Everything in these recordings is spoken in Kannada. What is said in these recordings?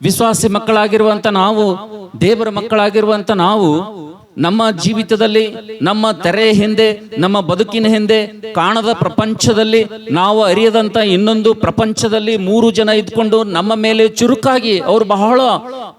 ವಿಶ್ವಾಸಿ ಮಕ್ಕಳಾಗಿರುವಂತ ನಾವು, ದೇವರ ಮಕ್ಕಳಾಗಿರುವಂತ ನಾವು ನಮ್ಮ ಜೀವಿತದಲ್ಲಿ, ನಮ್ಮ ತೆರೆಯ ಹಿಂದೆ, ನಮ್ಮ ಬದುಕಿನ ಹಿಂದೆ ಕಾಣದ ಪ್ರಪಂಚದಲ್ಲಿ, ನಾವು ಅರಿಯದಂತ ಇನ್ನೊಂದು ಪ್ರಪಂಚದಲ್ಲಿ 3 ಜನ ಇದ್ಕೊಂಡು ನಮ್ಮ ಮೇಲೆ ಚುರುಕಾಗಿ ಅವರು ಬಹಳ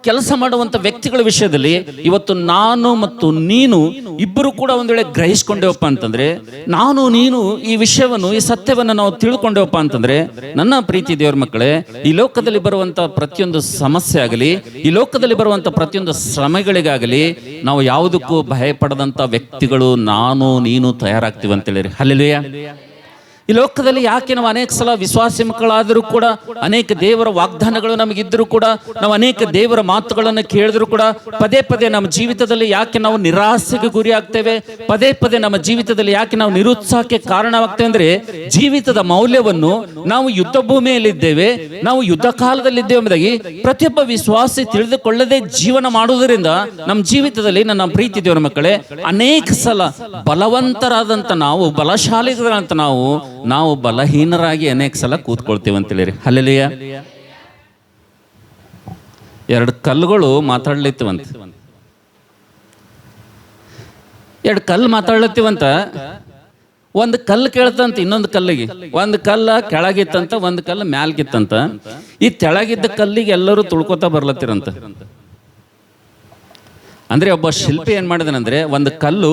ಕೆಲಸ ಮಾಡುವಂತ ವ್ಯಕ್ತಿಗಳ ವಿಷಯದಲ್ಲಿ ಇವತ್ತು ನಾನು ಮತ್ತು ನೀನು ಇಬ್ಬರು ಕೂಡ ಒಂದ್ ವೇಳೆ ಗ್ರಹಿಸ್ಕೊಂಡೇವಪ್ಪ ಅಂತಂದ್ರೆ, ನಾನು ನೀನು ಈ ವಿಷಯವನ್ನು, ಈ ಸತ್ಯವನ್ನು ನಾವು ತಿಳ್ಕೊಂಡೇವಪ್ಪ ಅಂತಂದ್ರೆ, ನನ್ನ ಪ್ರೀತಿ ದೇವರ ಮಕ್ಕಳೇ, ಈ ಲೋಕದಲ್ಲಿ ಬರುವಂತ ಪ್ರತಿಯೊಂದು ಸಮಸ್ಯೆ ಆಗಲಿ, ಈ ಲೋಕದಲ್ಲಿ ಬರುವಂತ ಪ್ರತಿಯೊಂದು ಶ್ರಮೆಗಳಿಗಾಗಲಿ ನಾವು ಯಾವುದಕ್ಕೂ ಭಯ ಪಡದಂತ ವ್ಯಕ್ತಿಗಳು ನಾನು ನೀನು ತಯಾರಾಗ್ತೀವಿ ಅಂತೇಳಿ. ಹಲ್ಲೆಲೂಯಾ. ಈ ಲೋಕದಲ್ಲಿ ಯಾಕೆ ನಾವು ಅನೇಕ ಸಲ ವಿಶ್ವಾಸಿ ಮಕ್ಕಳಾದರೂ ಕೂಡ, ಅನೇಕ ದೇವರ ವಾಗ್ದಾನಗಳು ನಮಗಿದ್ದರೂ ಕೂಡ, ನಾವು ಅನೇಕ ದೇವರ ಮಾತುಗಳನ್ನು ಕೇಳಿದ್ರು ಕೂಡ ಪದೇ ಪದೇ ನಮ್ಮ ಜೀವಿತದಲ್ಲಿ ಯಾಕೆ ನಾವು ನಿರಾಸೆಗೆ ಗುರಿ ಆಗ್ತೇವೆ, ಪದೇ ಪದೇ ನಮ್ಮ ಜೀವಿತದಲ್ಲಿ ಯಾಕೆ ನಾವು ನಿರುತ್ಸಾಹಕ್ಕೆ ಕಾರಣವಾಗ್ತೇವೆ ಅಂದ್ರೆ, ಜೀವಿತದ ಮೌಲ್ಯವನ್ನು ನಾವು ಯುದ್ಧ ಭೂಮಿಯಲ್ಲಿದ್ದೇವೆ, ನಾವು ಯುದ್ಧ ಕಾಲದಲ್ಲಿದ್ದೇವೆ ಎಂಬುದಾಗಿ ಪ್ರತಿಯೊಬ್ಬ ವಿಶ್ವಾಸಿ ತಿಳಿದುಕೊಳ್ಳದೆ ಜೀವನ ಮಾಡುವುದರಿಂದ ನಮ್ಮ ಜೀವಿತದಲ್ಲಿ, ನನ್ನ ಪ್ರೀತಿ ದೇವರ ಮಕ್ಕಳೇ, ಅನೇಕ ಸಲ ಬಲವಂತರಾದಂತ ನಾವು, ಬಲಶಾಲಿಗಳಂತ ನಾವು ಬಲಹೀನರಾಗಿ ಅನೇಕ ಸಲ ಕೂತ್ಕೊಳ್ತೀವಿ ಅಂತೇಳಿ. ಹಲ್ಲೆಲೂಯಾ. 2 ಕಲ್ಲುಗಳು ಮಾತಾಡ್ಲಿತ್ತವಂತ, 2 ಕಲ್ಲು ಮಾತಾಡ್ಲತ್ತಿವಂತ. ಒಂದು ಕಲ್ಲು ಕೇಳ್ತಂತ ಇನ್ನೊಂದು ಕಲ್ಲಿಗೆ, ಒಂದು ಕಲ್ಲ ಕೆಳಗಿತ್ತಂತ, ಒಂದು ಕಲ್ಲು ಮ್ಯಾಲ್ಗಿತ್ತಂತ. ಈ ತೆಳಗಿದ್ದ ಕಲ್ಲಿಗೆ ಎಲ್ಲರೂ ತುಳ್ಕೋತಾ ಬರ್ಲತ್ತಿರಂತ. ಅಂದ್ರೆ ಒಬ್ಬ ಶಿಲ್ಪಿ ಏನ್ ಮಾಡಿದನಂದ್ರೆ, ಒಂದು ಕಲ್ಲು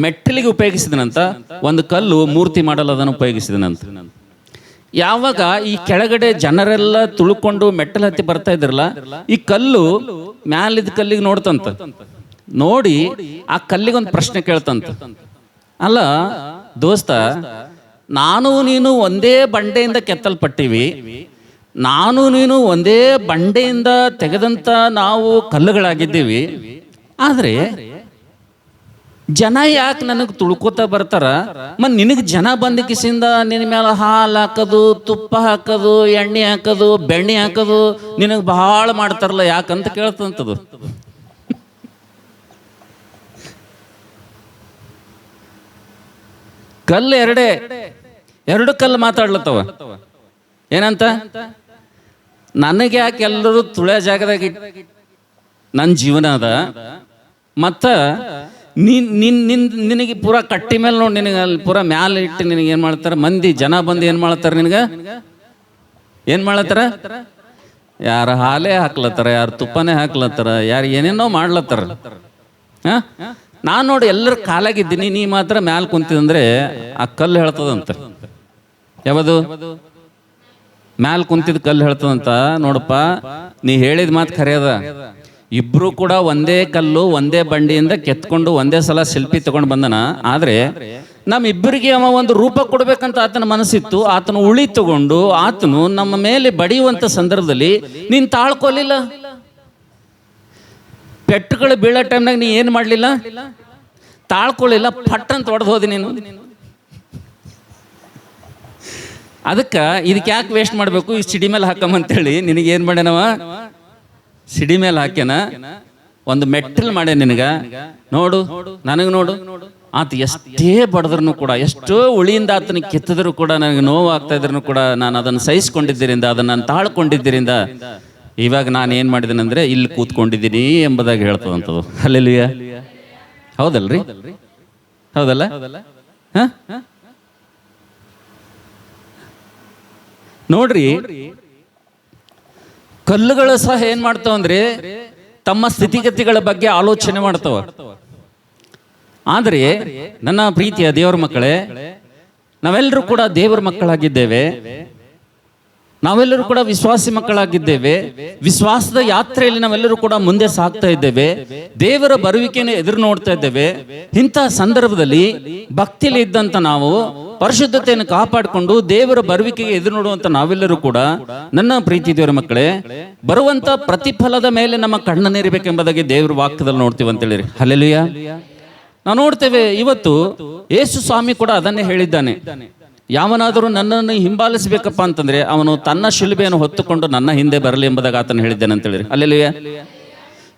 ಮೆಟ್ಟಲಿಗೆ ಉಪಯೋಗಿಸಿದನಂತ, ಒಂದು ಕಲ್ಲು ಮೂರ್ತಿ ಮಾಡಲು ಅದನ್ನು ಉಪಯೋಗಿಸಿದನಂತ. ಯಾವಾಗ ಈ ಕೆಳಗಡೆ ಜನರೆಲ್ಲ ತುಳ್ಕೊಂಡು ಮೆಟ್ಟಲು ಹತ್ತಿ ಬರ್ತಾ ಇದ್ರಲ್ಲ, ಈ ಕಲ್ಲು ಮ್ಯಾಲಿದ್ದ ಕಲ್ಲಿಗೆ ನೋಡ್ತಂತ. ನೋಡಿ ಆ ಕಲ್ಲಿಗೆ ಒಂದು ಪ್ರಶ್ನೆ ಕೇಳ್ತಂತ, ಅಲ್ಲ ದೋಸ್ತ, ನಾನು ನೀನು ಒಂದೇ ಬಂಡೆಯಿಂದ ಕೆತ್ತಲ್ಪಟ್ಟಿವಿ, ನಾನು ನೀನು ಒಂದೇ ಬಂಡೆಯಿಂದ ತೆಗೆದಂತ ನಾವು ಕಲ್ಲುಗಳಾಗಿದ್ದೀವಿ, ಆದ್ರೆ ಜನ ಯಾಕೆ ನನಗೆ ತುಳ್ಕೋತಾ ಬರ್ತಾರ? ನಿನಗೆ ಜನ ಬಂದ ಕಿಸಿಂದ ನಿನ್ನ ಮೇಲೆ ಹಾಲು ಹಾಕೋದು, ತುಪ್ಪ ಹಾಕೋದು, ಎಣ್ಣೆ ಹಾಕೋದು, ಬೆಣ್ಣೆ ಹಾಕೋದು ನಿನಗೆ ಬಹಳ ಮಾಡ್ತಾರಲ್ಲ, ಯಾಕಂತ ಕೇಳ್ತಂತದು. ಕಲ್ಲು ಎರಡು ಕಲ್ಲು ಮಾತಾಡ್ಲತ್ತವ. ಏನಂತ? ನನಗೆ ಯಾಕೆ ಎಲ್ಲರೂ ತುಳಿಯ ಜಾಗದಾಗ ನನ್ನ ಜೀವನ ಅದ, ಮತ್ತ ನಿನಗೆ ಪೂರಾ ಕಟ್ಟಿ ಮೇಲೆ ನೋಡಿ, ನಿನಗೆ ಅಲ್ಲಿ ಪೂರಾ ಮ್ಯಾಲೆ ಇಟ್ಟು ನಿನಗೆ ಏನ್ ಮಾಡ್ತಾರ ಮಂದಿ, ಜನ ಬಂದು ಏನ್ ಮಾಡ್ತಾರ, ನಿನಗ ಏನ್ ಮಾಡ್ಲತ್ತಾರ? ಯಾರ ಹಾಲೇ ಹಾಕ್ಲತ್ತಾರ, ಯಾರು ತುಪ್ಪನೇ ಹಾಕ್ಲತ್ತಾರ, ಯಾರು ಏನೇನೋ ಮಾಡ್ಲತ್ತಾರ. ನಾನ್ ನೋಡಿ ಎಲ್ಲರ ಕಾಲಾಗಿದ್ದೀನಿ, ನೀ ಮಾತ್ರ ಮ್ಯಾಲ ಕುಂತಿದಂದ್ರೆ ಆ ಕಲ್ಲು ಹೇಳ್ತದಂತ. ಯಾವುದು? ಮ್ಯಾಲ ಕುಂತಿದ್ ಕಲ್ಲು ಹೇಳ್ತದಂತ. ನೋಡಪ್ಪ, ನೀ ಹೇಳಿದ ಮಾತು ಖರೆ ಅದ. ಇಬ್ರು ಕೂಡ ಒಂದೇ ಕಲ್ಲು, ಒಂದೇ ಬಂಡಿಯಿಂದ ಕೆತ್ಕೊಂಡು ಒಂದೇ ಸಲ ಶಿಲ್ಪಿ ತಗೊಂಡು ಬಂದನ. ಆದ್ರೆ ನಮ್ಮಿಬ್ಬರಿಗೆ ಅವ ಒಂದು ರೂಪ ಕೊಡ್ಬೇಕಂತ ಆತನ ಮನಸ್ಸಿತ್ತು. ಆತನು ಉಳಿ ತಗೊಂಡು ಆತನು ನಮ್ಮ ಮೇಲೆ ಬಡಿಯುವಂತ ಸಂದರ್ಭದಲ್ಲಿ ನೀನ್ ತಾಳ್ಕೊಲಿಲ್ಲ. ಪೆಟ್ಟುಗಳು ಬೀಳೋ ಟೈಮ್ನಾಗ ನೀ ಏನ್ ಮಾಡ್ಲಿಲ್ಲ? ತಾಳ್ಕೊಳ್ಳಿಲ್ಲ, ಪಟ್ ಅಂತ ಹೊಡೆದು ಹೋದಿ ನೀನು. ಅದಕ್ಕೆ ಇದಕ್ಕೆ ಯಾಕೆ ವೇಸ್ಟ್ ಮಾಡಬೇಕು, ಈ ಸಿಡಿ ಮೇಲೆ ಹಾಕಂತೇಳಿ ನಿನಗೆ ಏನ್ ಮಾಡ್ಯಾನವ? ಸಿಡಿ ಮೇಲೆ ಹಾಕ್ಯಾನ, ಒಂದು ಮೆಟ್ಟಲ್ ಮಾಡ್ಯ ನಿನಗ. ನೋಡು, ನನಗೆ ನೋಡು, ಆತ ಎಷ್ಟೇ ಬಡದ್ರೂ ಕೂಡ, ಎಷ್ಟೋ ಉಳಿಯಿಂದ ಆತನಿಗೆ ಕಿತ್ತಿದ್ರು ಕೂಡ, ನನಗೆ ನೋವು ಆಗ್ತಾ ಇದ್ರು ಕೂಡ ನಾನು ಅದನ್ನು ಸಹಿಸ್ಕೊಂಡಿದ್ದರಿಂದ, ಅದನ್ನು ನಾನು ತಾಳ್ಕೊಂಡಿದ್ದರಿಂದ ಇವಾಗ ನಾನು ಏನು ಮಾಡಿದ್ದೇನೆಂದ್ರೆ ಇಲ್ಲಿ ಕೂತ್ಕೊಂಡಿದ್ದೀನಿ ಎಂಬುದಾಗಿ ಹೇಳ್ತದಂಥದ್ದು. ಹಲ್ಲೆಲೂಯಾ. ಹೌದಲ್ರಿ? ಹೌದಲ್ಲ? ನೋಡ್ರಿ, ಕಲ್ಲುಗಳು ಸಹ ಏನ್ ಮಾಡ್ತಾವ ಅಂದ್ರೆ ತಮ್ಮ ಸ್ಥಿತಿಗತಿಗಳ ಬಗ್ಗೆ ಆಲೋಚನೆ ಮಾಡ್ತಾವ. ಆದ್ರೆ ನನ್ನ ಪ್ರೀತಿಯ ದೇವರ ಮಕ್ಕಳೇ, ನಾವೆಲ್ಲರೂ ಕೂಡ ದೇವರ ಮಕ್ಕಳಾಗಿದ್ದೇವೆ, ನಾವೆಲ್ಲರೂ ಕೂಡ ವಿಶ್ವಾಸಿ ಮಕ್ಕಳಾಗಿದ್ದೇವೆ. ವಿಶ್ವಾಸದ ಯಾತ್ರೆಯಲ್ಲಿ ನಾವೆಲ್ಲರೂ ಕೂಡ ಮುಂದೆ ಸಾಗ್ತಾ ಇದ್ದೇವೆ, ದೇವರ ಬರುವಿಕೆಯನ್ನು ಎದುರು ನೋಡ್ತಾ ಇದ್ದೇವೆ. ಇಂಥ ಸಂದರ್ಭದಲ್ಲಿ ಭಕ್ತಿಯಲ್ಲಿ ಇದ್ದಂತ ನಾವು ಪರಿಶುದ್ಧತೆಯನ್ನು ಕಾಪಾಡಿಕೊಂಡು ದೇವರ ಬರುವಿಕೆಗೆ ಎದುರು ನೋಡುವಂತ ನಾವೆಲ್ಲರೂ ಕೂಡ, ನನ್ನ ಪ್ರೀತಿ ದೇವರ ಮಕ್ಕಳೇ, ಬರುವಂತ ಪ್ರತಿಫಲದ ಮೇಲೆ ನಮ್ಮ ಕಣ್ಣನ್ನಿರಬೇಕೆಂಬುದಾಗಿ ದೇವರ ವಾಕ್ಯದಲ್ಲಿ ನೋಡ್ತೀವಿ ಅಂತ ಹೇಳಿರಿ. ಹಲ್ಲೆಲೂಯಾ. ನಾವು ನೋಡ್ತೇವೆ, ಇವತ್ತು ಯೇಸು ಸ್ವಾಮಿ ಕೂಡ ಅದನ್ನೇ ಹೇಳಿದ್ದಾನೆ. ಯಾವನಾದರೂ ನನ್ನನ್ನು ಹಿಂಬಾಲಿಸಬೇಕಪ್ಪ ಅಂತಂದ್ರೆ ಅವನು ತನ್ನ ಶಿಲುಬೆಯನ್ನು ಹೊತ್ತುಕೊಂಡು ನನ್ನ ಹಿಂದೆ ಬರಲಿ ಎಂಬುದಾಗಿ ಆತನು ಹೇಳಿದ್ದಾನೆ ಅಂತ ಹೇಳಿರಿ. ಹಲ್ಲೆಲೂಯಾ.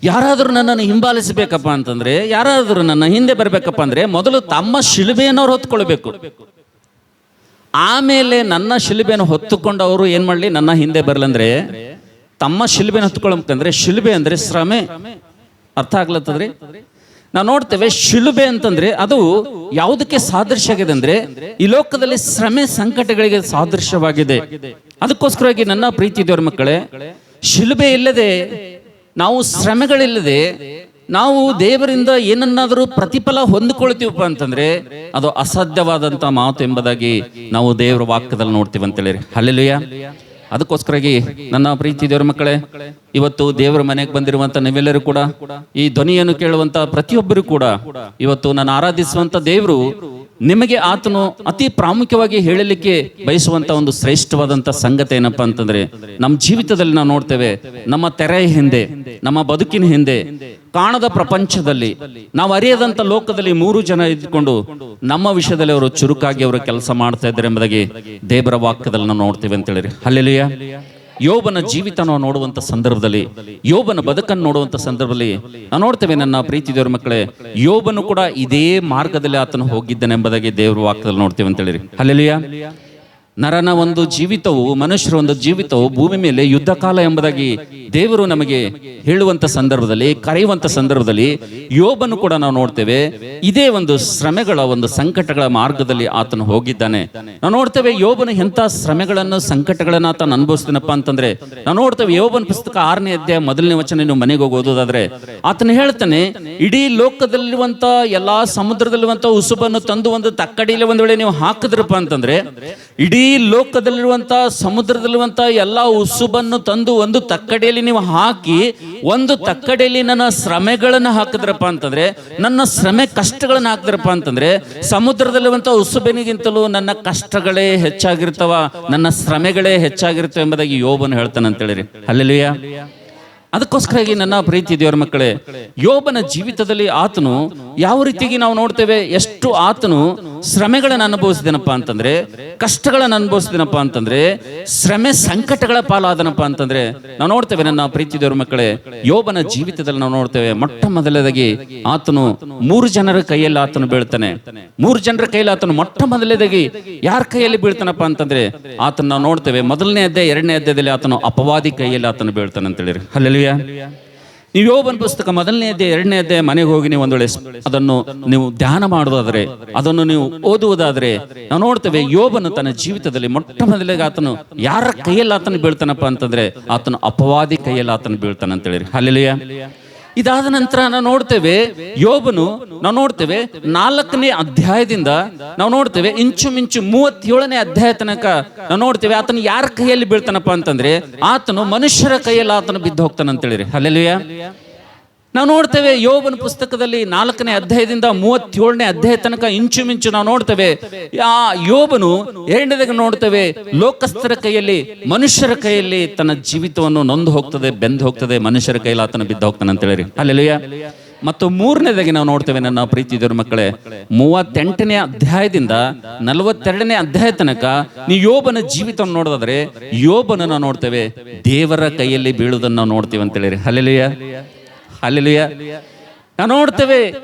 ಯಾರಾದರೂ ನನ್ನನ್ನು ಹಿಂಬಾಲಿಸಬೇಕಪ್ಪ ಅಂತಂದ್ರೆ, ಯಾರಾದರೂ ನನ್ನ ಹಿಂದೆ ಬರಬೇಕಪ್ಪ ಅಂದ್ರೆ ಮೊದಲು ತಮ್ಮ ಶಿಲುಬೆಯನ್ನು ಅವ್ರು ಹೊತ್ಕೊಳ್ಬೇಕು. ಆಮೇಲೆ ನನ್ನ ಶಿಲುಬೆಯನ್ನು ಹೊತ್ತುಕೊಂಡು ಅವರು ಏನ್ ಮಾಡ್ಲಿ, ನನ್ನ ಹಿಂದೆ ಬರಲಂದ್ರೆ ತಮ್ಮ ಶಿಲುಬೆನ ಹತ್ಕೊಳ್ಬೇಕಂದ್ರೆ, ಶಿಲುಬೆ ಅಂದ್ರೆ ಶ್ರಮೆ. ಅರ್ಥ ಆಗ್ಲತ್ತದ್ರಿ? ನಾವು ನೋಡ್ತೇವೆ ಶಿಲುಬೆ ಅಂತಂದ್ರೆ ಅದು ಯಾವುದಕ್ಕೆ ಸಾದೃಶ್ಯ ಆಗಿದೆ ಅಂದ್ರೆ ಈ ಲೋಕದಲ್ಲಿ ಶ್ರಮೆ ಸಂಕಟಗಳಿಗೆ ಸಾದೃಶ್ಯವಾಗಿದೆ. ಅದಕ್ಕೋಸ್ಕರವಾಗಿ ನನ್ನ ಪ್ರೀತಿ ದೇವರ ಮಕ್ಕಳೇ, ಶಿಲುಬೆ ಇಲ್ಲದೆ, ನಾವು ಶ್ರಮೆಗಳಿಲ್ಲದೆ ನಾವು ದೇವರಿಂದ ಏನನ್ನಾದರೂ ಪ್ರತಿಫಲ ಹೊಂದಿಕೊಳ್ತೀವಪ್ಪ ಅಂತಂದ್ರೆ ಅದು ಅಸಾಧ್ಯವಾದಂತ ಮಾತು ಎಂಬುದಾಗಿ ನಾವು ದೇವರ ವಾಕ್ಯದಲ್ಲಿ ನೋಡ್ತೀವಿ ಅಂತ ಹೇಳಿರಿ. ಹಲ್ಲೆಲೂಯಾ. ಅದಕ್ಕೋಸ್ಕರವಾಗಿ ನನ್ನ ಪ್ರೀತಿ ದೇವರ ಮಕ್ಕಳೇ, ಇವತ್ತು ದೇವರ ಮನೆಗೆ ಬಂದಿರುವಂತ ನೀವೆಲ್ಲರೂ ಕೂಡ, ಈ ಧ್ವನಿಯನ್ನು ಕೇಳುವಂತ ಪ್ರತಿಯೊಬ್ಬರು ಕೂಡ, ಇವತ್ತು ನಾನು ಆರಾಧಿಸುವಂತ ದೇವರು ನಿಮಗೆ ಆತನು ಅತಿ ಪ್ರಾಮುಖ್ಯವಾಗಿ ಹೇಳಲಿಕ್ಕೆ ಬಯಸುವಂತ ಒಂದು ಶ್ರೇಷ್ಠವಾದಂತ ಸಂಗತಿ ಏನಪ್ಪಾ ಅಂತಂದ್ರೆ, ನಮ್ಮ ಜೀವಿತದಲ್ಲಿ ನಾವು ನೋಡ್ತೇವೆ, ನಮ್ಮ ತೆರೆಯ ಹಿಂದೆ, ನಮ್ಮ ಬದುಕಿನ ಹಿಂದೆ, ಕಾಣದ ಪ್ರಪಂಚದಲ್ಲಿ, ನಾವು ಅರಿಯದಂತ ಲೋಕದಲ್ಲಿ 3 ಜನ ಇದ್ಕೊಂಡು ನಮ್ಮ ವಿಷಯದಲ್ಲಿ ಅವರು ಚುರುಕಾಗಿ ಅವರು ಕೆಲಸ ಮಾಡ್ತಾ ಇದ್ದಾರೆ ಎಂಬುದಾಗಿ ದೇವರ ವಾಕ್ಯದಲ್ಲಿ ನಾವು ನೋಡ್ತೇವೆ ಅಂತ ಹೇಳಿರಿ. ಹಲ್ಲೆಲೂಯಾ. ಯೋಬನ ಜೀವಿತ ನಾವು ನೋಡುವಂತ ಸಂದರ್ಭದಲ್ಲಿ, ಯೋಬನ ಬದುಕನ್ನು ನೋಡುವಂತ ಸಂದರ್ಭದಲ್ಲಿ ನಾವು ನೋಡ್ತೇವೆ ನನ್ನ ಪ್ರೀತಿ ದೇವರ ಮಕ್ಕಳೇ, ಯೋಬನು ಕೂಡ ಇದೇ ಮಾರ್ಗದಲ್ಲಿ ಆತನು ಹೋಗಿದ್ದಾನೆ ಎಂಬುದಾಗಿ ದೇವರ ವಾಕ್ಯದಲ್ಲಿ ನೋಡ್ತೇವೆ ಅಂತ ಹೇಳಿರಿ. ಹಲ್ಲೆಲೂಯಾ. ನರನ ಒಂದು ಜೀವಿತವು, ಮನುಷ್ಯರ ಒಂದು ಜೀವಿತವು ಭೂಮಿ ಮೇಲೆ ಯುದ್ಧ ಕಾಲ ಎಂಬುದಾಗಿ ದೇವರು ನಮಗೆ ಹೇಳುವಂತ ಸಂದರ್ಭದಲ್ಲಿ, ಕರೆಯುವಂತ ಸಂದರ್ಭದಲ್ಲಿ ಯೋಬನು ಕೂಡ ನಾವು ನೋಡ್ತೇವೆ ಇದೇ ಒಂದು ಶ್ರಮೆಗಳ ಒಂದು ಸಂಕಟಗಳ ಮಾರ್ಗದಲ್ಲಿ ಆತನು ಹೋಗಿದ್ದಾನೆ. ನಾವು ನೋಡ್ತೇವೆ ಯೋಬನು ಎಂಥ ಶ್ರಮೆಗಳನ್ನು ಸಂಕಟಗಳನ್ನು ಆತನು ಅನುಭವಿಸ್ತಾನಪ್ಪ ಅಂತಂದ್ರೆ ನಾವು ನೋಡ್ತೇವೆ ಯೋಬನ ಪುಸ್ತಕ 6ನೇ ಅಧ್ಯಾಯ 1ನೇ ವಚನ ನೀವು ಮನೆಗೆ ಹೋಗಿ ಓದೋದಾದ್ರೆ ಆತನು ಹೇಳ್ತಾನೆ, ಇಡೀ ಲೋಕದಲ್ಲಿರುವಂತ ಎಲ್ಲಾ ಸಮುದ್ರದಲ್ಲಿರುವಂತ ಉಸುಬನ್ನು ತಂದು ಒಂದು ತಕ್ಕಡಿಯಲ್ಲಿ ಒಂದು ವೇಳೆ ನೀವು ಹಾಕಿದ್ರಪ್ಪ ಅಂತಂದ್ರೆ, ಇಡೀ ಲೋಕದಲ್ಲಿರುವಂತ ಸಮುದ್ರದಲ್ಲಿರುವಂತ ಎಲ್ಲಾ ಉಸುಬನ್ನು ತಂದು ಒಂದು ತಕ್ಕಡಿಯಲ್ಲಿ ನೀವು ಹಾಕಿ, ಒಂದು ತಕ್ಕಡಿಯಲ್ಲಿ ನನ್ನ ಶ್ರಮೆಗಳನ್ನು ಹಾಕಿದ್ರಪ್ಪ ಅಂತಂದ್ರೆ, ನನ್ನ ಶ್ರಮೆ ಕಷ್ಟಗಳನ್ನು ಹಾಕಿದ್ರಪ್ಪ ಅಂತಂದ್ರೆ, ಸಮುದ್ರದಲ್ಲಿರುವಂತ ಉಸುಬಿನಿಗಿಂತಲೂ ನನ್ನ ಕಷ್ಟಗಳೇ ಹೆಚ್ಚಾಗಿರ್ತವ, ನನ್ನ ಶ್ರಮೆಗಳೇ ಹೆಚ್ಚಾಗಿರ್ತವೆ ಎಂಬುದಾಗಿ ಯೋಬನು ಹೇಳ್ತಾನೆ ಅಂತ ಹೇಳಿರಿ. ಹಲ್ಲೆಲೂಯಾ. ಅದಕ್ಕೋಸ್ಕರಾಗಿ ನನ್ನ ಪ್ರೀತಿ ದೇವರ ಮಕ್ಕಳೇ, ಯೋಬನ ಜೀವಿತದಲ್ಲಿ ಆತನು ಯಾವ ರೀತಿಯಾಗಿ ನಾವು ನೋಡ್ತೇವೆ, ಎಷ್ಟು ಆತನು ಶ್ರಮೆಗಳನ್ನು ಅನುಭವಿಸಿದನಪ್ಪ ಅಂತಂದ್ರೆ, ಕಷ್ಟಗಳನ್ನು ಅನುಭವಿಸಿದನಪ್ಪ ಅಂತಂದ್ರೆ, ಶ್ರಮೆ ಸಂಕಟಗಳ ಪಾಲಾದನಪ್ಪ ಅಂತಂದ್ರೆ ನಾವು ನೋಡ್ತೇವೆ ನನ್ನ ಪ್ರೀತಿ ದೇವರ ಮಕ್ಕಳೇ, ಯೋಬನ ಜೀವಿತದಲ್ಲಿ ನಾವು ನೋಡ್ತೇವೆ ಮೊಟ್ಟ ಮೊದಲದಾಗಿ ಆತನು 3 ಜನರ ಕೈಯಲ್ಲಿ ಆತನು ಬೀಳ್ತಾನೆ. 3 ಜನರ ಕೈಯಲ್ಲಿ ಆತನು ಮೊಟ್ಟ ಮೊದಲದಾಗಿ ಯಾರ ಕೈಯಲ್ಲಿ ಬೀಳ್ತಾನಪ್ಪ ಅಂತಂದ್ರೆ ಆತನ ನಾವು ನೋಡ್ತೇವೆ 1ನೇ ಅಧ್ಯಾಯ 2ನೇ ಅಧ್ಯಾಯದಲ್ಲಿ ಆತನು ಅಪವಾದಿ ಕೈಯಲ್ಲಿ ಆತನು ಬೀಳ್ತಾನೆ ಅಂತ ಹೇಳಿರಿ. ಹಲ್ಲೆಲೂಯಾ. ನೀವು ಯೋಬನ ಪುಸ್ತಕ 1ನೇ ಅಧ್ಯಾಯ 2ನೇ ಅಧ್ಯಾಯ ಮನೆಗೆ ಹೋಗಿ ನೀವು ಒಂದು ವೇಳೆ ಅದನ್ನು ನೀವು ಧ್ಯಾನ ಮಾಡುವುದಾದ್ರೆ, ಅದನ್ನು ನೀವು ಓದುವುದಾದ್ರೆ ನಾವು ನೋಡ್ತೇವೆ ಯೋಬನು ತನ್ನ ಜೀವಿತದಲ್ಲಿ ಮೊಟ್ಟ ಮೊದಲಿಗೆ ಆತನು ಯಾರ ಕೈಯಲ್ಲಿ ಆತನು ಬೀಳ್ತಾನಪ್ಪ ಅಂತಂದ್ರೆ ಆತನು ಅಪವಾದಿ ಕೈಯಲ್ಲಿ ಆತನು ಬೀಳ್ತಾನೆ ಅಂತ ಹೇಳಿರಿ. ಹಲ್ಲೆಲೂಯಾ. ಇದಾದ ನಂತರ ನಾವು ನೋಡ್ತೇವೆ ಯೋಬನು, ನಾವು ನೋಡ್ತೇವೆ 4ನೇ ಅಧ್ಯಾಯದಿಂದ ನಾವು ನೋಡ್ತೇವೆ ಇಂಚುಮಿಂಚು 37ನೇ ಅಧ್ಯಾಯ ತನಕ ನಾವು ನೋಡ್ತೇವೆ ಆತನು ಯಾರ ಕೈಯಲ್ಲಿ ಬೀಳ್ತಾನಪ್ಪ ಅಂತಂದ್ರೆ ಆತನು ಮನುಷ್ಯರ ಕೈಯಲ್ಲಿ ಆತನು ಬಿದ್ದು ಹೋಗ್ತಾನೆ ಅಂತ ಹೇಳಿರಿ. ಹಲ್ಲೆಲೂಯಾ. ನಾವು ನೋಡ್ತೇವೆ ಯೋಬನ ಪುಸ್ತಕದಲ್ಲಿ 4ನೇ ಅಧ್ಯಾಯದಿಂದ 37ನೇ ಅಧ್ಯಾಯ ತನಕ ಇಂಚುಮಿಂಚು ನಾವು ನೋಡ್ತೇವೆ ಆ ಯೋಬನು 2ನೇದಾಗಿ ನೋಡ್ತೇವೆ ಲೋಕಸ್ಥರ ಕೈಯಲ್ಲಿ, ಮನುಷ್ಯರ ಕೈಯಲ್ಲಿ ತನ್ನ ಜೀವಿತವನ್ನು ನೊಂದು ಹೋಗ್ತದೆ, ಬೆಂದು ಹೋಗ್ತದೆ, ಮನುಷ್ಯರ ಕೈಯಲ್ಲಿ ಆತನ ಬಿದ್ದು ಹೋಗ್ತಾನೆ ಅಂತ ಹೇಳಿರಿ. ಹಲ್ಲೆಲೂಯಾ. ಮತ್ತು 3ನೇದಾಗಿ ನಾವು ನೋಡ್ತೇವೆ ನನ್ನ ಪ್ರೀತಿ ದೇವರ ಮಕ್ಕಳೇ, 38ನೇ ಅಧ್ಯಾಯದಿಂದ 42ನೇ ಅಧ್ಯಾಯ ತನಕ ನೀವು ಯೋಬನ ಜೀವಿತವನ್ನು ನೋಡೋದಾದ್ರೆ ಯೋಬನ ನಾವು ನೋಡ್ತೇವೆ ದೇವರ ಕೈಯಲ್ಲಿ ಬೀಳುವುದನ್ನು ನಾವು ನೋಡ್ತೀವಿ ಅಂತ ಹೇಳಿರಿ. ಹಲ್ಲೆಲೂಯಾ. ಹಲ್ಲೆಲೂಯಾ. ನಾವು ನೋಡ್ತೇವೆ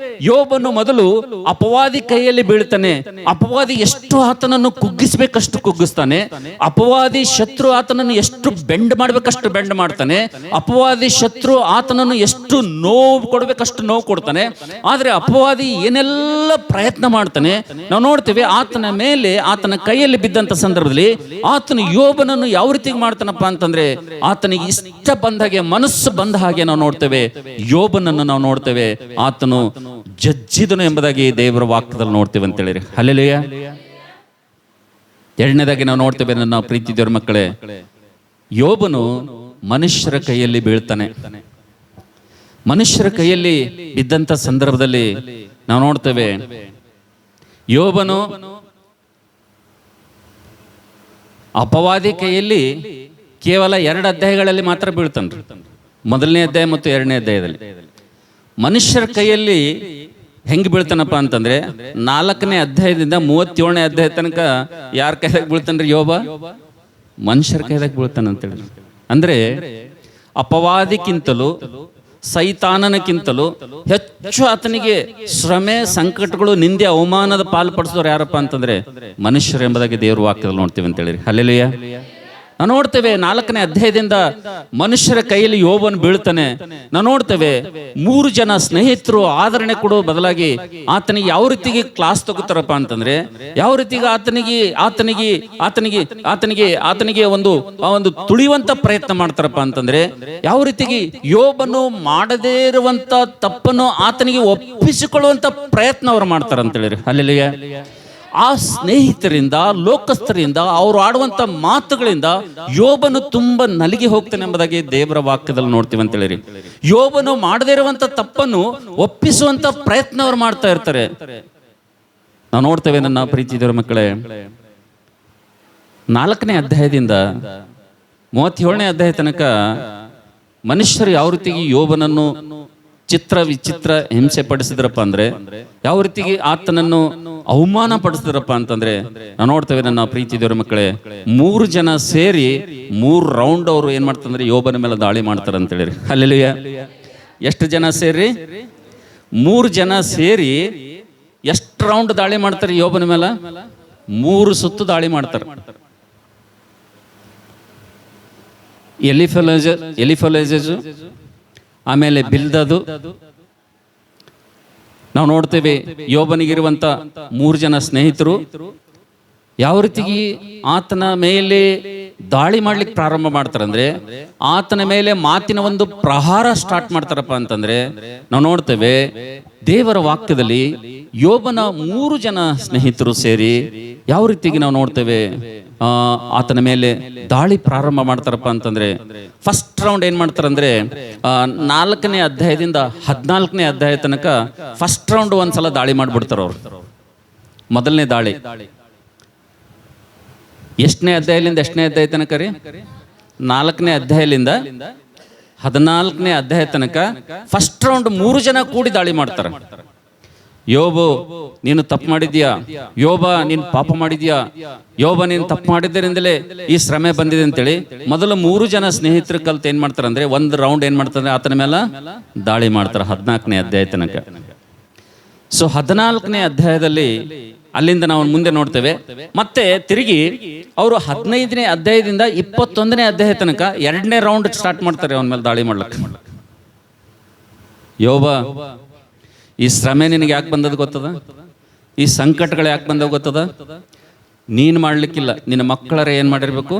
ಯೋಬನು ಮೊದಲು ಅಪವಾದಿ ಕೈಯಲ್ಲಿ ಬೀಳ್ತಾನೆ. ಅಪವಾದಿ ಎಷ್ಟು ಆತನನ್ನು ಕುಗ್ಗಿಸ್ಬೇಕಷ್ಟು ಕುಗ್ಗಿಸ್ತಾನೆ. ಅಪವಾದಿ ಶತ್ರು ಆತನನ್ನು ಎಷ್ಟು ಬೆಂಡ್ ಮಾಡ್ಬೇಕಷ್ಟು ಬೆಂಡ್ ಮಾಡ್ತಾನೆ. ಅಪವಾದಿ ಶತ್ರು ಆತನನ್ನು ಎಷ್ಟು ನೋವು ಕೊಡ್ಬೇಕಷ್ಟು ನೋವು ಕೊಡ್ತಾನೆ. ಆದ್ರೆ ಅಪವಾದಿ ಏನೆಲ್ಲ ಪ್ರಯತ್ನ ಮಾಡ್ತಾನೆ ನಾವು ನೋಡ್ತೇವೆ. ಆತನ ಮೇಲೆ, ಆತನ ಕೈಯಲ್ಲಿ ಬಿದ್ದಂತ ಸಂದರ್ಭದಲ್ಲಿ ಆತನು ಯೋಬನನ್ನು ಯಾವ ರೀತಿ ಮಾಡ್ತಾನಪ್ಪ ಅಂತಂದ್ರೆ ಆತನಿಗೆ ಇಷ್ಟ ಬಂದ ಹಾಗೆ, ಮನಸ್ಸು ಬಂದ ಹಾಗೆ ನಾವು ನೋಡ್ತೇವೆ ಯೋಬನನ್ನು ನಾವು ನೋಡ್ತೇವೆ ಆತನು ಜಜ್ಜಿದನು ಎಂಬುದಾಗಿ ದೇವರ ವಾಕ್ಯದಲ್ಲಿ ನೋಡ್ತೇವೆ ಅಂತ ಹೇಳಿರಿ. ಹಲ್ಲೆಲೂಯಾ. 2ನೇದಾಗಿ ನಾವು ನೋಡ್ತೇವೆ ನನ್ನ ಪ್ರೀತಿ ದೇವರ ಮಕ್ಕಳೇ, ಯೋಬನು ಮನುಷ್ಯರ ಕೈಯಲ್ಲಿ ಬೀಳ್ತಾನೆ. ಮನುಷ್ಯರ ಕೈಯಲ್ಲಿ ಬಿದ್ದಂತ ಸಂದರ್ಭದಲ್ಲಿ ನಾವು ನೋಡ್ತೇವೆ ಯೋಬನು ಅಪವಾದಿ ಕೈಯಲ್ಲಿ ಕೇವಲ 2 ಅಧ್ಯಾಯಗಳಲ್ಲಿ ಮಾತ್ರ ಬೀಳ್ತಾನ್ರಿ. 1ನೇ ಅಧ್ಯಾಯ ಮತ್ತು 2ನೇ ಅಧ್ಯಾಯದಲ್ಲಿ. ಮನುಷ್ಯರ ಕೈಯಲ್ಲಿ ಹೆಂಗೆ ಬೀಳ್ತಾನಪ್ಪ ಅಂತಂದ್ರೆ 4ನೇ ಅಧ್ಯಾಯದಿಂದ 37ನೇ ಅಧ್ಯಾಯ ತನಕ ಯಾರ ಕೈದಾಗ ಬೀಳ್ತಾನ್ರಿ ಯೋಬ? ಮನುಷ್ಯರ ಕೈದಾಗ ಬೀಳ್ತಾನ ಅಂತೇಳಿ. ಅಂದ್ರೆ ಅಪವಾದಿಕ್ಕಿಂತಲೂ ಸೈತಾನನಕ್ಕಿಂತಲೂ ಹೆಚ್ಚು ಆತನಿಗೆ ಶ್ರಮೆ, ಸಂಕಟಗಳು, ನಿಂದೆ, ಅವಮಾನದ ಪಾಲ್ಪಡಿಸೋರು ಯಾರಪ್ಪ ಅಂತಂದ್ರೆ ಮನುಷ್ಯರು ಎಂಬುದಾಗಿ ದೇವ್ರ ವಾಕ್ಯದಲ್ಲಿ ನೋಡ್ತೀವಿ ಅಂತ ಹೇಳಿರಿ. ಹಲ್ಲೆಲೂಯಾ. ನಾವು ನೋಡ್ತೇವೆ 4ನೇ ಅಧ್ಯಾಯದಿಂದ ಮನುಷ್ಯರ ಕೈಯಲ್ಲಿ ಯೋಬನು ಬೀಳ್ತಾನೆ. ನಾವು ನೋಡ್ತೇವೆ 3 ಜನ ಸ್ನೇಹಿತರು ಆದರಣೆ ಕೊಡುವ ಬದಲಾಗಿ ಆತನಿಗೆ ಯಾವ ರೀತಿಗೆ ಕ್ಲಾಸ್ ತಗೋತಾರಪ್ಪ ಅಂತಂದ್ರೆ, ಯಾವ ರೀತಿಗೆ ಆತನಿಗೆ ಒಂದು ತುಳಿಯುವಂತ ಪ್ರಯತ್ನ ಮಾಡ್ತಾರಪ್ಪ ಅಂತಂದ್ರೆ, ಯಾವ ರೀತಿಗೆ ಯೋಬನು ಮಾಡದೇ ಇರುವಂತ ತಪ್ಪನ್ನು ಆತನಿಗೆ ಒಪ್ಪಿಸಿಕೊಳ್ಳುವಂತ ಪ್ರಯತ್ನ ಅವ್ರು ಮಾಡ್ತಾರ ಅಂತ ಹೇಳಿರಿ. ಅಲ್ಲೆಲ್ಲಿಯ ಆ ಸ್ನೇಹಿತರಿಂದ, ಲೋಕಸ್ಥರಿಂದ, ಅವರು ಆಡುವಂತ ಮಾತುಗಳಿಂದ ಯೋಬನು ತುಂಬಾ ನಲಿಗೆ ಹೋಗ್ತಾನೆ ಎಂಬುದಾಗಿ ದೇವರ ವಾಕ್ಯದಲ್ಲಿ ನೋಡ್ತೀವಿ ಅಂತ ಹೇಳಿರಿ. ಯೋಬನು ಮಾಡದೇ ಇರುವಂತ ತಪ್ಪನ್ನು ಒಪ್ಪಿಸುವಂತ ಪ್ರಯತ್ನ ಅವ್ರು ಮಾಡ್ತಾ ಇರ್ತಾರೆ. ನಾವು ನೋಡ್ತೇವೆ ನನ್ನ ಪ್ರೀತಿ ದೇವರ ಮಕ್ಕಳೇ, 4ನೇ ಅಧ್ಯಾಯದಿಂದ 37ನೇ ಅಧ್ಯಾಯ ತನಕ ಮನುಷ್ಯರು ಯಾವ ರೀತಿಗೆ ಯೋಬನನ್ನು ಚಿತ್ರ ವಿಚಿತ್ರ ಹಿಂಸೆ ಪಡಿಸಿದ್ರಪ್ಪ ಅಂದ್ರೆ, ಯಾವ ರೀತಿಗೆ ಆತನನ್ನು ಅವಮಾನ ಪಡಿಸಿದ್ರಪ್ಪ ಅಂತಂದ್ರೆ, ನಾವು ನೋಡ್ತೇವೆ ನನ್ನ ಪ್ರೀತಿ ದೇವರ ಮಕ್ಕಳೇ, 3 ಜನ ಸೇರಿ 3 ರೌಂಡ್ ಅವರು ಏನ್ ಮಾಡ್ತಂದ್ರೆ ಯೋಬನ ಮೇಲೆ ದಾಳಿ ಮಾಡ್ತಾರೆ ಅಂತ ಹೇಳಿರಿ. ಅಲ್ಲೆಲ್ಲಿಯ ಎಷ್ಟು ಜನ ಸೇರಿ? 3 ಜನ ಸೇರಿ ಎಷ್ಟು ರೌಂಡ್ ದಾಳಿ ಮಾಡ್ತಾರೆ ಯೋಬನ ಮೇಲೆ? 3 ಸುತ್ತು ದಾಳಿ ಮಾಡ್ತಾರೆ. ಎಲಿಫಲೈಜಸ್, ಆಮೇಲೆ ಬಿಲ್ದದು. ನಾವು ನೋಡ್ತೇವೆ ಯೋಬನಿಗಿರುವಂತ 3 ಜನ ಸ್ನೇಹಿತರು ಯಾವ ರೀತಿಗೆ ಆತನ ಮೇಲೆ ದಾಳಿ ಮಾಡ್ಲಿಕ್ಕೆ ಪ್ರಾರಂಭ ಮಾಡ್ತಾರಂದ್ರೆ, ಆತನ ಮೇಲೆ ಮಾತಿನ ಒಂದು ಪ್ರಹಾರ ಸ್ಟಾರ್ಟ್ ಮಾಡ್ತಾರಪ್ಪ ಅಂತಂದ್ರೆ, ನಾವು ನೋಡ್ತೇವೆ ದೇವರ ವಾಕ್ಯದಲ್ಲಿ ಯೋಬನ 3 ಜನ ಸ್ನೇಹಿತರು ಸೇರಿ ಯಾವ ರೀತಿಗೆ ನಾವು ನೋಡ್ತೇವೆ ಆತನ ಮೇಲೆ ದಾಳಿ ಪ್ರಾರಂಭ ಮಾಡ್ತಾರಪ್ಪ ಅಂತಂದ್ರೆ, ಫಸ್ಟ್ ರೌಂಡ್ ಏನ್ ಮಾಡ್ತಾರಂದ್ರೆ 4ನೇ ಅಧ್ಯಾಯದಿಂದ 14ನೇ ಅಧ್ಯಾಯ ತನಕ ಫಸ್ಟ್ ರೌಂಡ್ ಒಂದ್ಸಲ ದಾಳಿ ಮಾಡ್ಬಿಡ್ತಾರ ಅವ್ರು. ಮೊದಲನೇ ದಾಳಿ ಎಷ್ಟನೇ ಅಧ್ಯಾಯದಿಂದ ಎಷ್ಟನೇ ಅಧ್ಯಾಯ ತನಕ ರೀ? 4ನೇ ಅಧ್ಯಾಯದಿಂದ 14ನೇ ಅಧ್ಯಾಯ ತನಕ ಫಸ್ಟ್ ರೌಂಡ್ 3 ಜನ ಕೂಡಿ ದಾಳಿ ಮಾಡ್ತಾರ. ಯೋಬು ನೀನು ತಪ್ಪು ಮಾಡಿದ್ಯಾ, ಯೋಬ ನೀನು ಪಾಪ ಮಾಡಿದ್ಯಾ, ಯೋಬ ನೀನು ತಪ್ಪು ಮಾಡಿದ್ದರಿಂದಲೇ ಈ ಶ್ರಮೆ ಬಂದಿದೆ ಅಂತೇಳಿ ಮೊದಲು 3 ಜನ ಸ್ನೇಹಿತರು ಕಲ್ತು ಏನ್ ಮಾಡ್ತಾರ ಅಂದ್ರೆ, ಒಂದು ರೌಂಡ್ ಏನ್ ಮಾಡ್ತಾರೆ ಆತನ ಮೇಲೆ ದಾಳಿ ಮಾಡ್ತಾರ 14ನೇ ಅಧ್ಯಾಯ ತನಕ. ಸೊ 14ನೇ ಅಧ್ಯಾಯದಲ್ಲಿ ಅಲ್ಲಿಂದ ನಾವು ಮುಂದೆ ನೋಡ್ತೇವೆ. ಮತ್ತೆ ತಿರುಗಿ ಅವರು 15ನೇ ಅಧ್ಯಾಯದಿಂದ 21ನೇ ಅಧ್ಯಾಯ ತನಕ 2ನೇ ರೌಂಡ್ ಸ್ಟಾರ್ಟ್ ಮಾಡ್ತಾರೆ ಅವನ ಮೇಲೆ ದಾಳಿ ಮಾಡ್ಲಿಕ್ಕೆ. ಯೋಬ, ಈ ಶ್ರಮೆ ನಿನಗೆ ಯಾಕೆ ಬಂದದ್ದು ಗೊತ್ತದ? ಈ ಸಂಕಟಗಳು ಯಾಕೆ ಬಂದವು ಗೊತ್ತದ? ನೀನು ಮಾಡ್ಲಿಕ್ಕಿಲ್ಲ, ನಿನ್ನ ಮಕ್ಕಳರ ಏನ್ ಮಾಡಿರ್ಬೇಕು?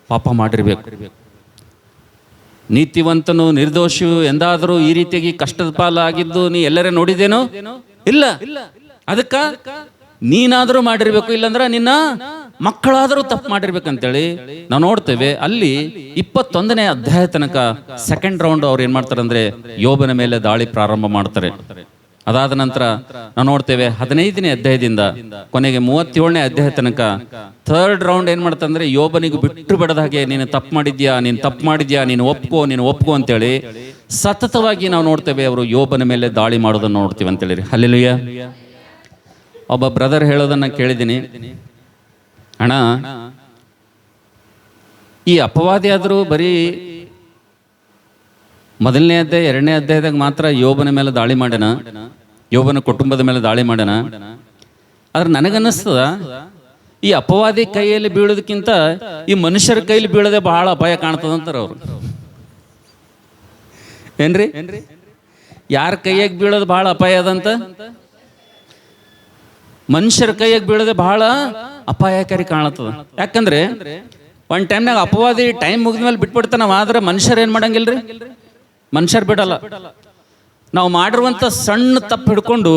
ಪಾಪ ಮಾಡಿರ್ಬೇಕು. ನೀತಿವಂತನು ನಿರ್ದೋಷಿಯು ಎಂದಾದರೂ ಈ ರೀತಿಯಾಗಿ ಕಷ್ಟದ ಪಾಲಾಗಿದ್ದು ನೀ ಎಲ್ಲರೇ ನೋಡಿದೇನೋ? ಇಲ್ಲ. ಅದಕ್ಕ ನೀನಾದರೂ ಮಾಡಿರ್ಬೇಕು, ಇಲ್ಲಾಂದ್ರೆ ನಿನ್ನ ಮಕ್ಕಳಾದರೂ ತಪ್ಪು ಮಾಡಿರ್ಬೇಕಂತೇಳಿ ನಾವು ನೋಡ್ತೇವೆ. ಅಲ್ಲಿ 21ನೇ ಅಧ್ಯಾಯ ತನಕ ಸೆಕೆಂಡ್ ರೌಂಡ್ ಅವ್ರು ಏನ್ ಮಾಡ್ತಾರೆ ಅಂದ್ರೆ ಯೋಬನ ಮೇಲೆ ದಾಳಿ ಪ್ರಾರಂಭ ಮಾಡ್ತಾರೆ. ಅದಾದ ನಂತರ ನಾವು ನೋಡ್ತೇವೆ 15ನೇ ಅಧ್ಯಾಯದಿಂದ ಕೊನೆಗೆ 37ನೇ ಅಧ್ಯಾಯ ತನಕ ಥರ್ಡ್ ರೌಂಡ್ ಏನ್ ಮಾಡ್ತಂದ್ರೆ ಯೋಬನಿಗೆ ಬಿಟ್ಟು ಬಿಡದ ಹಾಗೆ, ನೀನು ತಪ್ಪು ಮಾಡಿದ್ಯಾ, ನೀನು ಒಪ್ಕೋ ಅಂತೇಳಿ ಸತತವಾಗಿ ನಾವು ನೋಡ್ತೇವೆ ಅವರು ಯೋಬನ ಮೇಲೆ ದಾಳಿ ಮಾಡೋದನ್ನ ನೋಡ್ತೀವಿ ಅಂತೇಳಿ. ಹಲ್ಲೆಲೂಯಾ. ಒಬ್ಬ ಬ್ರದರ್ ಹೇಳೋದನ್ನ ಕೇಳಿದ್ದೀನಿ, ಅಣ್ಣ ಈ ಅಪವಾದಿ ಆದರೂ ಬರೀ 1ನೇ ಅಧ್ಯಾಯ 2ನೇ ಅಧ್ಯಾಯದಾಗ ಮಾತ್ರ ಯೋಬನ ಮೇಲೆ ದಾಳಿ ಮಾಡ್ಯಾನ, ಯೋಬನ ಕುಟುಂಬದ ಮೇಲೆ ದಾಳಿ ಮಾಡ್ಯಾನ. ಆದ್ರೆ ನನಗನ್ನಿಸ್ತದ ಈ ಅಪವಾದಿ ಕೈಯಲ್ಲಿ ಬೀಳೋದಕ್ಕಿಂತ ಈ ಮನುಷ್ಯರ ಕೈಯಲ್ಲಿ ಬೀಳೋದೇ ಬಹಳ ಅಪಾಯ ಕಾಣ್ತದಂತಾರ ಅವ್ರು. ಏನ್ರಿ? ಯಾರ ಕೈಯಾಗ ಬೀಳೋದು ಬಹಳ ಅಪಾಯ ಅದಂತ? ಮನುಷ್ಯರ ಕೈಯಾಗ ಬೀಳೋದೇ ಬಹಳ ಅಪಾಯಕಾರಿ ಕಾಣತ್ತದ. ಯಾಕಂದ್ರೆ ಒಂದ್ ಟೈಮ್ನಾಗ ಅಪವಾದಿ ಟೈಮ್ ಮುಗಿದ್ಮೇಲೆ ಬಿಟ್ಬಿಡ್ತಾನ, ಆದ್ರೆ ಮನುಷ್ಯರು ಏನ್ ಮಾಡಂಗಿಲ್ರಿ, ಮನುಷ್ಯರು ಬಿಡಲ್ಲ. ನಾವು ಮಾಡಿರುವಂತ ಸಣ್ಣ ತಪ್ಪು ಹಿಡ್ಕೊಂಡು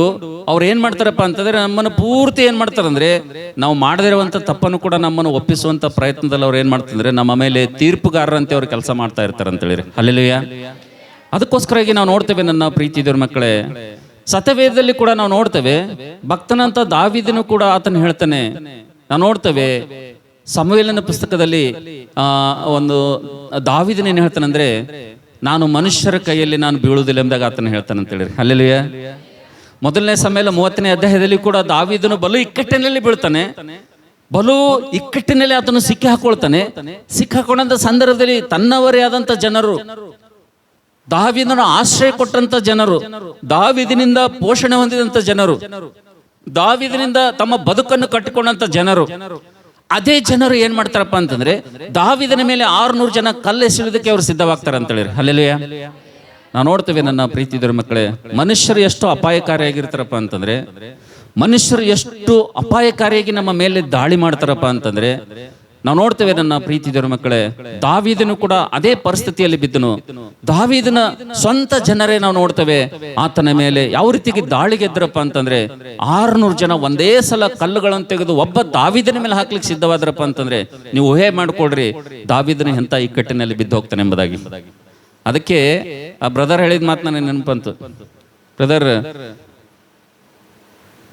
ಅವ್ರು ಏನ್ ಮಾಡ್ತಾರಪ್ಪ ಅಂತಂದ್ರೆ ನಮ್ಮನ್ನು ಪೂರ್ತಿ ಏನ್ ಮಾಡ್ತಾರಂದ್ರೆ, ನಾವು ಮಾಡದಿರುವಂತ ತಪ್ಪನ್ನು ಕೂಡ ನಮ್ಮನ್ನು ಒಪ್ಪಿಸುವಂತ ಪ್ರಯತ್ನದಲ್ಲಿ ಅವ್ರು ಏನ್ ಮಾಡ್ತಂದ್ರೆ ನಮ್ಮ ಮೇಲೆ ತೀರ್ಪುಗಾರರಂತೆ ಅವ್ರು ಕೆಲಸ ಮಾಡ್ತಾ ಇರ್ತಾರೆ ಅಂತ ಹೇಳಿರಿ. ಹಲ್ಲೆಲೂಯಾ. ಅದಕ್ಕೋಸ್ಕರಾಗಿ ನಾವು ನೋಡ್ತೇವೆ ನನ್ನ ಪ್ರೀತಿ ದೇವರ ಮಕ್ಕಳೇ, ಸತ್ಯವೇದದಲ್ಲಿ ಕೂಡ ನಾವು ನೋಡ್ತೇವೆ, ಭಕ್ತನಂತ ದಾವೀದನು ಕೂಡ ಆತನ ಹೇಳ್ತಾನೆ. ನಾವು ನೋಡ್ತೇವೆ ಸಮುವೇಲನ ಪುಸ್ತಕದಲ್ಲಿ ಒಂದು ದಾವೀದನ ಏನ್ ಹೇಳ್ತಾನಂದ್ರೆ, ನಾನು ಮನುಷ್ಯರ ಕೈಯಲ್ಲಿ ನಾನು ಬೀಳುವುದಿಲ್ಲ ಎಂಬುದಾಗ ಆತನ ಹೇಳ್ತಾನೆ ಅಂತ ಹೇಳಿ. ಹಲ್ಲೆಲೂಯಾ. 1ನೇ ಸಮುವೇಲ 30ನೇ ಅಧ್ಯಾಯದಲ್ಲಿ ಕೂಡ ದಾವೀದನು ಬಲು ಇಕ್ಕಟ್ಟಿನಲ್ಲಿ ಬೀಳ್ತಾನೆ, ಬಲು ಇಕ್ಕಟ್ಟಿನಲ್ಲಿ ಆತನು ಸಿಕ್ಕಿ ಹಾಕೊಂಡಂತ ಸಂದರ್ಭದಲ್ಲಿ ತನ್ನವರೇ ಆದಂತ ಜನರು, ದಾವೀದನ ಆಶ್ರಯ ಕೊಟ್ಟಂತ ಜನರು, ದಾವೀದನಿಂದ ಪೋಷಣೆ ಹೊಂದಿದಂತ ಜನರು, ದಾವೀದನಿಂದ ತಮ್ಮ ಬದುಕನ್ನು ಕಟ್ಟಿಕೊಂಡಂತ ಜನರು, ಅದೇ ಜನರು ಏನ್ ಮಾಡ್ತಾರಪ್ಪ ಅಂತಂದ್ರೆ ದಾವೀದನ ಮೇಲೆ 600 ಜನ ಕಲ್ಲು ಎಸೆಯೋದಕ್ಕೆ ಅವ್ರು ಸಿದ್ಧವಾಗ್ತಾರೆ ಅಂತ ಹೇಳಿ. ಹಲ್ಲೆಲೂಯಾ. ನಾವು ನೋಡ್ತೇವೆ ನನ್ನ ಪ್ರೀತಿ ದೇವರ ಮಕ್ಕಳೇ, ಮನುಷ್ಯರು ಎಷ್ಟು ಅಪಾಯಕಾರಿಯಾಗಿರ್ತಾರಪ್ಪ ಅಂತಂದ್ರೆ, ಮನುಷ್ಯರು ಎಷ್ಟು ಅಪಾಯಕಾರಿಯಾಗಿ ನಮ್ಮ ಮೇಲೆ ದಾಳಿ ಮಾಡ್ತಾರಪ್ಪ ಅಂತಂದ್ರೆ ನಾವು ನೋಡ್ತೇವೆ ನನ್ನ ಪ್ರೀತಿ ದೇವರ ಮಕ್ಕಳೇ, ದಾವೀದನು ಕೂಡ ಅದೇ ಪರಿಸ್ಥಿತಿಯಲ್ಲಿ ಬಿದ್ದನು. ದಾವೀದನ ಸ್ವಂತ ಜನರೇ ನಾವು ನೋಡ್ತೇವೆ ಆತನ ಮೇಲೆ ಯಾವ ರೀತಿಗೆ ದಾಳಿಗೆ ಎದ್ರಪ್ಪ ಅಂತಂದ್ರೆ 600 ಜನ ಒಂದೇ ಸಲ ಕಲ್ಲುಗಳನ್ನು ತೆಗೆದು ಒಬ್ಬ ದಾವೀದನ ಮೇಲೆ ಹಾಕ್ಲಿಕ್ಕೆ ಸಿದ್ಧವಾದ್ರಪ್ಪ ಅಂತಂದ್ರೆ ನೀವು ಊಹೆ ಮಾಡ್ಕೊಳ್ರಿ ದಾವೀದನ ಎಂತ ಇಕ್ಕಟ್ಟಿನಲ್ಲಿ ಬಿದ್ದು ಹೋಗ್ತಾನೆ ಎಂಬುದಾಗಿ. ಅದಕ್ಕೆ ಆ ಬ್ರದರ್ ಹೇಳಿದ ಮಾತು ನನಗೆ ನೆನಪಂತು. ಬ್ರದರ್,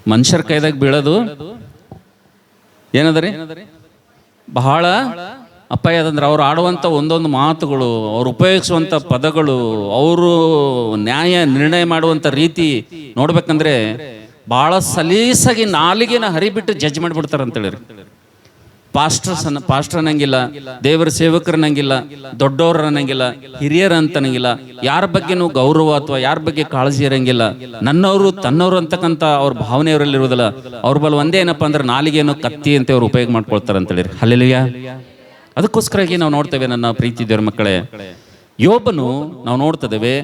ಮನುಷ್ಯರ ಕೈದಾಗ ಬೀಳೋದು ಏನದರಿ ಬಹಳ ಅಪಾಯ ಅದಂದ್ರೆ ಅವ್ರು ಆಡುವಂಥ ಒಂದೊಂದು ಮಾತುಗಳು, ಅವ್ರು ಉಪಯೋಗಿಸುವಂಥ ಪದಗಳು, ಅವರು ನ್ಯಾಯ ನಿರ್ಣಯ ಮಾಡುವಂಥ ರೀತಿ ನೋಡ್ಬೇಕಂದ್ರೆ ಬಹಳ ಸಲೀಸಾಗಿ ನಾಲಿಗೆನ ಹರಿಬಿಟ್ಟು ಜಡ್ಜ್ ಮಾಡಿಬಿಡ್ತಾರೆ ಅಂತೇಳಿ. ಪಾಸ್ಟರ್ ಅನ್ನಂಗಿಲ್ಲ, ದೇವರ ಸೇವಕರನ್ನಂಗಿಲ್ಲ, ದೊಡ್ಡವ್ರ ಅನ್ನಂಗಿಲ್ಲ, ಹಿರಿಯರ ಅಂತನಂಗಿಲ್ಲ, ಯಾರ ಬಗ್ಗೆನೂ ಗೌರವ ಅಥವಾ ಯಾರ ಬಗ್ಗೆ ಕಾಳಜಿ ಇರಂಗಿಲ್ಲ. ನನ್ನವರು ತನ್ನವರು ಅಂತಕ್ಕಂಥ ಅವ್ರ ಭಾವನೆಯವರಲ್ಲಿ ಇರೋದಿಲ್ಲ. ಅವ್ರ ಬಲ್ ಒಂದೇ ಏನಪ್ಪಾ ಅಂದ್ರೆ ನಾಲಿಗೆಯನ್ನು ಕತ್ತಿ ಅಂತ ಅವ್ರು ಉಪಯೋಗ ಮಾಡ್ಕೊಳ್ತಾರೆ ಅಂತೇಳಿ. ಹಲ್ಲೆಲೂಯಾ. ಅದಕ್ಕೋಸ್ಕರಾಗಿ ನಾವು ನೋಡ್ತೇವೆ ನನ್ನ ಪ್ರೀತಿ ದೇವರ ಮಕ್ಕಳೇ, ಯೋಬನು ನಾವು ನೋಡ್ತಿದ್ದೇವೆ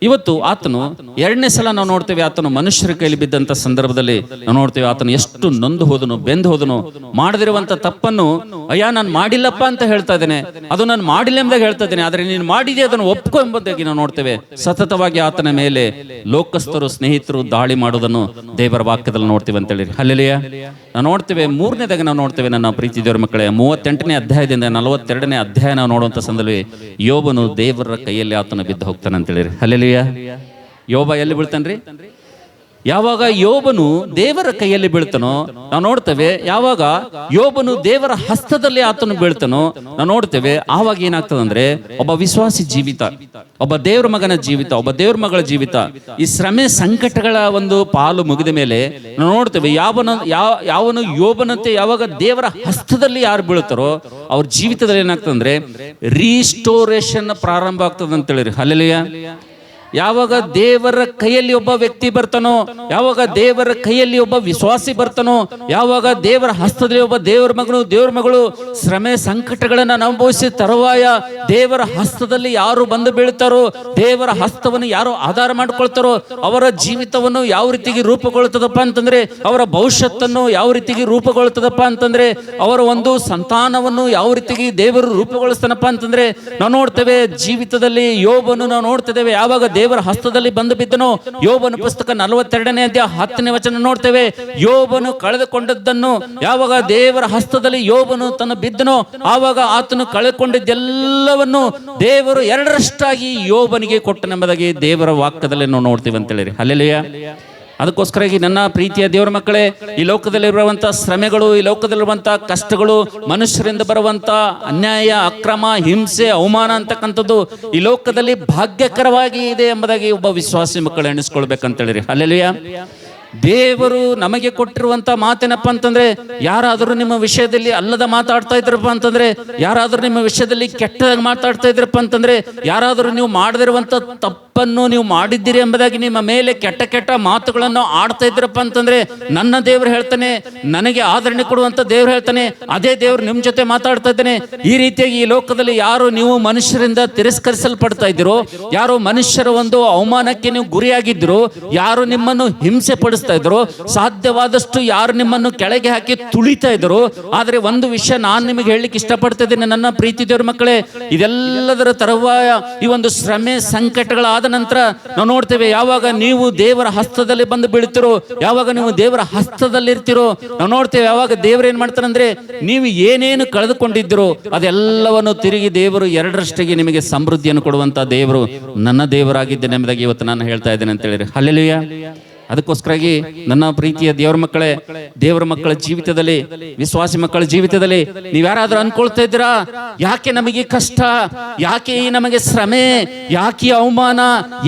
ಇವತ್ತು ಆತನು 2ನೇ ಸಲ ನಾವು ನೋಡ್ತೇವೆ ಆತನು ಮನುಷ್ಯರ ಕೈಲಿ ಬಿದ್ದಂತ ಸಂದರ್ಭದಲ್ಲಿ ನಾವು ನೋಡ್ತೇವೆ ಆತನು ಎಷ್ಟು ನೊಂದು ಹೋದನು, ಬೆಂದು ಹೋದನು. ಮಾಡದಿರುವಂತ ತಪ್ಪನ್ನು ಅಯ್ಯ ನಾನು ಮಾಡಿಲ್ಲಪ್ಪ ಅಂತ ಹೇಳ್ತಾ ಇದ್ದೇನೆ, ಅದು ನಾನು ಮಾಡಿಲ್ಲ ಎಂಬುದಾಗಿ ಹೇಳ್ತಾ ಇದ್ದೇನೆ, ಆದ್ರೆ ನೀನು ಮಾಡಿದೆ ಅದನ್ನು ಒಪ್ಕೊ ಎಂಬುದಾಗಿ ನಾವು ನೋಡ್ತೇವೆ. ಸತತವಾಗಿ ಆತನ ಮೇಲೆ ಲೋಕಸ್ಥರು, ಸ್ನೇಹಿತರು ದಾಳಿ ಮಾಡೋದನ್ನು ದೇವರ ವಾಕ್ಯದಲ್ಲಿ ನೋಡ್ತೇವೆ ಅಂತೇಳಿ. ಹಲ್ಲೆಲೂಯಾ. ನಾವು ನೋಡ್ತೇವೆ 3ನೇದಾಗ ನಾವು ನೋಡ್ತೇವೆ ನನ್ನ ಪ್ರೀತಿ ದೇವರ ಮಕ್ಕಳೇ, 38ನೇ ಅಧ್ಯಾಯದಿಂದ 42ನೇ ಅಧ್ಯಾಯ ನಾವು ನೋಡುವಂತ ಸಂದರ್ಭದಲ್ಲಿ ಯೋಬನು ದೇವರ ಕೈಯಲ್ಲಿ ಆತನ ಬಿದ್ದು ಹೋಗ್ತಾನೆ ಅಂತೇಳಿ. ಹಲ್ಲೆಲೂಯಾ. ಯೋಬ ಎಲ್ಲಿ ಬೀಳ್ತಾನ್ರಿ? ಯಾವಾಗ ಯೋಬನು ದೇವರ ಕೈಯಲ್ಲಿ ಬೀಳ್ತಾನೋ ನಾವು ನೋಡ್ತೇವೆ, ಯಾವಾಗ ಯೋಬನು ದೇವರ ಹಸ್ತದಲ್ಲಿ ಆತನು ಬೀಳ್ತಾನೋ ನಾವು ನೋಡ್ತೇವೆ, ಆವಾಗ ಏನಾಗ್ತದಂದ್ರೆ ಒಬ್ಬ ವಿಶ್ವಾಸಿ ಜೀವಿತ, ಒಬ್ಬ ದೇವ್ರ ಮಗನ ಜೀವಿತ, ಒಬ್ಬ ದೇವ್ರ ಮಗಳ ಜೀವಿತ, ಈ ಶ್ರಮೆ ಸಂಕಟಗಳ ಒಂದು ಪಾಲು ಮುಗಿದ ಮೇಲೆ ನಾವು ನೋಡ್ತೇವೆ ಯಾವನು ಯೋಬನಂತೆ ಯಾವಾಗ ದೇವರ ಹಸ್ತದಲ್ಲಿ ಯಾರು ಬೀಳ್ತಾರೋ ಅವ್ರ ಜೀವಿತದಲ್ಲಿ ಏನಾಗ್ತದಂದ್ರೆ ರೀಸ್ಟೋರೇಷನ್ ಪ್ರಾರಂಭ ಆಗ್ತದೆ ಅಂತೇಳಿ. ಹಲ್ಲೆಲೂಯಾ. ಯಾವಾಗ ದೇವರ ಕೈಯಲ್ಲಿ ಒಬ್ಬ ವ್ಯಕ್ತಿ ಬರ್ತಾನೋ, ಯಾವಾಗ ದೇವರ ಕೈಯಲ್ಲಿ ಒಬ್ಬ ವಿಶ್ವಾಸಿ ಬರ್ತಾನೋ, ಯಾವಾಗ ದೇವರ ಹಸ್ತದಲ್ಲಿ ಒಬ್ಬ ದೇವರ ಮಗನು, ದೇವರ ಮಗಳು ಶ್ರಮೆ ಸಂಕಟಗಳನ್ನ ಅನುಭವಿಸಿ ತರುವಾಯ ದೇವರ ಹಸ್ತದಲ್ಲಿ ಯಾರು ಬಂದು ಬೀಳ್ತಾರೋ, ದೇವರ ಹಸ್ತವನ್ನು ಯಾರು ಆಧಾರ ಮಾಡ್ಕೊಳ್ತಾರೋ ಅವರ ಜೀವಿತವನ್ನು ಯಾವ ರೀತಿಗೆ ರೂಪುಗೊಳ್ತದಪ್ಪ ಅಂತಂದ್ರೆ, ಅವರ ಭವಿಷ್ಯತ್ತನ್ನು ಯಾವ ರೀತಿಗೆ ರೂಪುಗೊಳ್ತದಪ್ಪ ಅಂತಂದ್ರೆ, ಅವರ ಒಂದು ಸಂತಾನವನ್ನು ಯಾವ ರೀತಿಗೆ ದೇವರು ರೂಪುಗೊಳಿಸ್ತಾನಪ್ಪ ಅಂತಂದ್ರೆ ನಾವು ನೋಡ್ತೇವೆ ಜೀವಿತದಲ್ಲಿ ಯೋಬನು ನಾವು ನೋಡ್ತಿದ್ದೇವೆ ಯಾವಾಗ ದೇವರ ಹಸ್ತದಲ್ಲಿ ಬಂದು ಬಿದ್ದನು. ಯೋಬನ ಪುಸ್ತಕ 42ನೇ ಅಧ್ಯಾಯ 10ನೇ ವಚನ ನೋಡ್ತೇವೆ. ಯೋಬನು ಕಳೆದುಕೊಂಡದ್ದನ್ನು ಯಾವಾಗ ದೇವರ ಹಸ್ತದಲ್ಲಿ ಯೋಬನು ತನ್ನ ಬಿದ್ದನೋ ಆವಾಗ ಆತನು ಕಳೆದುಕೊಂಡಿದ್ದೆಲ್ಲವನ್ನು ದೇವರು 2ರಷ್ಟಾಗಿ ಯೋಬನಿಗೆ ಕೊಟ್ಟನೆಂಬುದಾಗಿ ದೇವರ ವಾಕ್ಯದಲ್ಲಿ ನಾವು ನೋಡ್ತೀವಿ ಅಂತೇಳಿ. ಹಲ್ಲೆಲೂಯಾ. ಅದಕ್ಕೋಸ್ಕರಾಗಿ ನನ್ನ ಪ್ರೀತಿಯ ದೇವರ ಮಕ್ಕಳೇ, ಈ ಲೋಕದಲ್ಲಿರುವಂಥ ಶ್ರಮೆಗಳು, ಈ ಲೋಕದಲ್ಲಿರುವಂಥ ಕಷ್ಟಗಳು, ಮನುಷ್ಯರಿಂದ ಬರುವಂಥ ಅನ್ಯಾಯ, ಅಕ್ರಮ, ಹಿಂಸೆ, ಅವಮಾನ ಅಂತಕ್ಕಂಥದ್ದು ಈ ಲೋಕದಲ್ಲಿ ಭಾಗ್ಯಕರವಾಗಿ ಇದೆ ಎಂಬುದಾಗಿ ಒಬ್ಬ ವಿಶ್ವಾಸಿ ಮಕ್ಕಳು ಎಣಿಸ್ಕೊಳ್ಬೇಕಂತೇಳಿ. ಹಲ್ಲೆಲೂಯಾ. ದೇವರು ನಮಗೆ ಕೊಟ್ಟಿರುವಂತ ಮಾತೇನಪ್ಪ ಅಂತಂದ್ರೆ, ಯಾರಾದರೂ ನಿಮ್ಮ ವಿಷಯದಲ್ಲಿ ಅಲ್ಲದ ಮಾತಾಡ್ತಾ ಇದ್ರಪ್ಪ ಅಂತಂದ್ರೆ, ಯಾರಾದರೂ ನಿಮ್ಮ ವಿಷಯದಲ್ಲಿ ಕೆಟ್ಟದಾಗಿ ಮಾತಾಡ್ತಾ ಇದ್ರಪ್ಪ ಅಂತಂದ್ರೆ, ಯಾರಾದರೂ ನೀವು ಮಾಡದಿರುವಂತ ತಪ್ಪನ್ನು ನೀವು ಮಾಡಿದ್ದೀರಿ ಎಂಬುದಾಗಿ ನಿಮ್ಮ ಮೇಲೆ ಕೆಟ್ಟ ಕೆಟ್ಟ ಮಾತುಗಳನ್ನು ಆಡ್ತಾ ಇದ್ರಪ್ಪ ಅಂತಂದ್ರೆ, ನನ್ನ ದೇವರು ಹೇಳ್ತಾನೆ, ನನಗೆ ಆದರಣೆ ಕೊಡುವಂತ ದೇವ್ರು ಹೇಳ್ತಾನೆ, ಅದೇ ದೇವ್ರು ನಿಮ್ ಜೊತೆ ಮಾತಾಡ್ತಾ ಇದ್ದಾನೆ. ಈ ರೀತಿಯಾಗಿ ಈ ಲೋಕದಲ್ಲಿ ಯಾರು ನೀವು ಮನುಷ್ಯರಿಂದ ತಿರಸ್ಕರಿಸಲ್ಪಡ್ತಾ ಇದ್ದೀರೋ, ಯಾರು ಮನುಷ್ಯರ ಒಂದು ಅವಮಾನಕ್ಕೆ ನೀವು ಗುರಿಯಾಗಿದ್ರು, ಯಾರು ನಿಮ್ಮನ್ನು ಹಿಂಸೆ ಪಡಿಸ್ತಾ ಇದ್ರು, ಸಾಧ್ಯವಾದಷ್ಟು ಯಾರು ನಿಮ್ಮನ್ನು ಕೆಳಗೆ ಹಾಕಿ ತುಳಿತಾ ಇದ್ರು. ಆದ್ರೆ ಒಂದು ವಿಷಯ ನಾನು ನಿಮಗೆ ಹೇಳಲಿಕ್ಕೆ ಇಷ್ಟಪಡ್ತಾ ಇದ್ದೇನೆ ನನ್ನ ಪ್ರೀತಿ ದೇವರ ಮಕ್ಕಳೇ, ಇದೆಲ್ಲದರ ತರುವಾಯ ಈ ಒಂದು ಶ್ರಮೆ ಸಂಕಟಗಳಾದ ನಂತರ ನಾವು ನೋಡ್ತೇವೆ ಯಾವಾಗ ನೀವು ದೇವರ ಹಸ್ತದಲ್ಲಿ ಬಂದು ಬೀಳ್ತಿರೋ, ಯಾವಾಗ ನೀವು ದೇವರ ಹಸ್ತದಲ್ಲಿ ಇರ್ತಿರೋ ನಾವು ನೋಡ್ತೇವೆ ಯಾವಾಗ ದೇವರು ಏನ್ ಮಾಡ್ತಾರಂದ್ರೆ, ನೀವು ಏನೇನು ಕಳೆದುಕೊಂಡಿದ್ರು ಅದೆಲ್ಲವನ್ನು ತಿರುಗಿ ದೇವರು 2ರಷ್ಟಿಗೆ ನಿಮಗೆ ಸಮೃದ್ಧಿಯನ್ನು ಕೊಡುವಂತ ದೇವರು ನನ್ನ ದೇವರಾಗಿದ್ದೇನೆ ಎಂಬುದಾಗಿ ಇವತ್ತು ನಾನು ಹೇಳ್ತಾ ಇದ್ದೇನೆ ಅಂತ ಹೇಳಿರಿ. ಹಲ್ಲೆಲೂಯಾ. ಅದಕ್ಕೋಸ್ಕರಾಗಿ ನನ್ನ ಪ್ರೀತಿಯ ದೇವರ ಮಕ್ಕಳೇ, ದೇವರ ಮಕ್ಕಳ ಜೀವಿತದಲ್ಲಿ, ವಿಶ್ವಾಸಿ ಮಕ್ಕಳ ಜೀವಿತದಲ್ಲಿ ನೀವ್ಯಾರಾದ್ರೂ ಅನ್ಕೊಳ್ತಾ ಇದ್ದೀರಾ, ಯಾಕೆ ನಮಗೆ ಕಷ್ಟ, ಯಾಕೆ ನಮಗೆ ಶ್ರಮೆ, ಯಾಕೆ ಅವಮಾನ,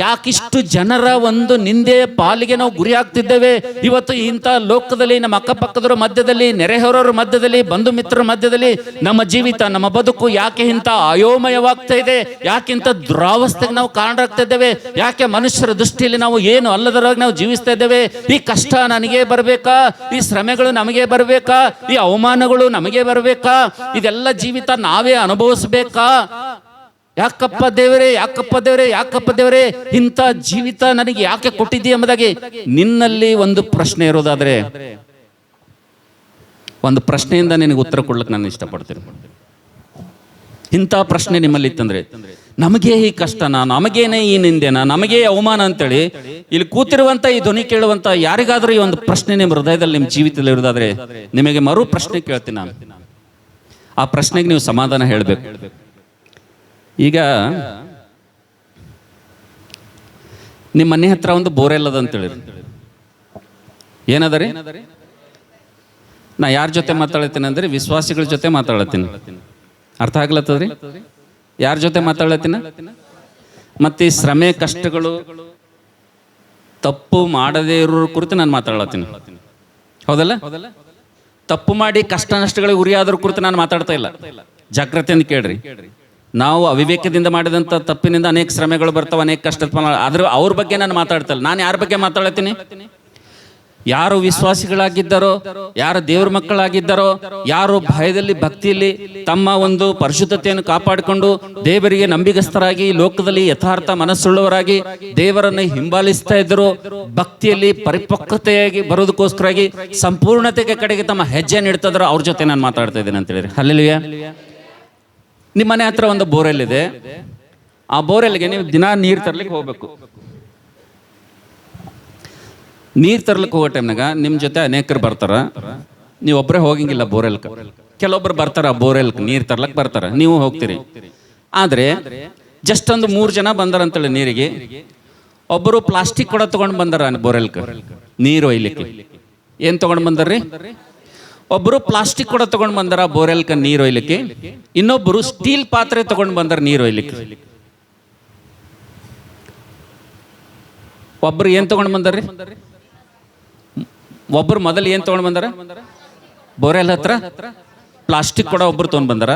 ಯಾಕಿಷ್ಟು ಜನರ ಒಂದು ನಿಂದೆ ಪಾಲಿಗೆ ನಾವು ಗುರಿ ಆಗ್ತಿದ್ದೇವೆ, ಇವತ್ತು ಇಂಥ ಲೋಕದಲ್ಲಿ ನಮ್ಮ ಅಕ್ಕಪಕ್ಕದವರ ಮಧ್ಯದಲ್ಲಿ, ನೆರೆಹೊರವರ ಮಧ್ಯದಲ್ಲಿ, ಬಂಧು ಮಿತ್ರರ ಮಧ್ಯದಲ್ಲಿ ನಮ್ಮ ಜೀವಿತ, ನಮ್ಮ ಬದುಕು ಯಾಕೆ ಇಂಥ ಅಯೋಮಯವಾಗ್ತಾ ಇದೆ, ಯಾಕೆ ಇಂಥ ದುರಾವಸ್ಥೆಗೆ ನಾವು ಕಾರಣರಾಗ್ತಾ ಇದ್ದೇವೆ, ಯಾಕೆ ಮನುಷ್ಯರ ದೃಷ್ಟಿಯಲ್ಲಿ ನಾವು ಏನು ಅಲ್ಲದರಾಗಿ ನಾವು ಜೀವಿಸ್ತಾ ಯೋಚಿಸ್ತಾ ಇದ್ದೇವೆ, ಈ ಕಷ್ಟ ನನಗೇ ಬರಬೇಕಾ, ಈ ಶ್ರಮೆಗಳು ನಮಗೆ ಬರಬೇಕಾ, ಈ ಅವಮಾನಗಳು ನಮಗೆ ಬರಬೇಕಾ, ಇದೆಲ್ಲ ಜೀವಿತ ನಾವೇ ಅನುಭವಿಸ್ಬೇಕಾ, ಯಾಕಪ್ಪ ದೇವರೇ, ಯಾಕಪ್ಪ ದೇವರೇ, ಯಾಕಪ್ಪ ದೇವರೇ, ಇಂಥ ಜೀವಿತ ನನಗೆ ಯಾಕೆ ಕೊಟ್ಟಿದ್ದೀಯ ಎಂಬುದಾಗಿ ನಿನ್ನಲ್ಲಿ ಒಂದು ಪ್ರಶ್ನೆ ಇರೋದಾದ್ರೆ, ಒಂದು ಪ್ರಶ್ನೆಯಿಂದ ನಿನಗೆ ಉತ್ತರ ಕೊಡ್ಲಿಕ್ಕೆ ನಾನು ಇಷ್ಟಪಡ್ತೀನಿ. ಇಂಥ ಪ್ರಶ್ನೆ ನಿಮ್ಮಲ್ಲಿ ಇತ್ತಂದ್ರೆ, ನಮಗೇ ಈ ಕಷ್ಟನಾ, ನಮಗೇನೆ ಈ ನಿಂದೆನಾ, ನಮಗೇ ಅವಮಾನ ಅಂತೇಳಿ ಇಲ್ಲಿ ಕೂತಿರುವಂತ ಈ ಧ್ವನಿ ಕೇಳುವಂತ ಯಾರಿಗಾದ್ರೂ ಈ ಒಂದು ಪ್ರಶ್ನೆ ನಿಮ್ಮ ಹೃದಯದಲ್ಲಿ, ನಿಮ್ಮ ಜೀವಿತದಲ್ಲಿ ಇರೋದಾದ್ರೆ, ನಿಮಗೆ ಮರು ಪ್ರಶ್ನೆ ಕೇಳ್ತೀನಿ ನಾನು. ಆ ಪ್ರಶ್ನೆಗೆ ನೀವು ಸಮಾಧಾನ ಹೇಳಬೇಕು. ಈಗ ನಿಮ್ಮ ಮನೆ ಹತ್ರ ಒಂದು ಬೋರ್ವೆಲ್ ಅದ ಅಂತೇಳಿ, ಏನದ ರೀ? ನಾ ಯಾರ ಜೊತೆ ಮಾತಾಡತ್ತೀನಿ ಅಂದ್ರೆ ವಿಶ್ವಾಸಿಗಳ ಜೊತೆ ಮಾತಾಡತ್ತೀನಿ. ಅರ್ಥ ಆಗ್ಲತ್ತದ್ರಿ? ಯಾರ ಜೊತೆ ಮಾತಾಡತ್ತೀನ? ಮತ್ತೆ ಈ ಶ್ರಮೆ ಕಷ್ಟಗಳು ತಪ್ಪು ಮಾಡದೇ ಇರೋ ಕುರಿತು ನಾನು ಮಾತಾಡತ್ತೀನಿ, ಹೌದಲ್ಲ? ತಪ್ಪು ಮಾಡಿ ಕಷ್ಟ ನಷ್ಟಗಳಿಗೆ ಗುರಿಯಾದ್ರ ಕುರಿತು ನಾನು ಮಾತಾಡ್ತಾ ಇಲ್ಲ. ಜಾಗ್ರತೆಯಿಂದ ಕೇಳ್ರಿ. ನಾವು ಅವಿವೇಕದಿಂದ ಮಾಡಿದಂಥ ತಪ್ಪಿನಿಂದ ಅನೇಕ ಶ್ರಮೆಗಳು ಬರ್ತಾವೆ, ಅನೇಕ ಕಷ್ಟ, ಆದ್ರೆ ಅವ್ರ ಬಗ್ಗೆ ನಾನು ಮಾತಾಡ್ತಾ ಇಲ್ಲ. ನಾನು ಯಾರ ಬಗ್ಗೆ ಮಾತಾಡತ್ತೀನಿ? ಯಾರು ವಿಶ್ವಾಸಿಗಳಾಗಿದ್ದಾರೋ, ಯಾರು ದೇವ್ರ ಮಕ್ಕಳಾಗಿದ್ದಾರೋ, ಯಾರು ಭಯದಲ್ಲಿ ಭಕ್ತಿಯಲ್ಲಿ ತಮ್ಮ ಒಂದು ಪರಿಶುದ್ಧತೆಯನ್ನು ಕಾಪಾಡಿಕೊಂಡು ದೇವರಿಗೆ ನಂಬಿಗಸ್ತರಾಗಿ ಲೋಕದಲ್ಲಿ ಯಥಾರ್ಥ ಮನಸ್ಸುಳ್ಳವರಾಗಿ ದೇವರನ್ನು ಹಿಂಬಾಲಿಸ್ತಾ ಇದ್ದರು, ಭಕ್ತಿಯಲ್ಲಿ ಪರಿಪಕ್ವತೆಯಾಗಿ ಬರೋದಕ್ಕೋಸ್ಕರಾಗಿ ಸಂಪೂರ್ಣತೆಗೆ ಕಡೆಗೆ ತಮ್ಮ ಹೆಜ್ಜೆಯನ್ನು ಇಡ್ತಾ ಇದ್ರು, ಅವ್ರ ಜೊತೆ ನಾನು ಮಾತಾಡ್ತಾ ಇದ್ದೀನಿ ಅಂತ ಹೇಳಿರಿ. ಹಲ್ಲೆಲೂಯಾ. ನಿಮ್ಮ ಮನೆ ಹತ್ರ ಒಂದು ಬೋರ್ವೆಲ್ ಇದೆ. ಆ ಬೋರ್ವೆಲ್ಗೆ ನೀವು ದಿನ ನೀರು ತರ್ಲಿಕ್ಕೆ ಹೋಗ್ಬೇಕು. ನೀರು ತರ್ಲಿಕ್ಕೆ ಹೋಗೋ ಟೈಮ್ನಾಗ ನಿಮ್ಮ ಜೊತೆ ಅನೇಕರು ಬರ್ತಾರ. ನೀವು ಒಬ್ಬರೇ ಹೋಗಂಗಿಲ್ಲ ಬೋರ್ವೆಲ್ಕ. ಕೆಲವೊಬ್ರು ಬರ್ತಾರ ಬೋರ್ವೆಲ್ಕ್ ನೀರು ತರ್ಲಕ್ಕೆ ಬರ್ತಾರ, ನೀವು ಹೋಗ್ತೀರಿ. ಆದರೆ ಜಸ್ಟ್ ಒಂದು 3 ಜನ ಬಂದಾರ ಅಂತೇಳಿ ನೀರಿಗೆ. ಒಬ್ಬರು ಪ್ಲಾಸ್ಟಿಕ್ ಕೊಡ ತೊಗೊಂಡು ಬಂದಾರ ಬೋರ್ವೆಲ್ಕ್ ನೀರು ಒಯ್ಲಿಕ್ಕೆ. ಏನು ತೊಗೊಂಡು ಬಂದಾರ್ರಿ? ಒಬ್ಬರು ಪ್ಲಾಸ್ಟಿಕ್ ಕೊಡ ತೊಗೊಂಡು ಬಂದಾರ ಬೋರ್ವೆಲ್ಕ ನೀರು ಒಯ್ಲಿಕ್ಕೆ. ಇನ್ನೊಬ್ಬರು ಸ್ಟೀಲ್ ಪಾತ್ರೆ ತೊಗೊಂಡು ಬಂದಾರ ನೀರು ಒಯ್ಲಿಕ್ಕೆ. ಒಬ್ಬರು ಏನು ತೊಗೊಂಡು ಬಂದಾರ್ರಿ? ಒಬ್ಬರು ಮೊದಲು ಏನು ತೊಗೊಂಡು ಬಂದಾರ? ಬೋರ್ವೆಲ್ ಹತ್ರ ಪ್ಲಾಸ್ಟಿಕ್ ಕೊಡ ಒಬ್ಬರು ತೊಗೊಂಡು ಬಂದಾರ.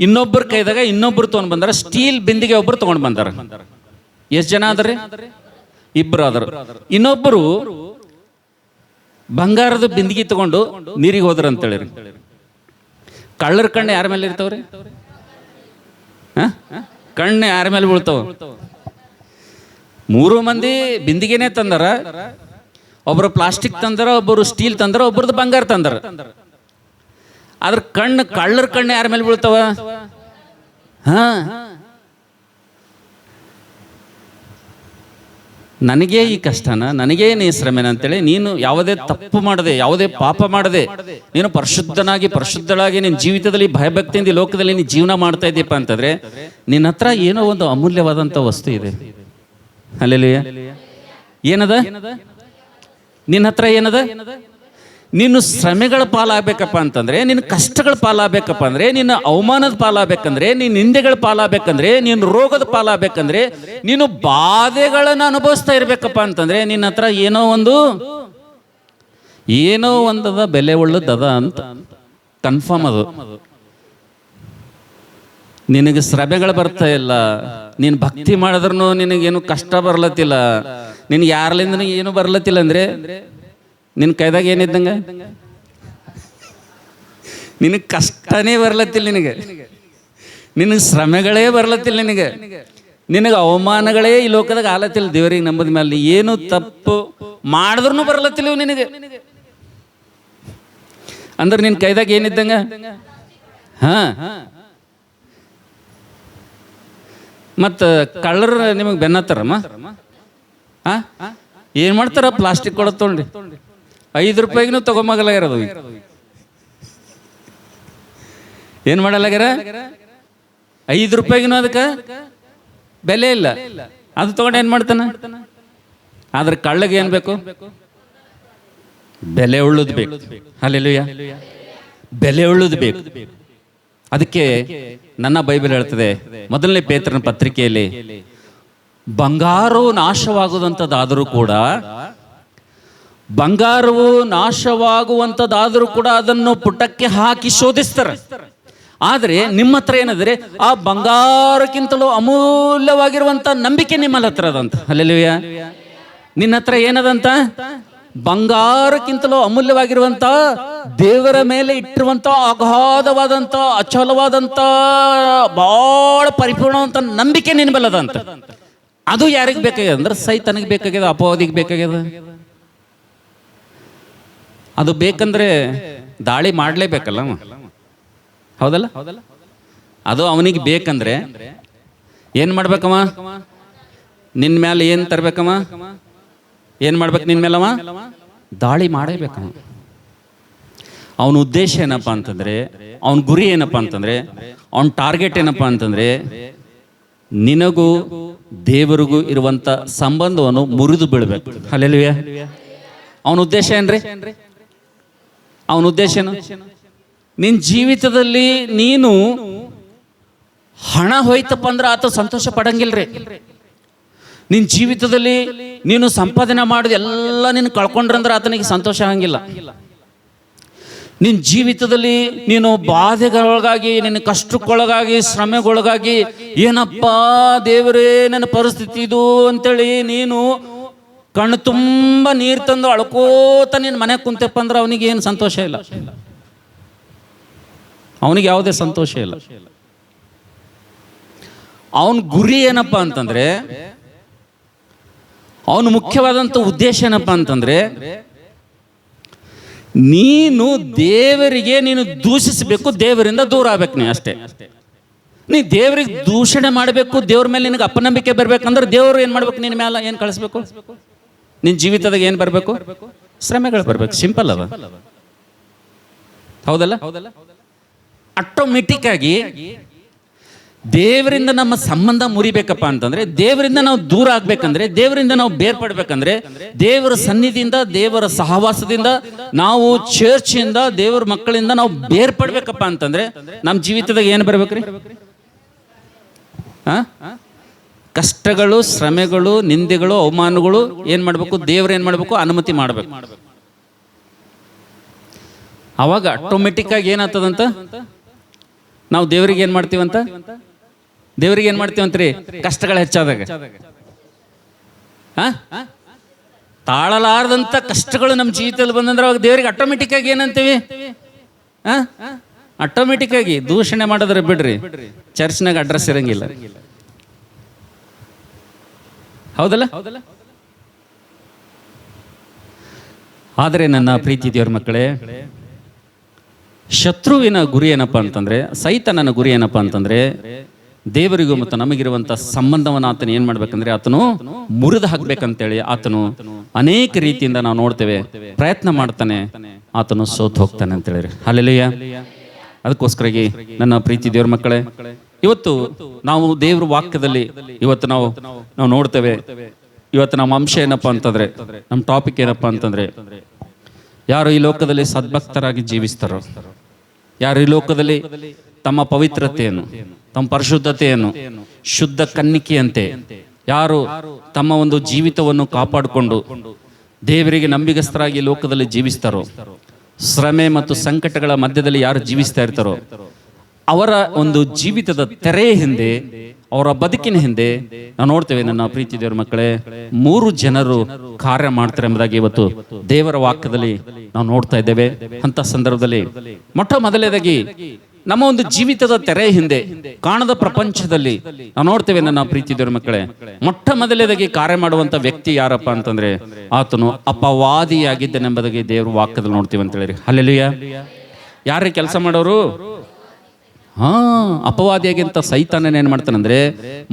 ಇನ್ನೊಬ್ಬರು ಕೈದಾಗ ಇನ್ನೊಬ್ಬರು ತೊಗೊಂಡು ಬಂದಾರ ಸ್ಟೀಲ್ ಬಿಂದಿಗೆ ಒಬ್ಬರು ತೊಗೊಂಡು ಬಂದಾರ. ಎಷ್ಟು ಜನ ಆದ್ರಿ? ಇಬ್ಬರು ಆದರು. ಇನ್ನೊಬ್ಬರು ಬಂಗಾರದ ಬಿಂದಿಗೆ ತಗೊಂಡು ನೀರಿಗೆ ಹೋದ್ರ ಅಂತೇಳಿ. ಕಳ್ಳರ ಕಣ್ಣು ಯಾರ ಮೇಲೆ ಇರ್ತಾವ್ರಿ? ಕಣ್ಣು ಯಾರ ಮೇಲೆ ಬೀಳ್ತಾವ? 3 ಮಂದಿ ಬಿಂದಿಗೆನೆ ತಂದಾರ. ಒಬ್ಬರು ಪ್ಲಾಸ್ಟಿಕ್ ತಂದಾರ, ಒಬ್ಬರು ಸ್ಟೀಲ್ ತಂದಾರ, ಒಬ್ಬರದ್ದು ಬಂಗಾರ ತಂದಾರ. ಆದ್ರ ಕಳ್ಳರ ಕಣ್ಣು ಯಾರ ಮೇಲೆ ಬೀಳ್ತಾವ? ನನಗೇ ಈ ಕಷ್ಟನ, ನನಗೇ ನೀ ಶ್ರಮೆನ ಅಂತೇಳಿ ನೀನು ಯಾವುದೇ ತಪ್ಪು ಮಾಡದೆ, ಯಾವುದೇ ಪಾಪ ಮಾಡದೆ, ನೀನು ಪರಿಶುದ್ಧಳಾಗಿ ನಿನ್ನ ಜೀವಿತದಲ್ಲಿ ಭಯಭಕ್ತಿಯಿಂದ ಲೋಕದಲ್ಲಿ ನೀನು ಜೀವನ ಮಾಡ್ತಾ ಇದ್ದೀಯಪ್ಪ ಅಂತಂದ್ರೆ ನಿನ್ನ ಹತ್ರ ಏನೋ ಒಂದು ಅಮೂಲ್ಯವಾದಂಥ ವಸ್ತು ಇದೆ. ಹಲ್ಲೆಲೂಯಾ. ಏನದ? ನಿನ್ನ ಹತ್ರ ಏನದ? ನೀನು ಶ್ರಮೆಗಳ ಪಾಲಾಗಬೇಕಪ್ಪ ಅಂತಂದ್ರೆ, ನಿನ್ನ ಕಷ್ಟಗಳ ಪಾಲಾಗಬೇಕಪ್ಪ ಅಂದ್ರೆ, ನಿನ್ನ ಅವಮಾನದ ಪಾಲಾಗಬೇಕಂದ್ರೆ, ನಿನ್ನ ನಿಂದೆಗಳ ಪಾಲಾಗಬೇಕಂದ್ರೆ, ನೀನು ರೋಗದ ಪಾಲಾಗಬೇಕಂದ್ರೆ, ನೀನು ಬಾಧೆಗಳನ್ನು ಅನುಭವಿಸ್ತಾ ಇರ್ಬೇಕಪ್ಪ ಅಂತಂದ್ರೆ ನಿನ್ನ ಹತ್ರ ಏನೋ ಒಂದದ ಬೆಲೆ ಉಳ್ಳದದ ಅಂತ ಕನ್ಫರ್ಮ್. ಅದು ನಿನಗೆ ಶ್ರಮೆಗಳು ಬರ್ತಾ ಇಲ್ಲ, ನೀನು ಭಕ್ತಿ ಮಾಡಿದ್ರೂ ನಿನಗೇನು ಕಷ್ಟ ಬರ್ಲತ್ತಿಲ್ಲ, ನಿನಗೆ ಯಾರಲಿಂದ ಏನು ಬರ್ಲತ್ತಿಲ್ಲ ಅಂದ್ರೆ ನಿನ್ನ ಕೈದಾಗ ಏನಿದ್ದಂಗ? ನಿನಗೆ ಕಷ್ಟನೇ ಬರ್ಲತ್ತಿಲ್ಲ, ನಿನಗೆ ಶ್ರಮೆಗಳೇ ಬರ್ಲತ್ತಿಲ್ಲ, ನಿನಗೆ ಅವಮಾನಗಳೇ ಈ ಲೋಕದಾಗ ಆಲತ್ತಿಲ್ಲ. ದೇವರಿಗೆ ನಂಬದ ಮೇಲೆ ಏನು ತಪ್ಪು ಮಾಡಿದ್ರೂ ಬರ್ಲತ್ತಿಲ್ಲ ನಿನಗೆ. ಅಂದ್ರೆ ನಿನ್ನ ಕೈದಾಗ ಏನಿದ್ದಂಗ? ಮತ್ತ ಕಳ್ಳರು ನಿಮಗೆ ಬೆನ್ನತ್ತಾರಮ್ಮ. ಏನ್ ಮಾಡ್ತಾರ? ಪ್ಲಾಸ್ಟಿಕ್ ಕೊಡ ತೊಗೊಂಡು 5 ರೂಪಾಯಿಗೂ ತಗೊಂಬಗಲಾಗ್ಯಾರ. ಏನ್ ಮಾಡಲಾಗ್ಯಾರ? 5 ರೂಪಾಯಿಗೂ ಅದಕ್ಕೆ ಬೆಲೆ ಇಲ್ಲ. ಅದು ತಗೊಂಡು ಏನ್ ಮಾಡ್ತಾನ? ಆದ್ರೆ ಕಳ್ಳಗೆ ಏನ್ ಬೇಕು? ಬೆಲೆ ಉಳ್ಳದು ಬೇಕು. ಹಲ್ಲೆಲೂಯಾ. ಬೆಲೆ ಉಳ್ಳದು ಬೇಕು. ಅದಕ್ಕೆ ನನ್ನ ಬೈಬಲ್ ಹೇಳ್ತದೆ, 1ನೇ ಪೇತ್ರನ ಪತ್ರಿಕೆಯಲ್ಲಿ, ಬಂಗಾರವು ನಾಶವಾಗುವಂಥದ್ದಾದರೂ ಕೂಡ, ಬಂಗಾರವು ನಾಶವಾಗುವಂಥದ್ದಾದರೂ ಕೂಡ ಅದನ್ನು ಪುಟಕ್ಕೆ ಹಾಕಿ ಶೋಧಿಸ್ತಾರೆ. ಆದರೆ ನಿಮ್ಮ ಹತ್ರ ಏನಾದ್ರೆ ಆ ಬಂಗಾರಕ್ಕಿಂತಲೂ ಅಮೂಲ್ಯವಾಗಿರುವಂಥ ನಂಬಿಕೆ ನಿಮ್ಮಲ್ಲಿ ಹತ್ರ ಅದಂತ. ಹಲ್ಲೆಲೂಯಾ. ನಿನ್ನ ಹತ್ರ ಏನದಂತ? ಬಂಗಾರಕ್ಕಿಂತಲೂ ಅಮೂಲ್ಯವಾಗಿರುವಂತ ದೇವರ ಮೇಲೆ ಇಟ್ಟಿರುವಂತ ಅಗಾಧವಾದಂತ ಅಚಲವಾದಂತ ಬಹಳ ಪರಿಪೂರ್ಣವಂತ ನಂಬಿಕೆ ನಿನ್ನ ಬಲ್ಲದಂತ. ಅದು ಯಾರಿಗೆ ಬೇಕಾಗ್ಯದ ಅಂದ್ರೆ ಸೈತನಿಗೆ ಬೇಕಾಗ್ಯದ, ಅಪವಾದಿಗೆ ಬೇಕಾಗ್ಯದ. ಅದು ಬೇಕಂದ್ರೆ ದಾಳಿ ಮಾಡ್ಲೇಬೇಕಲ್ಲ, ಹೌದಲ್ಲ? ಅದು ಅವನಿಗೆ ಬೇಕಂದ್ರೆ ಏನ್ ಮಾಡ್ಬೇಕಮ್ಮ? ನಿನ್ ಮೇಲೆ ಏನ್ ತರ್ಬೇಕಮ್ಮ? ಏನ್ ಮಾಡ್ಬೇಕು ನಿನ್ ಮೇಲವ? ದಾಳಿ ಮಾಡಬೇಕಮ್ಮ. ಅವನ ಉದ್ದೇಶ ಏನಪ್ಪಾ ಅಂತಂದ್ರೆ, ಅವನ ಗುರಿ ಏನಪ್ಪಾ ಅಂತಂದ್ರೆ, ಅವನ ಟಾರ್ಗೆಟ್ ಏನಪ್ಪಾ ಅಂತಂದ್ರೆ, ನಿನಗೂ ದೇವರಿಗೂ ಇರುವಂತ ಸಂಬಂಧವನ್ನು ಮುರಿದು ಬೀಳ್ಬೇಕು. ಹಲ್ಲೆಲೂಯಾ. ಅವನ ಉದ್ದೇಶ ಏನ್ರಿ? ಅವನ ಉದ್ದೇಶ ಏನು? ನಿನ್ನ ಜೀವಿತದಲ್ಲಿ ನೀನು ಹಣ ಹೋಯ್ತಪ್ಪ ಅಂದ್ರೆ ಆತ ಸಂತೋಷ ಪಡಂಗಿಲ್ರಿ. ನಿನ್ನ ಜೀವಿತದಲ್ಲಿ ನೀನು ಸಂಪಾದನೆ ಮಾಡಿದ ಎಲ್ಲ ನೀನು ಕಳ್ಕೊಂಡ್ರಂದ್ರೆ ಆತನಿಗೆ ಸಂತೋಷ ಆಗಂಗಿಲ್ಲ. ನಿನ್ನ ಜೀವಿತದಲ್ಲಿ ನೀನು ಬಾಧೆಗೊಳಗಾಗಿ, ನಿನ್ನ ಕಷ್ಟಕ್ಕೊಳಗಾಗಿ, ಶ್ರಮೆಗೊಳಗಾಗಿ, ಏನಪ್ಪ ದೇವರೇ ನನ್ನ ಪರಿಸ್ಥಿತಿ ಇದು ಅಂತೇಳಿ ನೀನು ಕಣ್ಣು ತುಂಬ ನೀರು ತಂದು ಅಳ್ಕೋತ ನೀನು ಮನೆಗೆ ಕುಂತಪ್ಪ ಅಂದ್ರೆ ಅವನಿಗೆ ಏನು ಸಂತೋಷ ಇಲ್ಲ. ಅವನಿಗೆ ಯಾವುದೇ ಸಂತೋಷ ಇಲ್ಲ. ಅವನ ಗುರಿ ಏನಪ್ಪ ಅಂತಂದ್ರೆ, ಅವನು ಮುಖ್ಯವಾದಂಥ ಉದ್ದೇಶ ಏನಪ್ಪ ಅಂತಂದ್ರೆ, ನೀನು ದೇವರಿಗೆ ನೀನು ದೂಷಿಸಬೇಕು, ದೇವರಿಂದ ದೂರ ಆಗ್ಬೇಕು. ನೀ ಅಷ್ಟೇ. ನೀ ದೇವರಿಗೆ ದೂಷಣೆ ಮಾಡಬೇಕು, ದೇವ್ರ ಮೇಲೆ ನಿನಗೆ ಅಪನಂಬಿಕೆ ಬರ್ಬೇಕಂದ್ರೆ ದೇವರು ಏನ್ ಮಾಡ್ಬೇಕು? ನಿನ್ನ ಮೇಲೆ ಏನ್ ಕಳಿಸ್ಬೇಕು? ನಿನ್ನ ಜೀವಿತದಾಗ ಏನ್ ಬರಬೇಕು? ಶ್ರಮೆಗಳು ಬರ್ಬೇಕು. ಸಿಂಪಲ್ ಅದ, ಹೌದಲ್ಲ? ಆಟೋಮೆಟಿಕ್ ಆಗಿ ದೇವರಿಂದ ನಮ್ಮ ಸಂಬಂಧ ಮುರಿಬೇಕಪ್ಪ ಅಂತಂದ್ರೆ, ದೇವರಿಂದ ನಾವು ದೂರ ಆಗ್ಬೇಕಂದ್ರೆ, ದೇವರಿಂದ ನಾವು ಬೇರ್ಪಡ್ಬೇಕಂದ್ರೆ, ದೇವರ ಸನ್ನಿಧಿಯಿಂದ, ದೇವರ ಸಹವಾಸದಿಂದ, ನಾವು ಚರ್ಚಿಂದ, ದೇವರ ಮಕ್ಕಳಿಂದ ನಾವು ಬೇರ್ಪಡ್ಬೇಕಪ್ಪ ಅಂತಂದ್ರೆ ನಮ್ಮ ಜೀವಿತದಾಗ ಏನು ಬರ್ಬೇಕ್ರಿ? ಕಷ್ಟಗಳು, ಶ್ರಮೆಗಳು, ನಿಂದೆಗಳು, ಅವಮಾನಗಳು ಏನ್ ಮಾಡ್ಬೇಕು? ದೇವ್ರು ಏನ್ ಮಾಡ್ಬೇಕು? ಅನುಮತಿ ಮಾಡ್ಬೇಕು. ಅವಾಗ ಆಟೋಮೆಟಿಕ್ ಆಗಿ ಏನಾಗ್ತದಂತ? ನಾವು ದೇವರಿಗೆ ಏನ್ ಮಾಡ್ತೀವಂತ? ದೇವರಿಗೆ ಏನ್ ಮಾಡ್ತೀವಂತ್ರಿ? ಕಷ್ಟಗಳು ಹೆಚ್ಚಾದಾಗ, ತಾಳಲಾರದಂತ ಕಷ್ಟಗಳು ನಮ್ಮ ಜೀವಿತದಲ್ಲಿ ಬಂದಂದ್ರೆ ಅವಾಗ ದೇವರಿಗೆ ಆಟೋಮೆಟಿಕ್ ಆಗಿ ಏನಂತೀವಿ? ಆಟೋಮೆಟಿಕ್ ಆಗಿ ದೂಷಣೆ ಮಾಡಿದ್ರೆ ಬಿಡ್ರಿ, ಚರ್ಚ್ನಾಗ ಅಡ್ರೆಸ್ ಇರಂಗಿಲ್ಲ, ಹೌದಲ್ಲ? ಆದರೆ ನನ್ನ ಪ್ರೀತಿ ದೇವ್ರ ಮಕ್ಕಳೇ, ಶತ್ರುವಿನ ಗುರಿ ಏನಪ್ಪಾ ಅಂತಂದ್ರೆ, ಸೈತನನ ಗುರಿ ಏನಪ್ಪಾ ಅಂತಂದ್ರೆ, ದೇವರಿಗೂ ಮತ್ತು ನಮಗಿರುವಂತ ಸಂಬಂಧವನ್ನು ಆತನು ಏನ್ ಮಾಡ್ಬೇಕಂದ್ರೆ ಆತನು ಮುರಿದು ಹಾಕ್ಬೇಕಂತೇಳಿ ಆತನು ಅನೇಕ ರೀತಿಯಿಂದ ನಾವು ನೋಡ್ತೇವೆ ಪ್ರಯತ್ನ ಮಾಡ್ತಾನೆ, ಆತನು ಸೋತು ಹೋಗ್ತಾನೆ ಅಂತ ಹೇಳಿರಿ. ಹಲ್ಲೆಲೂಯಾ. ಅದಕ್ಕೋಸ್ಕರಾಗಿ ನನ್ನ ಪ್ರೀತಿ ದೇವ್ರ ಮಕ್ಕಳೇ, ಇವತ್ತು ನಾವು ದೇವ್ರ ವಾಕ್ಯದಲ್ಲಿ ಇವತ್ತು ನಾವು ನೋಡ್ತೇವೆ. ಇವತ್ತು ನಮ್ಮ ಅಂಶ ಏನಪ್ಪಾ ಅಂತಂದ್ರೆ, ನಮ್ಮ ಟಾಪಿಕ್ ಏನಪ್ಪಾ ಅಂತಂದ್ರೆ, ಯಾರು ಈ ಲೋಕದಲ್ಲಿ ಸದ್ಭಕ್ತರಾಗಿ ಜೀವಿಸ್ತಾರೋ, ಯಾರು ಈ ಲೋಕದಲ್ಲಿ ತಮ್ಮ ಪವಿತ್ರತೆಯನ್ನು, ತಮ್ಮ ಪರಿಶುದ್ಧತೆಯನ್ನು, ಶುದ್ಧ ಕನ್ನಿಕೆಯಂತೆ ಯಾರು ತಮ್ಮ ಒಂದು ಜೀವಿತವನ್ನು ಕಾಪಾಡಿಕೊಂಡು ದೇವರಿಗೆ ನಂಬಿಗಸ್ತರಾಗಿ ಲೋಕದಲ್ಲಿ ಜೀವಿಸ್ತಾರೋ, ಶ್ರಮೆ ಮತ್ತು ಸಂಕಟಗಳ ಮಧ್ಯದಲ್ಲಿ ಯಾರು ಜೀವಿಸ್ತಾ ಇರ್ತಾರೋ, ಅವರ ಒಂದು ಜೀವಿತದ ತೆರೆ ಹಿಂದೆ, ಅವರ ಬದುಕಿನ ಹಿಂದೆ ನಾವು ನೋಡ್ತೇವೆ ನನ್ನ ಪ್ರೀತಿ ದೇವರ ಮಕ್ಕಳೇ, 3 ಜನರು ಕಾರ್ಯ ಮಾಡ್ತಾರೆ ಎಂಬುದಾಗಿ ಇವತ್ತು ದೇವರ ವಾಕ್ಯದಲ್ಲಿ ನಾವು ನೋಡ್ತಾ ಇದ್ದೇವೆ. ಅಂತ ಸಂದರ್ಭದಲ್ಲಿ ಮೊಟ್ಟ ಮೊದಲನೇದಾಗಿ ನಮ್ಮ ಒಂದು ಜೀವಿತದ ತೆರೆ ಹಿಂದೆ ಕಾಣದ ಪ್ರಪಂಚದಲ್ಲಿ ನಾವು ನೋಡ್ತೇವೆ ನನ್ನ ಪ್ರೀತಿ ದೇವರ ಮಕ್ಕಳೇ, ಮೊಟ್ಟ ಮೊದಲನೇದಾಗಿ ಕಾರ್ಯ ಮಾಡುವಂತ ವ್ಯಕ್ತಿ ಯಾರಪ್ಪ ಅಂತಂದ್ರೆ ಆತನು ಅಪವಾದಿಯಾಗಿದ್ದನೆಂಬುದಾಗಿ ದೇವರ ವಾಕ್ಯದಲ್ಲಿ ನೋಡ್ತೀವಿ ಅಂತ ಹೇಳಿರಿ. ಹಲ್ಲೆಲೂಯಾ. ಯಾರೇ ಕೆಲಸ ಮಾಡೋರು? ಅಪವಾದಿಯಾಗಿಂತ ಸೈತಾನ ಏನ್ ಮಾಡ್ತಾನಂದ್ರೆ,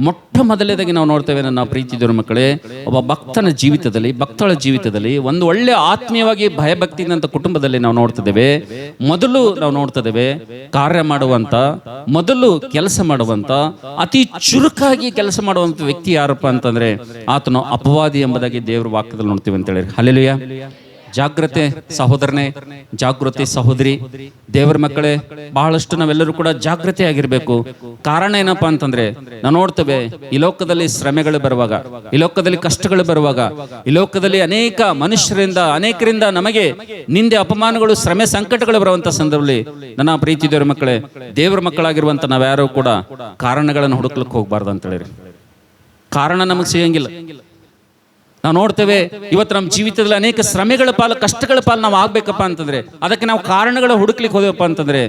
ಮೊಟ್ಟ ಮೊದಲನೇದಾಗಿ ನಾವು ನೋಡ್ತೇವೆ ನನ್ನ ಪ್ರೀತಿ ದೇವರ ಮಕ್ಕಳೇ, ಒಬ್ಬ ಭಕ್ತನ ಜೀವಿತದಲ್ಲಿ, ಭಕ್ತಳ ಜೀವಿತದಲ್ಲಿ, ಒಂದು ಒಳ್ಳೆ ಆತ್ಮೀಯವಾಗಿ ಭಯಭಕ್ತಿಯಿಂದ ಕುಟುಂಬದಲ್ಲಿ ನಾವು ನೋಡ್ತಿದ್ದೇವೆ. ಮೊದಲು ನಾವು ನೋಡ್ತಿದ್ದೇವೆ ಕಾರ್ಯ ಮಾಡುವಂತ, ಮೊದಲು ಕೆಲಸ ಮಾಡುವಂತ, ಅತಿ ಚುರುಕಾಗಿ ಕೆಲಸ ಮಾಡುವಂತ ವ್ಯಕ್ತಿ ಯಾರಪ್ಪ ಅಂತಂದ್ರೆ ಆತನು ಅಪವಾದಿ ಎಂಬುದಾಗಿ ದೇವರ ವಾಕ್ಯದಲ್ಲಿ ನೋಡ್ತೀವಿ ಅಂತ ಹೇಳಿ. ಹಲ್ಲೆಲೂಯಾ. ಜಾಗೃತೆ ಸಹೋದರನೇ, ಜಾಗೃತಿ ಸಹೋದರಿ, ದೇವರ ಮಕ್ಕಳೇ, ಬಹಳಷ್ಟು ನಾವೆಲ್ಲರೂ ಕೂಡ ಜಾಗೃತಿ ಆಗಿರ್ಬೇಕು. ಕಾರಣ ಏನಪ್ಪಾ ಅಂತಂದ್ರೆ ನಾವು ನೋಡ್ತೇವೆ ಈ ಲೋಕದಲ್ಲಿ ಶ್ರಮೆಗಳು ಬರುವಾಗ, ಈ ಲೋಕದಲ್ಲಿ ಕಷ್ಟಗಳು ಬರುವಾಗ, ಈ ಲೋಕದಲ್ಲಿ ಅನೇಕ ಮನುಷ್ಯರಿಂದ, ಅನೇಕರಿಂದ ನಮಗೆ ನಿಂದೆ, ಅಪಮಾನಗಳು, ಶ್ರಮೆ, ಸಂಕಟಗಳು ಬರುವಂತ ಸಂದರ್ಭದಲ್ಲಿ ನನ್ನ ಪ್ರೀತಿ ದೇವರ ಮಕ್ಕಳೇ, ದೇವರ ಮಕ್ಕಳಾಗಿರುವಂತ ನಾವ್ಯಾರು ಕೂಡ ಕಾರಣಗಳನ್ನು ಹುಡುಕ್ಲಿಕ್ಕೆ ಹೋಗ್ಬಾರ್ದು ಅಂತ ಹೇಳಿರಿ. ಕಾರಣ ನಮಗೆ ಸಿಗಂಗಿಲ್ಲ. ನಾವು ನೋಡ್ತೇವೆ ಇವತ್ತು ನಮ್ಮ ಜೀವಿತದಲ್ಲಿ ಅನೇಕ ಶ್ರಮೆಗಳ ಪಾಲು, ಕಷ್ಟಗಳ ಪಾಲು ನಾವು ಆಗ್ಬೇಕಪ್ಪ ಅಂತಂದ್ರೆ ಅದಕ್ಕೆ ನಾವು ಕಾರಣಗಳ ಹುಡುಕ್ಲಿಕ್ಕೆ ಹೋದೆವಪ್ಪ ಅಂತಂದ್ರೆ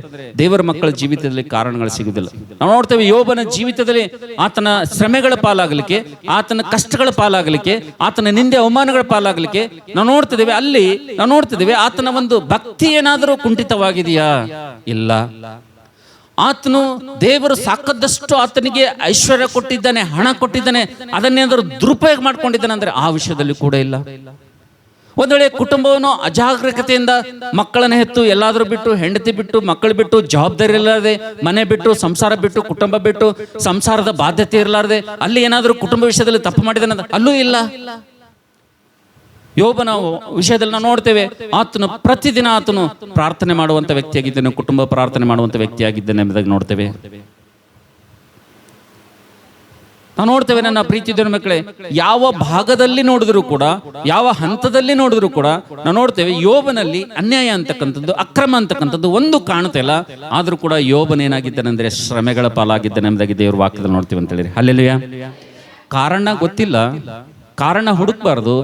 ದೇವರ ಮಕ್ಕಳ ಜೀವಿತದಲ್ಲಿ ಕಾರಣಗಳು ಸಿಗುದಿಲ್ಲ. ನಾವು ನೋಡ್ತೇವೆ ಯೋಬನ ಜೀವಿತದಲ್ಲಿ ಆತನ ಶ್ರಮೆಗಳ ಪಾಲಾಗಲಿಕ್ಕೆ, ಆತನ ಕಷ್ಟಗಳ ಪಾಲಾಗಲಿಕ್ಕೆ, ಆತನ ನಿಂದೆ ಅವಮಾನಗಳ ಪಾಲಾಗಲಿಕ್ಕೆ ನಾವು ನೋಡ್ತಿದ್ದೇವೆ. ಅಲ್ಲಿ ನಾವು ನೋಡ್ತಿದ್ದೇವೆ ಆತನ ಒಂದು ಭಕ್ತಿ ಏನಾದರೂ ಕುಂಠಿತವಾಗಿದೆಯಾ? ಇಲ್ಲ. ಆತನು ದೇವರು ಸಾಕದಷ್ಟು ಆತನಿಗೆ ಐಶ್ವರ್ಯ ಕೊಟ್ಟಿದ್ದಾನೆ, ಹಣ ಕೊಟ್ಟಿದ್ದಾನೆ, ಅದನ್ನೇನಾದರೂ ದುರುಪಯೋಗ ಮಾಡ್ಕೊಂಡಿದ್ದಾನೆ ಅಂದ್ರೆ ಆ ವಿಷಯದಲ್ಲಿ ಕೂಡ ಇಲ್ಲ. ಒಂದ್ ವೇಳೆ ಕುಟುಂಬವನ್ನು ಅಜಾಗರೂಕತೆಯಿಂದ ಮಕ್ಕಳನ್ನ ಹೆತ್ತು ಎಲ್ಲಾದ್ರೂ ಬಿಟ್ಟು, ಹೆಂಡತಿ ಬಿಟ್ಟು, ಮಕ್ಕಳು ಬಿಟ್ಟು, ಜವಾಬ್ದಾರಿ ಇರಲಾರದೆ, ಮನೆ ಬಿಟ್ಟು, ಸಂಸಾರ ಬಿಟ್ಟು, ಕುಟುಂಬ ಬಿಟ್ಟು, ಸಂಸಾರದ ಬಾಧ್ಯತೆ ಇರಲಾರದೆ ಅಲ್ಲಿ ಏನಾದರೂ ಕುಟುಂಬ ವಿಷಯದಲ್ಲಿ ತಪ್ಪು ಮಾಡಿದಾನೆ ಅಲ್ಲೂ ಇಲ್ಲ. ಯೋಬನ ವಿಷಯದಲ್ಲಿ ನಾವು ನೋಡ್ತೇವೆ ಆತನು ಪ್ರತಿದಿನ ಆತನು ಪ್ರಾರ್ಥನೆ ಮಾಡುವಂತ ವ್ಯಕ್ತಿಯಾಗಿದ್ದಾನೆ, ಕುಟುಂಬ ಪ್ರಾರ್ಥನೆ ಮಾಡುವಂತ ವ್ಯಕ್ತಿಯಾಗಿದ್ದಾನೆ ಎಂಬುದಾಗಿ ನೋಡ್ತೇವೆ. ನಾವು ನೋಡ್ತೇವೆ ನನ್ನ ಪ್ರೀತಿ ದೇವರ ಮಕ್ಕಳೇ, ಯಾವ ಭಾಗದಲ್ಲಿ ನೋಡಿದ್ರು ಕೂಡ, ಯಾವ ಹಂತದಲ್ಲಿ ನೋಡಿದ್ರು ಕೂಡ ನಾವು ನೋಡ್ತೇವೆ ಯೋಬನಲ್ಲಿ ಅನ್ಯಾಯ ಅಂತಕ್ಕಂಥದ್ದು, ಅಕ್ರಮ ಅಂತಕ್ಕಂಥದ್ದು ಒಂದು ಕಾಣುತ್ತೆ ಇಲ್ಲ. ಆದ್ರೂ ಕೂಡ ಯೋಬನೇನಾಗಿದ್ದಾನೆ ಅಂದ್ರೆ ಶ್ರಮೆಗಳ ಪಾಲಾಗಿದ್ದಾನೆ ಎಂಬುದಾಗಿ ದೇವ್ರ ವಾಕ್ಯದಲ್ಲಿ ನೋಡ್ತೀವಿ ಅಂತ ಹೇಳಿ. ಹಲ್ಲೆಲೂಯಾ. ಕಾರಣ ಗೊತ್ತಿಲ್ಲ, ಕಾರಣ ಹುಡುಕ್ಬಾರ್ದು.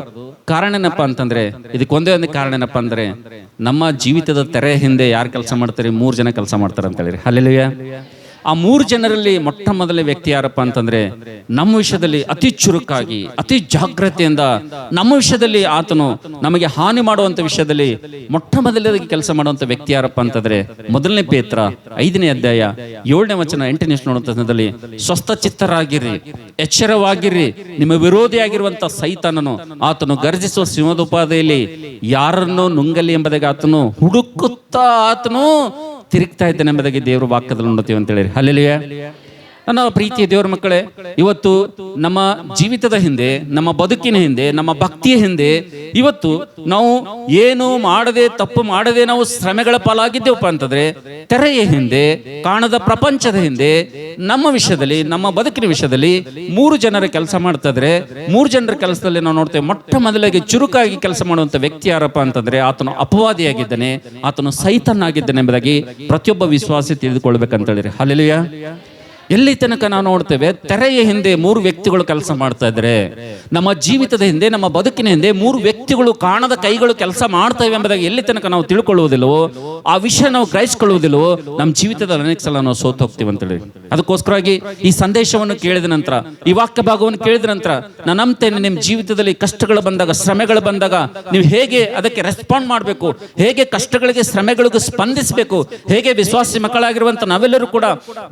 ಕಾರಣ ಏನಪ್ಪ ಅಂತಂದ್ರೆ ಇದಕ್ಕೊಂದೇ ಒಂದು ಕಾರಣ ಏನಪ್ಪ ಅಂದ್ರೆ ನಮ್ಮ ಜೀವಿತದ ತೆರೆ ಹಿಂದೆ ಯಾರು ಕೆಲಸ ಮಾಡ್ತಾರೆ? 3 ಜನ ಕೆಲಸ ಮಾಡ್ತಾರೆ ಅಂತ ಹೇಳಿರಿ. ಹಲ್ಲೆಲೂಯಾ. ಆ 3 ಜನರಲ್ಲಿ ಮೊಟ್ಟ ಮೊದಲ ವ್ಯಕ್ತಿ ಯಾರಪ್ಪ ಅಂತಂದ್ರೆ ನಮ್ಮ ವಿಷಯದಲ್ಲಿ ಅತಿ ಚುರುಕಾಗಿ, ಅತಿ ಜಾಗ್ರತೆಯಿಂದ ನಮ್ಮ ವಿಷಯದಲ್ಲಿ ಆತನು ನಮಗೆ ಹಾನಿ ಮಾಡುವಂತ ವಿಷಯದಲ್ಲಿ ಮೊಟ್ಟ ಮೊದಲದಾಗಿ ಕೆಲಸ ಮಾಡುವಂತ ವ್ಯಕ್ತಿ ಯಾರಪ್ಪ ಅಂತಂದ್ರೆ 1 ಪೇತ್ರ 5ನೇ ಅಧ್ಯಾಯ 7ನೇ ವಚನ 8ನೇ ನೋಡುವಂತದಲ್ಲಿ, ಸ್ವಸ್ಥ ಚಿತ್ತರಾಗಿರಿ, ಎಚ್ಚರವಾಗಿರಿ, ನಿಮ್ಮ ವಿರೋಧಿಯಾಗಿರುವಂತ ಸೈತಾನನು ಆತನು ಗರ್ಜಿಸುವ ಸಿಂಹದೋಪಾದಿಯಲ್ಲಿ ಯಾರನ್ನು ನುಂಗಲಿ ಎಂಬುದಾಗಿ ಆತನು ಹುಡುಕುತ್ತಾ ಆತನು ತಿರುಗ್ತಾ ಇದ್ದಾನೆ ಎಂಬುದಾಗಿ ದೇವರ ವಾಕ್ಯದಲ್ಲಿ ನೋಡ್ತೀವಿ ಅಂತ ಹೇಳಿ. ಹಲ್ಲೆಲೂಯಾ. ನನ್ನ ಪ್ರೀತಿಯ ದೇವರ ಮಕ್ಕಳೇ, ಇವತ್ತು ನಮ್ಮ ಜೀವಿತದ ಹಿಂದೆ, ನಮ್ಮ ಬದುಕಿನ ಹಿಂದೆ, ನಮ್ಮ ಭಕ್ತಿಯ ಹಿಂದೆ ಇವತ್ತು ನಾವು ಏನು ಮಾಡದೆ, ತಪ್ಪು ಮಾಡದೆ ನಾವು ಶ್ರಮೆಗಳ ಪಾಲಾಗಿದ್ದೇವಪ್ಪ ಅಂತಂದ್ರೆ ತೆರೆಯ ಹಿಂದೆ, ಕಾಣದ ಪ್ರಪಂಚದ ಹಿಂದೆ ನಮ್ಮ ವಿಷಯದಲ್ಲಿ, ನಮ್ಮ ಬದುಕಿನ ವಿಷಯದಲ್ಲಿ 3 ಜನರ ಕೆಲಸ ಮಾಡ್ತಾ ಇದ್ರೆ 3 ಜನರ ಕೆಲಸದಲ್ಲಿ ನಾವು ನೋಡ್ತೇವೆ ಮೊಟ್ಟ ಮೊದಲಾಗಿ ಚುರುಕಾಗಿ ಕೆಲಸ ಮಾಡುವಂತ ವ್ಯಕ್ತಿ ಯಾರಪ್ಪ ಅಂತಂದ್ರೆ ಆತನು ಅಪವಾದಿಯಾಗಿದ್ದಾನೆ, ಆತನು ಸೈತಾನಾಗಿದ್ದಾನೆ ಎಂಬುದಾಗಿ ಪ್ರತಿಯೊಬ್ಬ ವಿಶ್ವಾಸಿ ತಿಳಿದುಕೊಳ್ಬೇಕಂತ ಹೇಳಿರಿ. ಹಲ್ಲೆಲೂಯಾ. ಎಲ್ಲಿ ತನಕ ನಾವು ನೋಡ್ತೇವೆ ತೆರೆಯ ಹಿಂದೆ 3 ವ್ಯಕ್ತಿಗಳು ಕೆಲಸ ಮಾಡ್ತಾ ಇದ್ರೆ, ನಮ್ಮ ಜೀವಿತದ ಹಿಂದೆ, ನಮ್ಮ ಬದುಕಿನ ಹಿಂದೆ 3 ವ್ಯಕ್ತಿಗಳು, ಕಾಣದ ಕೈಗಳು ಕೆಲಸ ಮಾಡ್ತವೆ ಎಂಬುದಾಗಿ ಎಲ್ಲಿ ತನಕ ನಾವು ತಿಳ್ಕೊಳ್ಳುವುದಿಲ್ಲವೋ, ಆ ವಿಷಯ ನಾವು ಗ್ರಹಿಸ್ಕೊಳ್ಳುವುದಿಲ್ಲವೋ, ನಮ್ಮ ಜೀವಿತದಲ್ಲಿ ಅನೇಕ ಸಲ ನಾವು ಸೋತು ಹೋಗ್ತೀವಿ ಅಂತ ಹೇಳಿ. ಅದಕ್ಕೋಸ್ಕರವಾಗಿ ಈ ಸಂದೇಶವನ್ನು ಕೇಳಿದ ನಂತರ, ಈ ವಾಕ್ಯ ಭಾಗವನ್ನು ಕೇಳಿದ ನಂತರ ನಾನು ನಂಬ್ತೇನೆ ನಿಮ್ಮ ಜೀವಿತದಲ್ಲಿ ಕಷ್ಟಗಳು ಬಂದಾಗ, ಶ್ರಮೆಗಳು ಬಂದಾಗ ನೀವು ಹೇಗೆ ಅದಕ್ಕೆ ರೆಸ್ಪಾಂಡ್ ಮಾಡಬೇಕು, ಹೇಗೆ ಕಷ್ಟಗಳಿಗೆ, ಶ್ರಮೆಗಳಿಗೂ ಸ್ಪಂದಿಸಬೇಕು, ಹೇಗೆ ವಿಶ್ವಾಸಿ ಮಕ್ಕಳಾಗಿರುವಂತ ನಾವೆಲ್ಲರೂ ಕೂಡ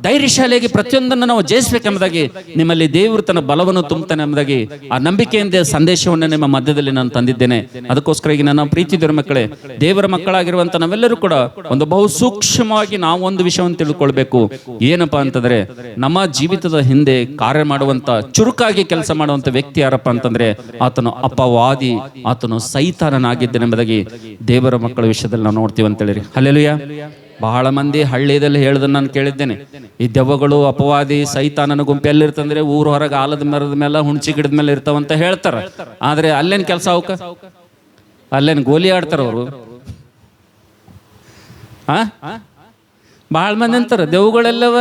ಧೈರ್ಯಶಾಲಿಯಾಗಿ ಪ್ರತಿಯೊಂದನ್ನು ನಾವು ಜಯಿಸಬೇಕೆಂಬುದಾಗಿ ನಿಮ್ಮಲ್ಲಿ ದೇವರು ತನ್ನ ಬಲವನ್ನು ತುಂಬುತ್ತಾನೆ ಎಂಬುದಾಗಿ ಆ ನಂಬಿಕೆಯಿಂದ ಸಂದೇಶವನ್ನು ನಿಮ್ಮ ಮಧ್ಯದಲ್ಲಿ ನಾನು ತಂದಿದ್ದೇನೆ. ಅದಕ್ಕೋಸ್ಕರ ಈಗ ನನ್ನ ಪ್ರೀತಿ ದೇವರ ಮಕ್ಕಳೇ, ದೇವರ ಮಕ್ಕಳಾಗಿರುವಂತ ನಾವೆಲ್ಲರೂ ಕೂಡ ಒಂದು ಬಹು ಸೂಕ್ಷ್ಮವಾಗಿ ನಾವು ಒಂದು ವಿಷಯವನ್ನು ತಿಳ್ಕೊಳ್ಬೇಕು. ಏನಪ್ಪಾ ಅಂತಂದ್ರೆ ನಮ್ಮ ಜೀವಿತದ ಹಿಂದೆ ಕಾರ್ಯ ಮಾಡುವಂತ, ಚುರುಕಾಗಿ ಕೆಲಸ ಮಾಡುವಂತ ವ್ಯಕ್ತಿ ಯಾರಪ್ಪ ಅಂತಂದ್ರೆ ಆತನು ಅಪವಾದಿ, ಆತನು ಸೈತಾನನಾಗಿದ್ದಾನೆ ಎಂಬುದಾಗಿ ದೇವರ ಮಕ್ಕಳ ವಿಷಯದಲ್ಲಿ ನಾವು ನೋಡ್ತೀವಿ ಅಂತ ಹೇಳಿರಿ. ಹಲ್ಲೆಲೂಯಾ. ಬಹಳ ಮಂದಿ ಹಳ್ಳಿಯಲ್ಲಿ ಹೇಳೋದನ್ನ ನಾನು ಕೇಳಿದ್ದೇನೆ. ಈ ದೆವ್ವಗಳು, ಅಪವಾದಿ, ಸೈತಾನನ ಗುಂಪು ಎಲ್ಲಿರ್ತಂದ್ರೆ ಊರ ಹೊರಗೆ ಆಲದ ಮರದ ಮೇಲೆ, ಹುಣಚಿ ಗಿಡದ ಮೇಲೆ ಇರ್ತಾವಂತ ಹೇಳ್ತಾರ. ಆದ್ರೆ ಅಲ್ಲೇನ್ ಕೆಲಸ ಅವಕ್ಕ? ಅಲ್ಲೇನ್ ಗೋಲಿ ಆಡ್ತಾರ ಅವರು? ಬಹಳ ಮಂದಿ ಅಂತಾರ ದೆವ್ವಗಳೆಲ್ಲವ,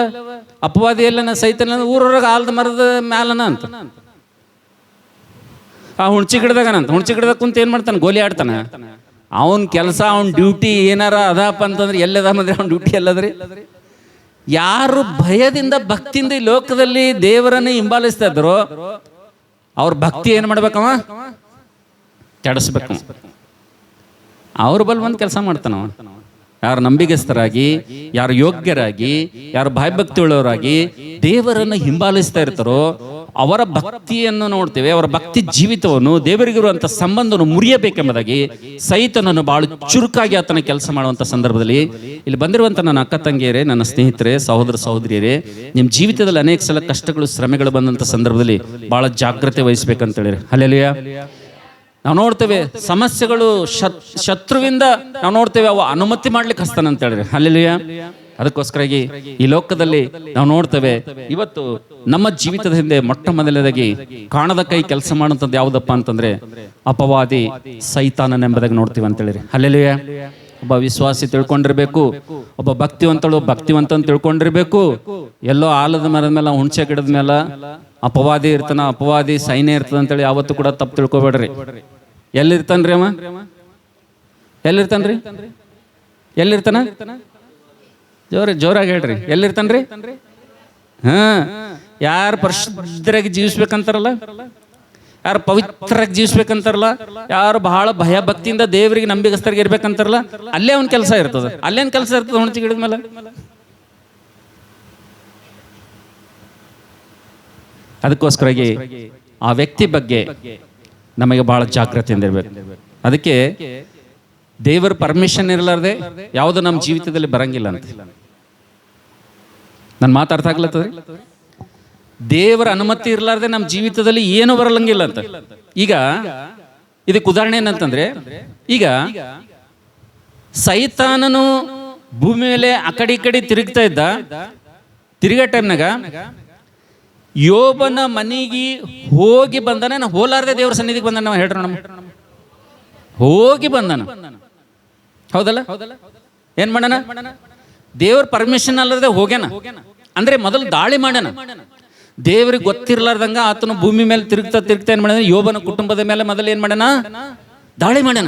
ಅಪವಾದಿ ಎಲ್ಲನ, ಸೈತಾನ ಊರೊರಗೆ ಆಲದ ಮರದ ಮ್ಯಾಲನ ಅಂತ. ಆ ಹುಣಚಿ ಗಿಡದಾಗನಂತ, ಹುಣಚಿ ಗಿಡದಾಗ ಕುಂತ ಏನ್ ಮಾಡ್ತಾನ? ಗೋಲಿ ಆಡ್ತಾನ. ಅವನ್ ಕೆಲಸ, ಅವನ್ ಡ್ಯೂಟಿ ಏನಾರ ಅದಪ್ಪ ಅಂತಂದ್ರೆ ಎಲ್ಲದ ಅಂದ್ರೆ ಅವನ್ ಡ್ಯೂಟಿ ಎಲ್ಲದ್ರಿ. ಯಾರು ಭಯದಿಂದ, ಭಕ್ತಿಯಿಂದ ಈ ಲೋಕದಲ್ಲಿ ದೇವರನ್ನ ಹಿಂಬಾಲಿಸ್ತಾ ಇದ್ರು ಅವ್ರ ಭಕ್ತಿ ಏನ್ ಮಾಡ್ಬೇಕವ? ಕೆಡಿಸ್ಬೇಕು. ಅವ್ರ ಬಲ್ ಒಂದು ಕೆಲಸ ಮಾಡ್ತಾನವ. ಯಾರು ನಂಬಿಗಸ್ತರಾಗಿ, ಯಾರು ಯೋಗ್ಯರಾಗಿ, ಯಾರು ಭಯಭಕ್ತಿ ಉಳ್ಳವರಾಗಿ ದೇವರನ್ನು ಹಿಂಬಾಲಿಸ್ತಾ ಇರ್ತಾರೋ ಅವರ ಭಕ್ತಿಯನ್ನು ನೋಡ್ತೇವೆ, ಅವರ ಭಕ್ತಿ ಜೀವಿತವನ್ನು, ದೇವರಿಗಿರುವಂಥ ಸಂಬಂಧವನ್ನು ಮುರಿಯಬೇಕೆಂಬುದಾಗಿ ಸೈತನನ್ನು ಬಹಳ ಚುರುಕಾಗಿ ಆತನ ಕೆಲಸ ಮಾಡುವಂಥ ಸಂದರ್ಭದಲ್ಲಿ ಇಲ್ಲಿ ಬಂದಿರುವಂಥ ನನ್ನ ಅಕ್ಕ ತಂಗಿಯರೇ, ನನ್ನ ಸ್ನೇಹಿತರೆ, ಸಹೋದರ ಸಹೋದರಿಯರೇ, ನಿಮ್ಮ ಜೀವಿತದಲ್ಲಿ ಅನೇಕ ಸಲ ಕಷ್ಟಗಳು, ಶ್ರಮೆಗಳು ಬಂದಂಥ ಸಂದರ್ಭದಲ್ಲಿ ಬಹಳ ಜಾಗ್ರತೆ ವಹಿಸ್ಬೇಕಂತೇಳಿ. ಹಲ್ಲೆಲೂಯಾ. ನಾವು ನೋಡ್ತೇವೆ ಸಮಸ್ಯೆಗಳು ಶತ್ರುವಿಂದ ನಾವು ನೋಡ್ತೇವೆ ಅವು ಅನುಮತಿ ಮಾಡ್ಲಿಕ್ಕೆ ಹಸ್ತಾನ ಅಂತ ಹೇಳಿದ್ರೆ. ಹಲ್ಲೆಲೂಯಾ. ಅದಕ್ಕೋಸ್ಕರಾಗಿ ಈ ಲೋಕದಲ್ಲಿ ನಾವು ನೋಡ್ತೇವೆ ಇವತ್ತು ನಮ್ಮ ಜೀವಿತದ ಹಿಂದೆ ಮೊಟ್ಟ ಮೊದಲನೇದಾಗಿ ಕಾಣದ ಕೈ ಕೆಲಸ ಮಾಡುವಂಥದ್ದು ಯಾವುದಪ್ಪ ಅಂತಂದ್ರೆ ಅಪವಾದಿ, ಸೈತಾನನೆಂಬುದಾಗಿ ನೋಡ್ತೀವಿ ಅಂತ ಹೇಳಿರಿ. ಹಲ್ಲೆಲೂಯಾ. ಒಬ್ಬ ವಿಶ್ವಾಸಿ ತಿಳ್ಕೊಂಡಿರ್ಬೇಕು, ಒಬ್ಬ ಭಕ್ತಿವಂತ ತಿಳ್ಕೊಂಡಿರ್ಬೇಕು. ಎಲ್ಲೋ ಆಲದ ಮರದ ಮೇಲೆ, ಹುಣಸೆ ಗಿಡದ ಮೇಲೆ ಅಪವಾದಿ ಇರ್ತಾನ, ಅಪವಾದಿ ಸೈನ್ಯ ಇರ್ತದ ಅಂತೇಳಿ ಯಾವತ್ತೂ ಕೂಡ ತಪ್ಪು ತಿಳ್ಕೊಬೇಡ್ರಿ. ಎಲ್ಲಿರ್ತಾನ್ರಿ ಅವ? ಎಲ್ಲಿರ್ತಾನ? ಜೋರಾಗಿ ಹೇಳ್ರಿ, ಎಲ್ಲಿರ್ತಾನ್ರಿ? ಯಾರು ಪರಿಶುದ್ಧರಾಗಿ ಜೀವಿಸ್ಬೇಕಂತಾರಲ್ಲ, ಯಾರು ಪವಿತ್ರರಾಗಿ ಜೀವಿಸ್ಬೇಕಂತಾರಲ್ಲ, ಯಾರು ಬಹಳ ಭಯ ಭಕ್ತಿಯಿಂದ ದೇವರಿಗೆ ನಂಬಿಕಸ್ಥರಿಗೆ ಇರ್ಬೇಕಂತಾರಲ್ಲ, ಅಲ್ಲೇ ಅವ್ನ ಕೆಲಸ ಇರ್ತದೆ. ಅಲ್ಲೇನು ಕೆಲಸ ಇರ್ತದೆ ಹುಣಸಿ ಗಿಡದ ಮೇಲೆ? ಅದಕ್ಕೋಸ್ಕರಾಗಿ ಆ ವ್ಯಕ್ತಿ ಬಗ್ಗೆ ನಮಗೆ ಬಹಳ ಜಾಗೃತಿಯಿಂದ ಇರ್ಬೇಕು. ಅದಕ್ಕೆ ದೇವರ ಪರ್ಮಿಷನ್ ಇರಲಾರ್ದೆ ಯಾವುದು ನಮ್ಮ ಜೀವಿತದಲ್ಲಿ ಬರಂಗಿಲ್ಲ ಅಂತ. ನಾನು ಮಾತಾಡ್ತಾ ಆಗ್ಲತ್ತದ, ದೇವರ ಅನುಮತಿ ಇರಲಾರ್ದೆ ನಮ್ಮ ಜೀವಿತದಲ್ಲಿ ಏನೂ ಬರಲಂಗಿಲ್ಲ ಅಂತ. ಈಗ ಇದಕ್ಕೆ ಉದಾಹರಣೆ ಏನಂತಂದ್ರೆ, ಈಗ ಸೈತಾನನು ಭೂಮಿ ಮೇಲೆ ಆ ಕಡೆ ತಿರುಗ್ತಾ ಇದ್ದ, ತಿರುಗೋ ಟೈಮ್ನಾಗ ಯೋಬನ ಮನೆಗೆ ಹೋಗಿ ಬಂದಾನ. ನಾ ಹೋಲಾರ್ದೆ ದೇವ್ರ ಸನ್ನಿಧಿಗೆ ಬಂದಾನ. ನಾವು ಹೇಳ್ರಿ, ನಮ್ಮ ಹೋಗಿ ಬಂದಾನ, ಹೌದಲ್ಲ? ಏನ್ ಮಾಡೋಣ? ದೇವ್ರ ಪರ್ಮಿಷನ್ ಅಲ್ಲದೆ ಹೋಗ್ಯಾನ ಅಂದ್ರೆ ಮೊದಲು ದಾಳಿ ಮಾಡ್ಯಾನ. ದೇವ್ರಿಗೆ ಗೊತ್ತಿರ್ಲಾರ್ದಂಗ ಆತನು ಭೂಮಿ ಮೇಲೆ ತಿರುಗ್ತಾ ಏನ್ ಮಾಡ್ಯಾನ? ಯೋಬನ ಕುಟುಂಬದ ಮೇಲೆ ಮೊದಲು ಏನ್ ಮಾಡ್ಯಾನ? ದಾಳಿ ಮಾಡ್ಯಾನ,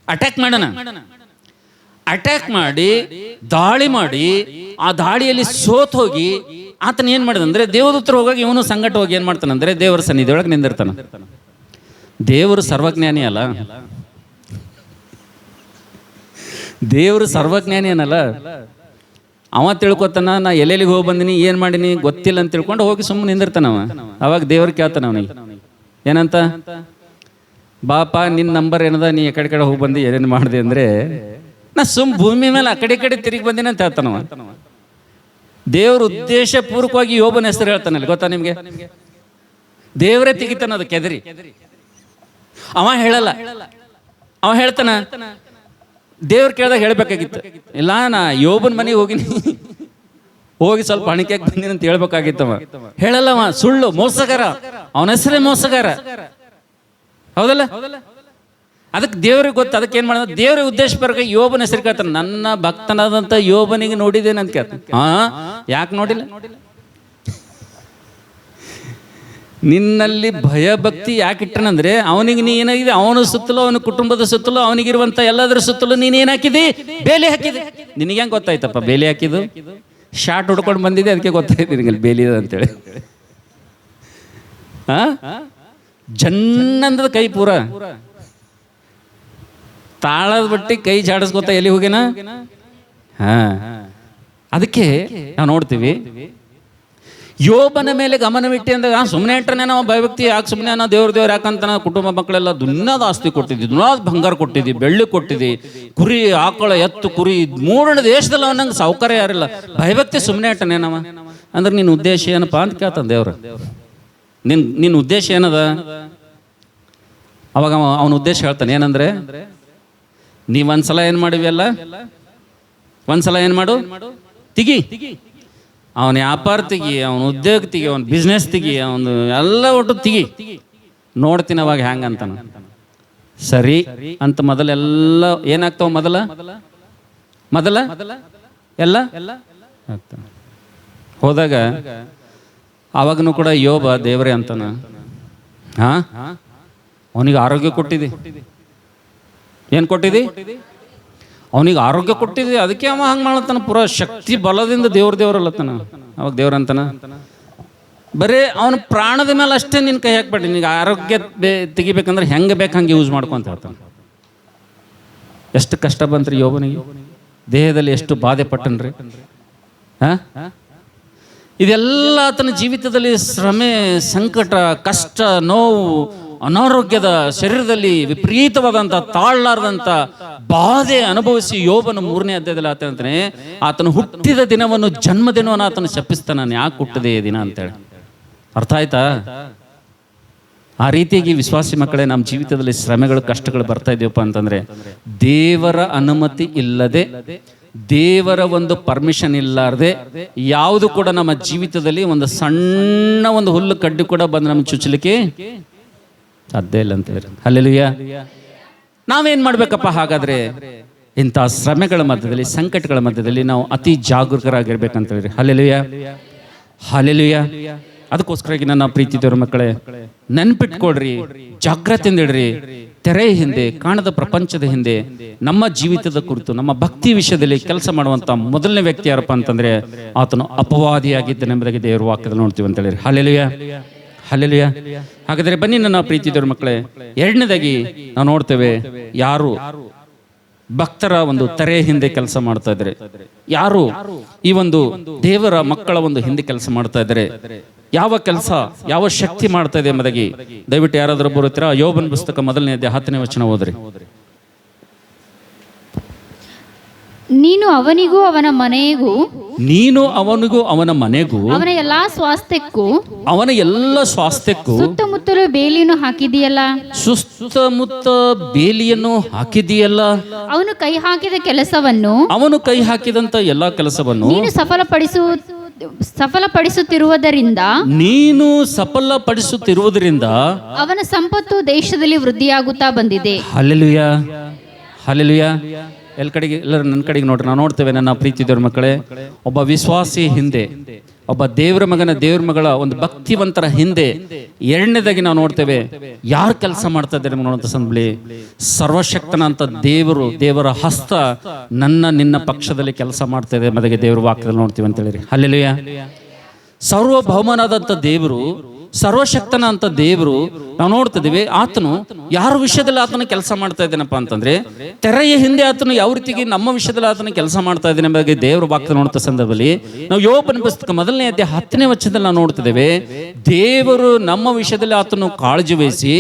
ಅಟ್ಯಾಕ್ ಮಾಡ್ಯಾನ. ಅಟ್ಯಾಕ್ ಮಾಡಿ ದಾಳಿ ಮಾಡಿ ಆ ದಾಳಿಯಲ್ಲಿ ಸೋತ್ ಹೋಗಿ ಆತನ ಏನ್ ಮಾಡಿದಂದ್ರೆ, ದೇವದೂತರು ಹೋಗಿ ಇವನು ಸಂಗಟ ಹೋಗಿ ಏನ್ ಮಾಡ್ತಾನಂದ್ರೆ ದೇವರ ಸನ್ನಿಧಿ ಒಳಗೆ ನಿಂದಿರ್ತಾನ. ದೇವರು ಸರ್ವಜ್ಞಾನಿ ಅಲ್ಲ, ದೇವರು ಸರ್ವಜ್ಞಾನಿ ಏನಲ್ಲ. ಅವ ತಿಳ್ಕೊತಾನ, ನಾ ಎಲ್ಲೆಲ್ಲಿಗೆ ಹೋಗಿ ಬಂದಿನಿ, ಏನ್ ಮಾಡೀನಿ ಗೊತ್ತಿಲ್ಲ ಅಂತ ತಿಳ್ಕೊಂಡು ಹೋಗಿ ಸುಮ್ಮನೆ ನಿಂದಿರ್ತಾನವ. ಅವಾಗ ದೇವ್ರು ಕೇಳ್ತಾನ ಅವನಿಗೆ ಏನಂತ, ಬಾಪ ನಿನ್ನ ನಂಬರ್ ಏನದ, ನೀ ಕಡೆ ಹೋಗಿ ಬಂದು ಏನೇನು ಮಾಡಿದೆ ಅಂದ್ರೆ, ನಾ ಭೂಮಿ ಮೇಲೆ ಆ ಕಡೆ ತಿರುಗಿ ಬಂದಿನಿ ಅಂತ ಹೇಳ್ತಾನವ. ದೇವ್ರ ಉದ್ದೇಶ ಪೂರ್ವಕವಾಗಿ ಯೋಬನ ಹೆಸರು ಹೇಳ್ತಾನಲ್ಲಿ, ಗೊತ್ತಾ ನಿಮ್ಗೆ? ದೇವರೇ ತೆಗಿತಾನ ಅದು ಕೆದರಿ. ಅವ ಹೇಳಲ್ಲ, ಅವ ಹೇಳ್ತಾನ, ದೇವ್ರು ಕೇಳ್ದಾಗ ಹೇಳ್ಬೇಕಾಗಿತ್ತು, ಇಲ್ಲ ನಾ ಯೋಬನ ಮನೆಗೆ ಹೋಗಿ ಸ್ವಲ್ಪ ಹಣಿಕೆಗೆ ಬಂದಿನಿ ಅಂತ ಹೇಳ್ಬೇಕಾಗಿತ್ತವ. ಹೇಳಲ್ಲವ, ಸುಳ್ಳು, ಮೋಸಗಾರ, ಅವನ ಹೆಸರೇ ಮೋಸಗಾರ, ಹೌದಲ್ಲ? ಅದಕ್ಕೆ ದೇವ್ರಿಗೆ ಗೊತ್ತು. ಅದಕ್ಕೆ ಏನ್ ಮಾಡೋದು, ದೇವ್ರ ಉದ್ದೇಶ ಪರವಾಗಿ ಯೋಬನ ಹೆಸರು ಕೇಳ್ತಾನೆ. ನನ್ನ ಭಕ್ತನಾದಂತ ಯೋಬನಿಗೆ ನೋಡಿದ್ದೇನೆ ಅಂತ ಕೇಳ್ತಾನೆ. ಯಾಕೆ ನೋಡಿಲ್ಲ? ನಿನ್ನಲ್ಲಿ ಭಯ ಭಕ್ತಿ ಯಾಕೆ ಇಟ್ಟನಂದ್ರೆ, ಅವನಿಗೆ ನೀ ಏನಾಗಿದೆ, ಅವನ ಸುತ್ತಲೂ, ಅವನ ಕುಟುಂಬದ ಸುತ್ತಲೂ, ಅವನಿಗಿರುವಂತ ಎಲ್ಲದರ ಸುತ್ತಲೂ ನೀನ್ ಏನ್ ಹಾಕಿದಿ? ಬೇಲಿ ಹಾಕಿದೆ. ನಿನಗೆ ಹೆಂಗೆ ಗೊತ್ತಾಯ್ತಪ್ಪ ಬೇಲಿ ಹಾಕಿದ್ದು? ಶಾರ್ಟ್ ಹೊಡ್ಕೊಂಡು ಬಂದಿದೆ, ಅದಕ್ಕೆ ಗೊತ್ತಾಯ್ತು ನಿನಗೆ ಬೇಲಿ ಅಂತೇಳಿ. ಜನ್ನಂದದ ಕೈ ಪೂರ ತಾಳದ ಬಟ್ಟಿ ಕೈ ಜಾಡಿಸ್ಕೊತ ಎಲ್ಲಿ ಹೋಗಿನ. ಅದಕ್ಕೆ ನಾವು ನೋಡ್ತೀವಿ, ಯೋಬನ ಮೇಲೆ ಗಮನವಿಟ್ಟು ಅಂದಾಗ ಸುಮ್ಮನೆ ಇಟ್ಟರೆ ನಾವು ಭಯಭಕ್ತಿ ಯಾಕೆ ಸುಮ್ಮನೆ ನಾವು ದೇವ್ರ ಯಾಕಂತ ನಾವು ಕುಟುಂಬ ಮಕ್ಕಳೆಲ್ಲ ದುನ್ನಾದ ಆಸ್ತಿ ಕೊಟ್ಟಿದ್ವಿ, ದುನ್ನಾದ ಬಂಗಾರ ಕೊಟ್ಟಿದ್ವಿ, ಬೆಳ್ಳಿ ಕೊಟ್ಟಿದ್ವಿ, ಕುರಿ ಆಕಳ ಎತ್ತು ಕುರಿ ಮೂರಣ ದೇಶದಲ್ಲಿ ಅವನಂಗೆ ಸೌಕರ್ಯ ಯಾರಿಲ್ಲ, ಭಯಭಕ್ತಿ ಸುಮ್ಮನೆ ಇಟ್ಟನೆ ನಾವ ಅಂದ್ರೆ ನಿನ್ನ ಉದ್ದೇಶ ಏನಪ್ಪ ಅಂತ ಕೇಳ್ತಾನೆ ದೇವ್ರ. ನಿನ್ನ ಉದ್ದೇಶ ಏನದ? ಅವಾಗ ಅವನ ಉದ್ದೇಶ ಹೇಳ್ತಾನೆ ಏನಂದ್ರೆ, ನೀವೊಂದ್ಸಲ ಏನು ಮಾಡಿವಿ ಅಲ್ಲ, ಒಂದ್ಸಲ ಏನು ಮಾಡು, ತಿಗಿ ಅವನ ವ್ಯಾಪಾರ ತೆಗಿ, ಅವನ ಉದ್ಯೋಗ ತೆಗಿ, ಅವನ ಬಿಸ್ನೆಸ್ ತೆಗಿ, ಅವನು ಎಲ್ಲ ಒಟ್ಟು ತೆಗಿ, ನೋಡ್ತೀನಿ ಅವಾಗ ಹ್ಯಾಂಗ ಅಂತಾನ. ಸರಿ ಅಂತ ಮೊದಲೆಲ್ಲ ಏನಾಗ್ತಾವ, ಮೊದಲ ಎಲ್ಲ ಆಗ್ತಾವ. ಹೋದಾಗ ಅವಾಗನು ಕೂಡ ಯೋಬ ದೇವರೇ ಅಂತಾನ. ಅವನಿಗೆ ಆರೋಗ್ಯ ಕೊಟ್ಟಿದೆ. ಏನು ಕೊಟ್ಟಿದಿ? ಅವನಿಗೆ ಆರೋಗ್ಯ ಕೊಟ್ಟಿದೆ, ಅದಕ್ಕೆ ಅವ ಹಂಗೆ ಮಾಡತ್ತಾನ. ಪೂರಾ ಶಕ್ತಿ ಬಲದಿಂದ ದೇವ್ರಲ್ಲತ್ತಾನ. ಅವಾಗ ದೇವ್ರ ಅಂತಾನ, ಬರೀ ಅವನ ಪ್ರಾಣದ ಮೇಲೆ ಅಷ್ಟೇ ನಿನ್ನ ಕೈ ಹಾಕ್ಬೇಡಿ, ನಿನಗೆ ಆರೋಗ್ಯ ತೆಗಿಬೇಕಂದ್ರೆ ಹೆಂಗೆ ಬೇಕು ಹಂಗೆ ಯೂಸ್ ಮಾಡ್ಕೊಂತ ಹೇಳ್ತಾನೆ. ಎಷ್ಟು ಕಷ್ಟ ಬಂತ್ರಿ ಯೋಬನಿಗೆ, ದೇಹದಲ್ಲಿ ಎಷ್ಟು ಬಾಧೆ ಪಟ್ಟನ್ರಿ. ಇದೆಲ್ಲ ಆತನ ಜೀವಿತದಲ್ಲಿ ಶ್ರಮೆ, ಸಂಕಟ, ಕಷ್ಟ, ನೋವು, ಅನಾರೋಗ್ಯದ ಶರೀರದಲ್ಲಿ ವಿಪರೀತವಾದಂಥ ತಾಳಲಾರದಂಥ ಬಾಧೆ ಅನುಭವಿಸಿ ಯೋಬನ 3ನೇ ಅಧ್ಯಾಯದಲ್ಲಿ ಆತಂತಾನೆ, ಆತನು ಹುಟ್ಟಿದ ದಿನವನ್ನು ಜನ್ಮದಿನವನ್ನು ಆತನು ಶಪಿಸ್ತಾನೆ. ನಾನು ಯಾಕೆ ಹುಟ್ಟದೆ ದಿನ ಅಂತೇಳಿ. ಅರ್ಥ ಆಯ್ತಾ? ಆ ರೀತಿಯಾಗಿ ವಿಶ್ವಾಸಿ ಮಕ್ಕಳೇ, ನಮ್ಮ ಜೀವಿತದಲ್ಲಿ ಶ್ರಮೆಗಳು, ಕಷ್ಟಗಳು ಬರ್ತಾ ಇದೆಯಪ್ಪ ಅಂತಂದ್ರೆ ದೇವರ ಅನುಮತಿ ಇಲ್ಲದೆ, ದೇವರ ಒಂದು ಪರ್ಮಿಷನ್ ಇಲ್ಲಾರ್ದೆ ಯಾವುದು ಕೂಡ ನಮ್ಮ ಜೀವಿತದಲ್ಲಿ ಒಂದು ಸಣ್ಣ ಒಂದು ಹುಲ್ಲು ಕಡ್ಡಿ ಕೂಡ ಬಂದು ನಮ್ಗೆ ಚುಚ್ಚಲಿಕ್ಕೆ ಸಾಧ್ಯ ಇಲ್ಲ ಅಂತ ಹೇಳಿ. ಹಲ್ಲೆಲೂಯಾ. ನಾವೇನ್ ಮಾಡ್ಬೇಕಪ್ಪ ಹಾಗಾದ್ರೆ? ಇಂಥ ಶ್ರಮೆಗಳ ಮಧ್ಯದಲ್ಲಿ, ಸಂಕಟಗಳ ಮಧ್ಯದಲ್ಲಿ ನಾವು ಅತಿ ಜಾಗರೂಕರಾಗಿರ್ಬೇಕಂತ ಹೇಳಿರಿ. Hallelujah, hallelujah. ಅದಕ್ಕೋಸ್ಕರಾಗಿ ನನ್ನ ಪ್ರೀತಿ ದೇವರ ಮಕ್ಕಳೇ, ನೆನ್ಪಿಟ್ಕೊಡ್ರಿ, ಜಾಗ್ರತೆಯಿಂದ ಇಡ್ರಿ. ತೆರೆ ಹಿಂದೆ, ಕಾಣದ ಪ್ರಪಂಚದ ಹಿಂದೆ ನಮ್ಮ ಜೀವಿತದ ಕುರಿತು, ನಮ್ಮ ಭಕ್ತಿ ವಿಷಯದಲ್ಲಿ ಕೆಲಸ ಮಾಡುವಂಥ ಮೊದಲನೇ ವ್ಯಕ್ತಿ ಯಾರಪ್ಪ ಅಂತಂದ್ರೆ ಆತನು ಅಪವಾದಿಯಾಗಿದ್ದನೆಂಬುದಾಗಿ ದೇವರ ವಾಕ್ಯದಲ್ಲಿ ನೋಡ್ತೀವಿ ಅಂತ ಹೇಳಿರಿ. Hallelujah, hallelujah. ಹಾಗಾದರೆ ಬನ್ನಿ ನನ್ನ ಪ್ರೀತಿ ದೇವರ ಮಕ್ಕಳೇ, ಎರಡನೇದಾಗಿ ನಾವು ನೋಡ್ತೇವೆ ಯಾರು ಭಕ್ತರ ಒಂದು ತೆರೆ ಹಿಂದೆ ಕೆಲಸ ಮಾಡ್ತಾ ಇದ್ದಾರೆ, ಯಾರು ಈ ಒಂದು ದೇವರ ಮಕ್ಕಳ ಒಂದು ಹಿಂದೆ ಕೆಲಸ ಮಾಡ್ತಾ ಇದ್ದಾರೆ, ಯಾವ ಕೆಲಸ, ಯಾವ ಶಕ್ತಿ ಮಾಡ್ತಾ ಇದೆ ಎಂಬುದಾಗಿ ದಯವಿಟ್ಟು ಯಾರಾದರೂ ಬರುತ್ತೀರಾ? ಯೋಬನ ಪುಸ್ತಕ 1ನೇ ಅಧ್ಯಾಯ 10ನೇ ವಚನ ಓದ್ರಿ. ನೀನು ಅವನಿಗೂ ಅವನ ಮನೆಗೂ, ನೀನು ಅವನಿಗೂ ಅವನ ಮನೆಗೂ, ಅವನ ಎಲ್ಲಾ ಸ್ವಾಸ್ಥ್ಯಕ್ಕೂ, ಅವನ ಎಲ್ಲ ಸ್ವಾಸ್ಥ್ಯಕ್ಕೂ ಸುತ್ತಮುತ್ತಲು ಬೇಲಿಯನ್ನು ಹಾಕಿದೆಯಲ್ಲ, ಸುತ್ತಮುತ್ತ ಬೇಲಿಯನ್ನು ಹಾಕಿದೆಯಲ್ಲ. ಅವನು ಕೈ ಹಾಕಿದ ಕೆಲಸವನ್ನು, ಅವನು ಕೈ ಹಾಕಿದಂತ ಎಲ್ಲಾ ಕೆಲಸವನ್ನು ನೀನು ಸಫಲಪಡಿಸುತ್ತಿರುವುದರಿಂದ, ನೀನು ಸಫಲಪಡಿಸುತ್ತಿರುವುದರಿಂದ ಅವನ ಸಂಪತ್ತು ದೇಶದಲ್ಲಿ ವೃದ್ಧಿಯಾಗುತ್ತಾ ಬಂದಿದೆ. Hallelujah, hallelujah. ಎಲ್ಲರೂ ನನ್ನ ಕಡೆಗೆ ನೋಡ್ರಿ. ನಾವು ನೋಡ್ತೇವೆ ನನ್ನ ಪ್ರೀತಿ ದೇವ್ರ ಮಕ್ಕಳೇ, ಒಬ್ಬ ವಿಶ್ವಾಸಿ ಹಿಂದೆ, ಒಬ್ಬ ದೇವರ ಮಗಳ ಒಂದು ಭಕ್ತಿವಂತರ ಹಿಂದೆ ಎರಡನೇದಾಗಿ ನಾವು ನೋಡ್ತೇವೆ ಯಾರು ಕೆಲಸ ಮಾಡ್ತಾ ಇದ್ದಾರೆ ನೋಡುವಂಥ ಸಂದರ್ಭದಲ್ಲಿ ಸರ್ವಶಕ್ತನ ಅಂತ ದೇವರ ಹಸ್ತ ನಿನ್ನ ಪಕ್ಷದಲ್ಲಿ ಕೆಲಸ ಮಾಡ್ತಾ ಇದೆ ಎಂಬುದಾಗಿ ದೇವರ ವಾಕ್ಯದಲ್ಲಿ ನೋಡ್ತೀವಿ ಅಂತ ಹೇಳಿರಿ. ಹಲ್ಲೆಲೂಯಾ. ಸಾರ್ವಭೌಮನಾದಂಥ ದೇವರು, ಸರ್ವಶಕ್ತನ ಅಂತ ದೇವರು ನಾವು ನೋಡ್ತಿದ್ದೀವಿ. ಆತನು ಯಾರ ವಿಷಯದಲ್ಲಿ ಆತನ ಕೆಲಸ ಮಾಡ್ತಾ ಇದ್ದೇನಪ್ಪ ಅಂತಂದ್ರೆ, ತೆರೆಯ ಹಿಂದೆ ಆತನು ಯಾವ ರೀತಿಗೆ ನಮ್ಮ ವಿಷಯದಲ್ಲಿ ಆತನ ಕೆಲಸ ಮಾಡ್ತಾ ಇದ್ದೇನೆ ಎಂಬುದಾಗಿ ದೇವರ ವಾಕ್ಯ ನೋಡ್ತಾ ಸಂದರ್ಭದಲ್ಲಿ ನಾವು ಯೋಬನ ಪುಸ್ತಕ 1ನೇ ಅಧ್ಯಾಯ 10ನೇ ವಚನದಲ್ಲಿ ನಾವು ನೋಡ್ತಿದ್ದೇವೆ. ದೇವರು ನಮ್ಮ ವಿಷಯದಲ್ಲಿ ಆತನು ಕಾಳಜಿ ವಹಿಸಿ,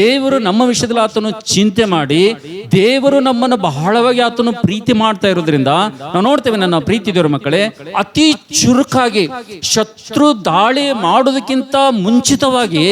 ದೇವರು ನಮ್ಮ ವಿಷಯದಲ್ಲಿ ಆತನು ಚಿಂತೆ ಮಾಡಿ, ದೇವರು ನಮ್ಮನ್ನು ಬಹಳವಾಗಿ ಆತನು ಪ್ರೀತಿ ಮಾಡ್ತಾ ಇರೋದ್ರಿಂದ ನಾವು ನೋಡ್ತೇವೆ ನನ್ನ ಪ್ರೀತಿ ದೇವರ ಮಕ್ಕಳೇ, ಅತಿ ಚುರುಕಾಗಿ ಶತ್ರು ದಾಳಿ ಮಾಡೋದಕ್ಕಿಂತ ಮುಂಚಿತವಾಗಿ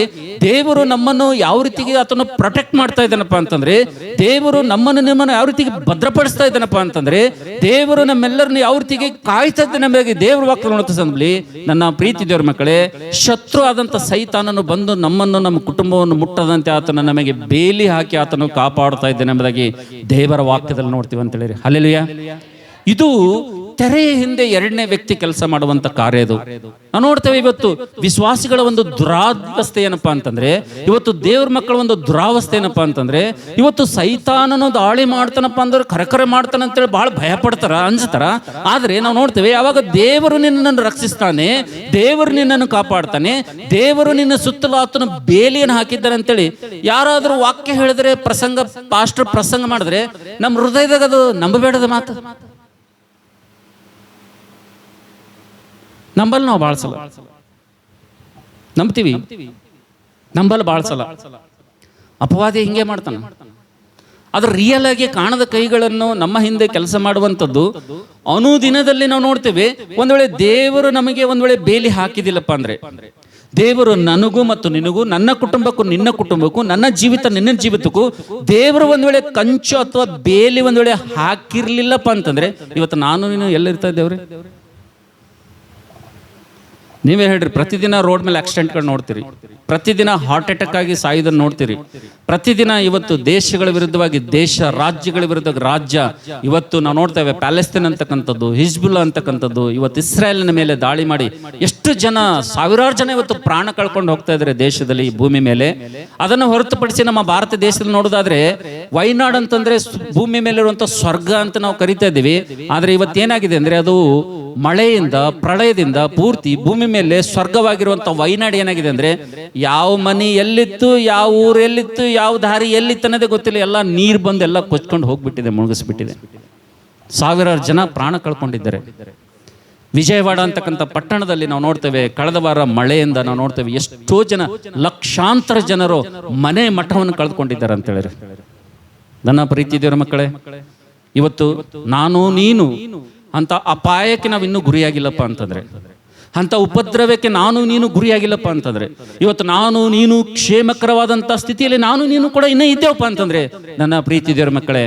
ದೇವರು ನಮ್ಮನ್ನು ಯಾವ ರೀತಿಗೆ ಆತನು ಪ್ರೊಟೆಕ್ಟ್ ಮಾಡ್ತಾ ಇದ್ದಾನಪ್ಪ ಅಂತಂದ್ರೆ, ದೇವರು ನಿಮ್ಮನ್ನು ಯಾವ ರೀತಿಗೆ ಭದ್ರಪಡಿಸ್ತಾ ಇದ್ದಾನಪ್ಪ ಅಂತಂದ್ರೆ, ದೇವರು ನಮ್ಮೆಲ್ಲರನ್ನು ಯಾವ ರೀತಿಗೆ ಕಾಯ್ತಾ ಇದ್ದಾನೆ ದೇವರ ವಾಕ್ಯ ನೋಡ್ತಾ ಸಂದರ್ಭದಲ್ಲಿ ನನ್ನ ಪ್ರೀತಿ ದೇವರ ಮಕ್ಕಳೇ, ಶತ್ರು ಆದಂತ ಸೈತಾನನು ಬಂದು ನಮ್ಮನ್ನು, ನಮ್ಮ ಕುಟುಂಬವನ್ನು ಮುಟ್ಟದಂತೆ ಆತನ ನಮಗೆ ಬೇಲಿ ಹಾಕಿ ಆತನು ಕಾಪಾಡ್ತಾ ಇದ್ದಾನೆ ಎಂಬುದಾಗಿ ದೇವರ ವಾಕ್ಯದಲ್ಲಿ ನೋಡ್ತೀವಿ ಅಂತ ಹೇಳಿರಿ. ಹಲ್ಲೆಲೂಯಾ. ಇದು ತೆರೆಯ ಹಿಂದೆ ಎರಡನೇ ವ್ಯಕ್ತಿ ಕೆಲಸ ಮಾಡುವಂತ ಕಾರ್ಯ. ಇದು ನಾವು ನೋಡ್ತೇವೆ. ಇವತ್ತು ವಿಶ್ವಾಸಿಗಳ ಒಂದು ದುರಾವಸ್ಥೆ ಏನಪ್ಪಾ ಅಂತಂದ್ರೆ, ಇವತ್ತು ದೇವ್ರ ಮಕ್ಕಳ ಒಂದು ದುರಾವಸ್ಥೆ ಏನಪ್ಪಾ ಅಂತಂದ್ರೆ, ಇವತ್ತು ಸೈತಾನನು ದಾಳಿ ಮಾಡ್ತಾನಪ್ಪ ಅಂದ್ರೆ ಕರೆ ಮಾಡ್ತಾನ ಅಂತೇಳಿ ಬಹಳ ಭಯ ಪಡ್ತಾರ, ಅಂಜತಾರ. ಆದ್ರೆ ನಾವು ನೋಡ್ತೇವೆ ಯಾವಾಗ ದೇವರು ನಿನ್ನನ್ನು ರಕ್ಷಿಸ್ತಾನೆ, ದೇವರು ನಿನ್ನನ್ನು ಕಾಪಾಡ್ತಾನೆ, ದೇವರು ನಿನ್ನ ಸುತ್ತಲೂ ಆತನ ಬೇಲಿಯನ್ನು ಹಾಕಿದ್ದಾನೆ ಅಂತೇಳಿ ಯಾರಾದ್ರೂ ವಾಕ್ಯ ಹೇಳಿದ್ರೆ, ಪಾಸ್ಟರ್ ಪ್ರಸಂಗ ಮಾಡಿದ್ರೆ ನಮ್ಮ ಹೃದಯದಾಗ ಅದು ನಂಬಬೇಡದ ಮಾತು. ನಂಬಲ್ ನಾವು ಭಾಳ ಸಲ ನಂಬ್ತೀವಿ, ನಂಬಲ್ ಭಾಳ ಸಲ ಅಪವಾದಿ ಹಿಂಗೆ ಮಾಡ್ತಾನೆ. ಅದ್ರ ರಿಯಲ್ ಆಗಿ ಕಾಣದ ಕೈಗಳನ್ನು ನಮ್ಮ ಹಿಂದೆ ಕೆಲಸ ಮಾಡುವಂಥದ್ದು ಅನುದಿನದಲ್ಲಿ ನಾವು ನೋಡ್ತೇವೆ. ಒಂದ್ ವೇಳೆ ದೇವರು ನಮಗೆ ಒಂದ್ ವೇಳೆ ಬೇಲಿ ಹಾಕಿದಿಲ್ಲಪ್ಪ ಅಂದ್ರೆ, ದೇವರು ನನಗೂ ಮತ್ತು ನಿನಗೂ, ನನ್ನ ಕುಟುಂಬಕ್ಕೂ ನಿನ್ನ ಕುಟುಂಬಕ್ಕೂ, ನನ್ನ ಜೀವಿತ ನಿನ್ನ ಜೀವಿತಕ್ಕೂ ದೇವರು ಒಂದ್ ವೇಳೆ ಕಂಚು ಅಥವಾ ಬೇಲಿ ಒಂದ್ ವೇಳೆ ಹಾಕಿರ್ಲಿಲ್ಲಪ್ಪ ಅಂತಂದ್ರೆ ಇವತ್ತು ನಾನು ನೀನು ಎಲ್ಲಿರ್ತಾ ಇದ್ದೇವ್ರಿ? ನೀವೇ ಹೇಳ್ರಿ. ಪ್ರತಿದಿನ ರೋಡ್ ಮೇಲೆ ಆಕ್ಸಿಡೆಂಟ್ಗಳು ನೋಡ್ತೀರಿ, ಪ್ರತಿದಿನ ಹಾರ್ಟ್ ಅಟ್ಯಾಕ್ ಆಗಿ ಸಾಯುವುದನ್ನು ನೋಡ್ತೀರಿ, ಪ್ರತಿದಿನ ಇವತ್ತು ದೇಶಗಳ ವಿರುದ್ಧವಾಗಿ ದೇಶ, ರಾಜ್ಯಗಳ ವಿರುದ್ಧವಾಗಿ ರಾಜ್ಯ, ಇವತ್ತು ನಾವು ನೋಡ್ತೇವೆ ಪ್ಯಾಲೆಸ್ತೇನ್ ಅಂತಕ್ಕಂಥದ್ದು, ಹಿಜ್ಬುಲ್ಲಾ ಅಂತಕ್ಕಂಥದ್ದು, ಇವತ್ತು ಇಸ್ರಾಯೇಲಿನ ಮೇಲೆ ದಾಳಿ ಮಾಡಿ ಎಷ್ಟು ಜನ, ಸಾವಿರಾರು ಜನ ಇವತ್ತು ಪ್ರಾಣ ಕಳ್ಕೊಂಡು ಹೋಗ್ತಾ ಇದ್ದಾರೆ ದೇಶದಲ್ಲಿ, ಭೂಮಿ ಮೇಲೆ. ಅದನ್ನು ಹೊರತುಪಡಿಸಿ ನಮ್ಮ ಭಾರತ ದೇಶದಲ್ಲಿ ನೋಡೋದಾದ್ರೆ ವೈನಾಡ್ ಅಂತಂದ್ರೆ ಭೂಮಿ ಮೇಲೆ ಇರುವಂತ ಸ್ವರ್ಗ ಅಂತ ನಾವು ಕರಿತಾ ಇದ್ದೀವಿ. ಆದ್ರೆ ಇವತ್ತೇನಾಗಿದೆ ಅಂದ್ರೆ ಅದು ಮಳೆಯಿಂದ, ಪ್ರಳಯದಿಂದ ಪೂರ್ತಿ ಭೂಮಿ ಮೇಲೆ ಸ್ವರ್ಗವಾಗಿರುವಂತ ವೈನಾಡ್ ಏನಾಗಿದೆ ಅಂದ್ರೆ, ಯಾವ ಮನೆ ಎಲ್ಲಿತ್ತು, ಯಾವ ಊರು ಎಲ್ಲಿತ್ತು, ಯಾವ ದಾರಿ ಎಲ್ಲಿತ್ತು ಅನ್ನೋದೇ ಗೊತ್ತಿಲ್ಲ. ಎಲ್ಲ ನೀರು ಬಂದು ಎಲ್ಲ ಕೊಚ್ಕೊಂಡು ಹೋಗ್ಬಿಟ್ಟಿದೆ, ಮುಳುಗಿಸ್ಬಿಟ್ಟಿದೆ. ಸಾವಿರಾರು ಜನ ಪ್ರಾಣ ಕಳ್ಕೊಂಡಿದ್ದಾರೆ. ವಿಜಯವಾಡ ಅಂತಕ್ಕಂಥ ಪಟ್ಟಣದಲ್ಲಿ ನಾವು ನೋಡ್ತೇವೆ, ಕಳೆದ ವಾರ ಮಳೆಯಿಂದ ನಾವು ನೋಡ್ತೇವೆ ಎಷ್ಟೋ ಜನ, ಲಕ್ಷಾಂತರ ಜನರು ಮನೆ ಮಠವನ್ನು ಕಳೆದುಕೊಂಡಿದ್ದಾರೆ ಅಂತ ಹೇಳಿದ್ರೆ. ನನ್ನ ಪ್ರೀತಿ ದೇವರ ಮಕ್ಕಳೇ, ಇವತ್ತು ನಾನು ನೀನು ಅಂತ ಅಪಾಯಕ್ಕೆ ನಾವು ಇನ್ನೂ ಗುರಿಯಾಗಿಲ್ಲಪ್ಪ ಅಂತಂದ್ರೆ, ಅಂತ ಉಪದ್ರವಕ್ಕೆ ನಾನು ನೀನು ಗುರಿಯಾಗಿಲ್ಲಪ್ಪ ಅಂತಂದ್ರೆ, ಇವತ್ತು ನಾನು ನೀನು ಕ್ಷೇಮಕರವಾದಂಥ ಸ್ಥಿತಿಯಲ್ಲಿ ನಾನು ನೀನು ಕೂಡ ಇನ್ನೂ ಇದ್ದೇವಪ್ಪ ಅಂತಂದ್ರೆ, ನನ್ನ ಪ್ರೀತಿ ದೇವರ ಮಕ್ಕಳೇ,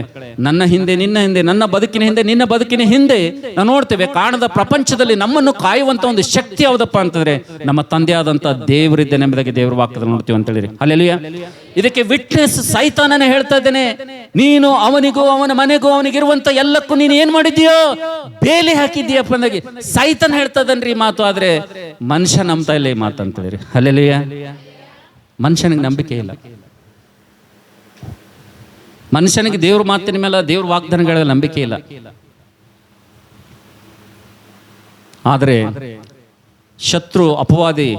ನನ್ನ ಹಿಂದೆ, ನಿನ್ನ ಹಿಂದೆ, ನನ್ನ ಬದುಕಿನ ಹಿಂದೆ, ನಿನ್ನ ಬದುಕಿನ ಹಿಂದೆ ನಾವು ನೋಡ್ತೇವೆ ಕಾಣದ ಪ್ರಪಂಚದಲ್ಲಿ ನಮ್ಮನ್ನು ಕಾಯುವಂತ ಒಂದು ಶಕ್ತಿ ಯಾವುದಪ್ಪ ಅಂತಂದ್ರೆ ನಮ್ಮ ತಂದೆಯಾದಂಥ ದೇವರಿದ್ದೇನೆ ಎಂಬುದಾಗಿ ದೇವರ ವಾಕ್ಯದಲ್ಲಿ ನೋಡ್ತೀವಿ ಅಂತ ಹೇಳಿರಿ. ಹಲ್ಲೆಲೂಯಾ. ಇದಕ್ಕೆ ವಿಟ್ನೆಸ್ ಸೈತಾನನೇ ಹೇಳ್ತಾ ಇದ್ದೇನೆ. ನೀನು ಅವನಿಗೂ ಅವನ ಮನೆಗೂ ಅವನಿಗಿರುವಂತ ಎಲ್ಲಕ್ಕೂ ನೀನು ಏನ್ ಮಾಡಿದ್ಯೋ ಬೇಲಿ ಹಾಕಿದ್ದೀಯಪ್ಪ ಅಂದಾಗಿ ಸೈತಾನ್ ಹೇಳ್ತದನ್ರಿ ಈ ಮಾತು. ಆದ್ರೆ ಮನುಷ್ಯ ನಂಬ್ತಾ ಇಲ್ಲ ಈ ಮಾತು ಅಂತ ಹೇಳಿರಿ. ಹಲ್ಲೆಲೂಯಾ. ಮನುಷ್ಯನಿಗೆ ನಂಬಿಕೆ ಇಲ್ಲ. ಮನುಷ್ಯನಿಗೆ ದೇವ್ರ ಮಾತಿನ ಮೇಲೆ, ದೇವ್ರ ವಾಗ್ದಾನಗಳ ನಂಬಿಕೆ ಇಲ್ಲ. ಆದ್ರೆ ಶತ್ರು ಅಪವಾದಿ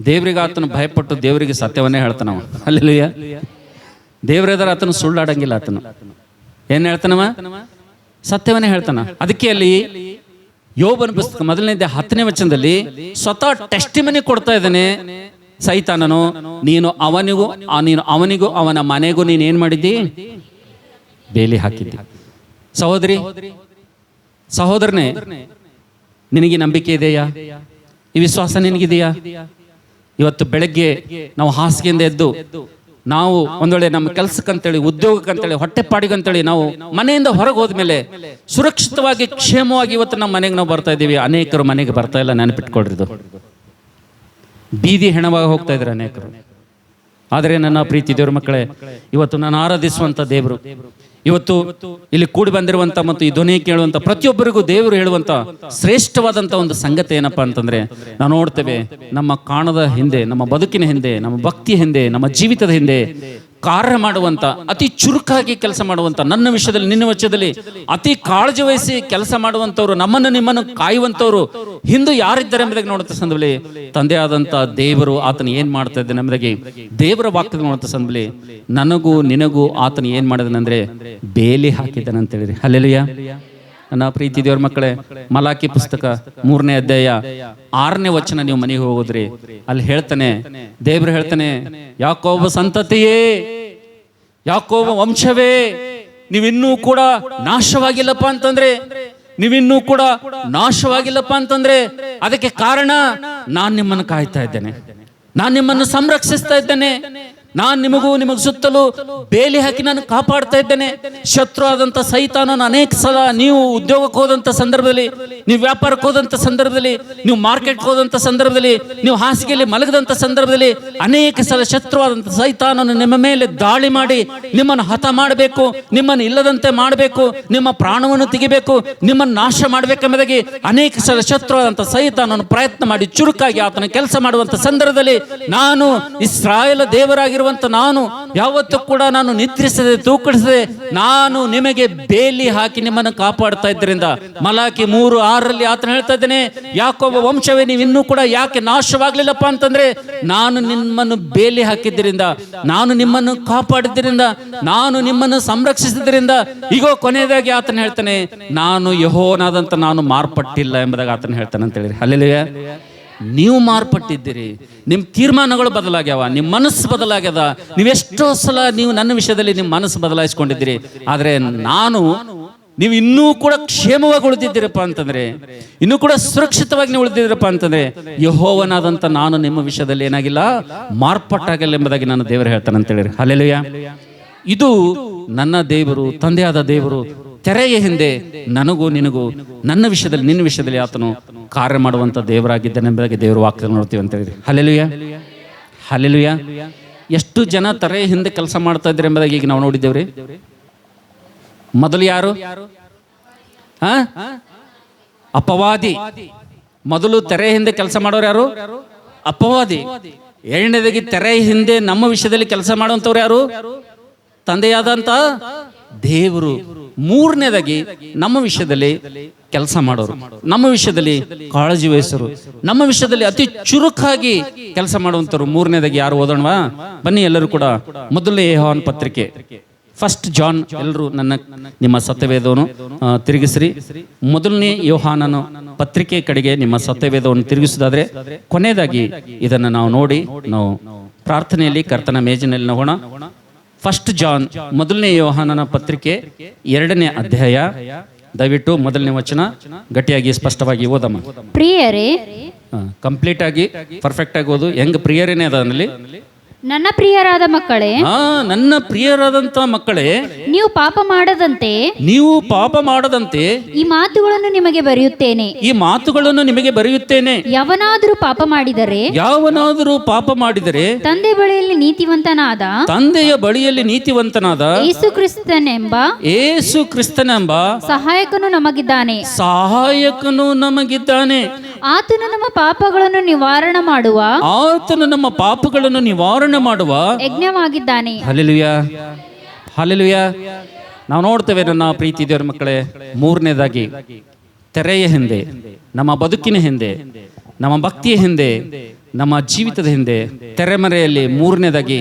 ದೇವರಿಗೆ ಆತನು ಭಯಪಟ್ಟು ದೇವರಿಗೆ ಸತ್ಯವನ್ನೇ ಹೇಳ್ತಾನವ. ಹಲ್ಲೆಲೂಯಾ. ದೇವರೆದರ ಆತನು ಸುಳ್ಳಾಡಂಗಿಲ್ಲ. ಆತನು ಏನ್ ಹೇಳ್ತಾನವ? ಸತ್ಯವನ್ನೇ ಹೇಳ್ತಾನ. ಅದಕ್ಕೆ ಅಲ್ಲಿ ಯೋಬನ ಪುಸ್ತಕ 1ನೇ 10ನೇ ವಚನದಲ್ಲಿ ಸ್ವತಃ ಟೆಸ್ಟಿಮನಿ ಕೊಡ್ತಾ ಇದ್ದಾನೆ ಸೈತಾನನು. ನೀನು ಅವನಿಗೂ ಅವನ ಮನೆಗೂ ನೀನು ಏನ್ ಮಾಡಿದ್ದಿ? ಬೇಲಿ ಹಾಕಿದ್ದಿ. ಸಹೋದರಿ, ಸಹೋದರನೇ, ನಿನಗೆ ನಂಬಿಕೆ ಇದೆಯಾ? ಈ ವಿಶ್ವಾಸ ನಿನಗಿದೆಯಾ? ಇವತ್ತು ಬೆಳಗ್ಗೆ ನಾವು ಹಾಸಿಗೆಯಿಂದ ಎದ್ದು ನಾವು ಒಂದೊಳ್ಳೆ ನಮ್ಮ ಕೆಲಸಕ್ಕಂತೇಳಿ, ಉದ್ಯೋಗಕ್ಕಂತೇಳಿ, ಹೊಟ್ಟೆಪಾಡಿಗಂತೇಳಿ ನಾವು ಮನೆಯಿಂದ ಹೊರಗೆ ಹೋದ್ಮೇಲೆ ಸುರಕ್ಷಿತವಾಗಿ ಕ್ಷೇಮವಾಗಿ ಇವತ್ತು ನಮ್ಮ ಮನೆಗೆ ನಾವು ಬರ್ತಾ ಇದ್ದೀವಿ. ಅನೇಕರು ಮನೆಗೆ ಬರ್ತಾ ಇಲ್ಲ. ನೆನಪಿಟ್ಕೊಳ್ರಿ, ಇದು ಬೀದಿ ಹೆಣವಾಗಿ ಹೋಗ್ತಾ ಇದ್ದಾರೆ ಅನೇಕರು. ಆದರೆ ನನ್ನ ಪ್ರೀತಿ ದೇವ್ರ ಮಕ್ಕಳೇ, ಇವತ್ತು ನಾನು ಆರಾಧಿಸುವಂತ ದೇವರು, ಇವತ್ತು ಇಲ್ಲಿ ಕೂಡಿ ಬಂದಿರುವಂತ ಮತ್ತು ಈ ಧ್ವನಿ ಕೇಳುವಂತ ಪ್ರತಿಯೊಬ್ಬರಿಗೂ ದೇವರು ಹೇಳುವಂತ ಶ್ರೇಷ್ಠವಾದಂತ ಒಂದು ಸಂಗತಿ ಏನಪ್ಪಾ ಅಂತಂದ್ರೆ, ನಾವು ನೋಡ್ತೇವೆ ನಮ್ಮ ಕಾಣದ ಹಿಂದೆ, ನಮ್ಮ ಬದುಕಿನ ಹಿಂದೆ, ನಮ್ಮ ಭಕ್ತಿಯ ಹಿಂದೆ, ನಮ್ಮ ಜೀವಿತದ ಹಿಂದೆ ಕಾರ್ಯ ಮಾಡುವಂತ, ಅತಿ ಚುರುಕಾಗಿ ಕೆಲಸ ಮಾಡುವಂತ, ನನ್ನ ವಿಷಯದಲ್ಲಿ ನಿನ್ನ ವಿಷಯದಲ್ಲಿ ಅತಿ ಕಾಳಜಿ ವಹಿಸಿ ಕೆಲಸ ಮಾಡುವಂತವ್ರು, ನಮ್ಮನ್ನು ನಿಮ್ಮನ್ನು ಕಾಯುವಂತವ್ರು ಹಿಂದೆ ಯಾರಿದ್ದಾರೆ ಎಂಬುದಾಗಿ ನೋಡುತ್ತ ಸಂದರ್ಭದಲ್ಲಿ ತಂದೆಯಾದಂತ ದೇವರು ಆತನ ಏನ್ ಮಾಡ್ತಾ ಇದ್ದಾನೆ ಎಂಬುದಾಗಿ ದೇವರ ವಾಕ್ಯದ ನೋಡುತ್ತ ಸಂದರ್ಭದಲ್ಲಿ ನನಗೂ ನಿನಗೂ ಆತನ ಏನ್ ಮಾಡಿದನಂದ್ರೆ ಬೇಲಿ ಹಾಕಿದ್ದಾನೆ ಅಂತ ಹೇಳಿರಿ. ಹಲ್ಲೆಲೂಯಾ. ನನ್ನ ಪ್ರೀತಿ ದೇವ್ರ ಮಕ್ಕಳೇ, ಮಲಾಕಿ ಪುಸ್ತಕ 3ನೇ ಅಧ್ಯಾಯ 6ನೇ ವಚನ ನೀವು ಮನೆಗೆ ಹೋಗೋದ್ರಿ, ಅಲ್ಲಿ ಹೇಳ್ತಾನೆ, ದೇವ್ರು ಹೇಳ್ತಾನೆ, ಯಾಕೋಬ ಸಂತತಿಯೇ, ಯಾಕೋಬ ವಂಶವೇ, ನೀವಿನ್ನೂ ಕೂಡ ನಾಶವಾಗಿಲ್ಲಪ್ಪ ಅಂತಂದ್ರೆ, ನೀವಿನ್ನೂ ಕೂಡ ನಾಶವಾಗಿಲ್ಲಪ್ಪ ಅಂತಂದ್ರೆ ಅದಕ್ಕೆ ಕಾರಣ ನಾನು ನಿಮ್ಮನ್ನು ಕಾಯ್ತಾ ಇದ್ದೇನೆ, ನಾನು ನಿಮ್ಮನ್ನು ಸಂರಕ್ಷಿಸ್ತಾ ಇದ್ದೇನೆ, ನಾನು ನಿಮಗೂ ಸುತ್ತಲೂ ಬೇಲಿ ಹಾಕಿ ನಾನು ಕಾಪಾಡ್ತಾ ಇದ್ದೇನೆ. ಶತ್ರು ಆದಂತ ಸೈತಾನನ ಅನೇಕ ಸಲ ನೀವು ಉದ್ಯೋಗಕ್ಕೆ ಹೋದಂತ ಸಂದರ್ಭದಲ್ಲಿ, ನೀವು ವ್ಯಾಪಾರಕ್ಕೆ ಹೋದಂತ ಸಂದರ್ಭದಲ್ಲಿ, ನೀವು ಮಾರ್ಕೆಟ್ಗೆ ಹೋದಂತ ಸಂದರ್ಭದಲ್ಲಿ, ನೀವು ಹಾಸಿಗೆಯಲ್ಲಿ ಮಲಗದಂತ ಸಂದರ್ಭದಲ್ಲಿ ಅನೇಕ ಸಲ ಶತ್ರುವಾದಂತ ಸೈತಾನನು ನಿಮ್ಮ ಮೇಲೆ ದಾಳಿ ಮಾಡಿ ನಿಮ್ಮನ್ನು ಹತ ಮಾಡಬೇಕು, ನಿಮ್ಮನ್ನು ಇಲ್ಲದಂತೆ ಮಾಡಬೇಕು, ನಿಮ್ಮ ಪ್ರಾಣವನ್ನು ತೆಗಿಬೇಕು, ನಿಮ್ಮನ್ನು ನಾಶ ಮಾಡಬೇಕೆಂಬುದಾಗಿ ಅನೇಕ ಸಲ ಶತ್ರುವಾದಂತ ಸೈತಾನನು ಪ್ರಯತ್ನ ಮಾಡಿ ಚುರುಕಾಗಿ ಆತನ ಕೆಲಸ ಮಾಡುವಂತ ಸಂದರ್ಭದಲ್ಲಿ ನಾನು ಇಸ್ರಾಯೇಲ್ ದೇವರಾಗಿ ನಾನು ಯಾವತ್ತೂ ಕೂಡ ನಾನು ನಿದ್ರಿಸದೆ ತೂಕಡಿಸದೆ ನಾನು ನಿಮಗೆ ಬೇಲಿ ಹಾಕಿ ನಿಮ್ಮನ್ನು ಕಾಪಾಡ್ತಾ ಇದ್ದರಿಂದ ಮಲಾಕಿ 3:6 ಆತನ ಹೇಳ್ತಾ ಇದ್ದೇನೆ, ಯಾಕೋಬ ವಂಶವೇ, ನೀವು ಇನ್ನೂ ಕೂಡ ಯಾಕೆ ನಾಶವಾಗ್ಲಿಲ್ಲಪ್ಪ ಅಂತಂದ್ರೆ ನಾನು ನಿಮ್ಮನ್ನು ಬೇಲಿ ಹಾಕಿದ್ದರಿಂದ, ನಾನು ನಿಮ್ಮನ್ನು ಕಾಪಾಡಿದ್ದರಿಂದ, ನಾನು ನಿಮ್ಮನ್ನು ಸಂರಕ್ಷಿಸಿದ್ರಿಂದ, ಈಗ ಕೊನೆಯದಾಗಿ ಆತನ ಹೇಳ್ತಾನೆ, ನಾನು ಯೆಹೋವನಾದಂತ ನಾನು ಮಾರ್ಪಟ್ಟಿಲ್ಲ ಎಂಬುದಾಗಿ ಆತನ ಹೇಳ್ತಾನೆ ಅಂತ ಹೇಳಿ. ಹಲ್ಲೆಲೂಯಾ. ನೀವು ಮಾರ್ಪಟ್ಟಿದ್ದೀರಿ, ನಿಮ್ಮ ತೀರ್ಮಾನಗಳು ಬದಲಾಗ್ಯಾವ, ನಿಮ್ಮ ಮನಸ್ಸು ಬದಲಾಗ್ಯದ. ನೀವೆಷ್ಟೋ ಸಲ ನೀವು ನನ್ನ ವಿಷಯದಲ್ಲಿ ನಿಮ್ಮ ಮನಸ್ಸು ಬದಲಾಯಿಸ್ಕೊಂಡಿದ್ದೀರಿ, ಆದರೆ ನೀವು ಇನ್ನೂ ಕೂಡ ಕ್ಷೇಮವಾಗಿ ಉಳಿದಿದ್ದೀರಪ್ಪ ಅಂತಂದ್ರೆ, ಇನ್ನೂ ಕೂಡ ಸುರಕ್ಷಿತವಾಗಿ ನೀವು ಉಳಿದಿದ್ದೀರಪ್ಪ ಅಂತಂದ್ರೆ ಯೆಹೋವನಾದಂತ ನಾನು ನಿಮ್ಮ ವಿಷಯದಲ್ಲಿ ಏನಾಗಿಲ್ಲ, ಮಾರ್ಪಟ್ಟಾಗಿಲ್ಲ ಎಂಬುದಾಗಿ ನಾನು ದೇವರು ಹೇಳ್ತಾನೆ ಅಂತ ಹೇಳಿರಿ. ಹಲ್ಲೆಲೂಯಾ. ಇದು ನನ್ನ ದೇವರು, ತಂದೆಯಾದ ದೇವರು ತೆರೆಯ ಹಿಂದೆ ನನಗೂ ನಿನಗೂ ನನ್ನ ವಿಷಯದಲ್ಲಿ ನಿನ್ನ ವಿಷಯದಲ್ಲಿ ಆತನು ಕಾರ್ಯ ಮಾಡುವಂತ ದೇವರಾಗಿದ್ದಾನೆ ಎಂಬುದಾಗಿ ದೇವರ ವಾಕ್ಯದಲ್ಲಿ ನೋಡ್ತೀವಿ ಅಂತ ಹೇಳಿ. ಹಲ್ಲೆಲೂಯಾ. ಹಲ್ಲೆಲೂಯಾ. ಎಷ್ಟು ಜನ ತೆರೆಯ ಹಿಂದೆ ಕೆಲಸ ಮಾಡ್ತಾ ಇದ್ದಾರೆ ಎಂಬುದಾಗಿ ಈಗ ನಾವು ನೋಡಿದ್ದೇವ್ರಿ. ಮೊದಲು ಯಾರು? ಅಪವಾದಿ. ಮೊದಲು ತೆರೆಯ ಹಿಂದೆ ಕೆಲಸ ಮಾಡೋರು ಯಾರು? ಅಪವಾದಿ. ಎರಡನೇದಾಗಿ ತೆರೆಯ ಹಿಂದೆ ನಮ್ಮ ವಿಷಯದಲ್ಲಿ ಕೆಲಸ ಮಾಡುವಂತವ್ರು ಯಾರು? ತಂದೆಯಾದಂತ ದೇವರು. ಮೂರನೇದಾಗಿ ನಮ್ಮ ವಿಷಯದಲ್ಲಿ ಕೆಲಸ ಮಾಡೋರು, ನಮ್ಮ ವಿಷಯದಲ್ಲಿ ಕಾಳಜಿ ವಹಿಸೋರು, ನಮ್ಮ ವಿಷಯದಲ್ಲಿ ಅತಿ ಚುರುಕಾಗಿ ಕೆಲಸ ಮಾಡುವಂತವ್ರು. ಮೂರನೇದಾಗಿ ಯಾರು ಓದೋಣವಾ? ಬನ್ನಿ ಎಲ್ಲರೂ ಕೂಡ ಮೊದಲನೇ ಯೋಹಾನ ಪತ್ರಿಕೆ 1 ಜಾನ್, ಎಲ್ಲರೂ ನಿಮ್ಮ ಸತ್ಯವೇದವನ್ನು ತಿರುಗಿಸ್ರಿ. ಮೊದಲನೇ ಯೋಹಾನನ ಪತ್ರಿಕೆ ಕಡೆಗೆ ನಿಮ್ಮ ಸತ್ಯವೇದವನ್ನು ತಿರುಗಿಸೋದಾದ್ರೆ ಕೊನೆಯದಾಗಿ ಇದನ್ನು ನಾವು ನೋಡಿ ನಾವು ಪ್ರಾರ್ಥನೆಯಲ್ಲಿ ಕರ್ತನ ಮೇಜಿನಲ್ಲಿ ಹೋಗೋಣ. 1 ಜಾನ್, ಮೊದಲನೇ ಯೋಹಾನನ ಪತ್ರಿಕೆ 2ನೇ ಅಧ್ಯಾಯ, ದಯವಿಟ್ಟು ಮೊದಲನೇ ವಚನ ಗಟ್ಟಿಯಾಗಿ ಸ್ಪಷ್ಟವಾಗಿ ಓದಮ್ಮ. ಪ್ರಿಯರೇ, ಕಂಪ್ಲೀಟ್ ಆಗಿ ಪರ್ಫೆಕ್ಟ್ ಆಗಿ ಓದು. ಹೆಂಗ್ ಪ್ರಿಯರೇನೇ ಅದಲ್ಲಿ ನನ್ನ ಪ್ರಿಯರಾದ ಮಕ್ಕಳೇ, ನನ್ನ ಪ್ರಿಯರಾದಂತ ಮಕ್ಕಳೇ, ನೀವು ಪಾಪ ಮಾಡದಂತೆ ನೀವು ಪಾಪ ಮಾಡದಂತೆ ಈ ಮಾತುಗಳನ್ನು ನಿಮಗೆ ಬರೆಯುತ್ತೇನೆ. ಈ ಮಾತುಗಳನ್ನು ನಿಮಗೆ ಬರೆಯುತ್ತೇನೆ. ಯವನಾದರೂ ಪಾಪ ಮಾಡಿದರೆ ಯಾವನಾದರೂ ಪಾಪ ಮಾಡಿದರೆ ತಂದೆ ಬಳಿಯಲ್ಲಿ ನೀತಿವಂತನಾದ ತಂದೆಯ ಬಳಿಯಲ್ಲಿ ನೀತಿವಂತನಾದ ಯೇಸು ಕ್ರಿಸ್ತನೆಂಬ ಸಹಾಯಕನು ನಮಗಿದ್ದಾನೆ. ಸಹಾಯಕನು ನಮಗಿದ್ದಾನೆ. ಆತನು ನಮ್ಮ ಪಾಪಗಳನ್ನು ನಿವಾರಣೆ ಮಾಡುವ ಯಜ್ಞವಾಗಿದ್ದಾನೆ. Hallelujah, hallelujah. ನಾವು ನೋಡ್ತೇವೆ ನನ್ನ ಪ್ರೀತಿ ದೇವರ ಮಕ್ಕಳೇ, ಮೂರನೇದಾಗಿ ತೆರೆಯ ಹಿಂದೆ, ನಮ್ಮ ಬದುಕಿನ ಹಿಂದೆ, ನಮ್ಮ ಭಕ್ತಿಯ ಹಿಂದೆ, ನಮ್ಮ ಜೀವಿತದ ಹಿಂದೆ ತೆರೆಮರೆಯಲ್ಲಿ ಮೂರನೇದಾಗಿ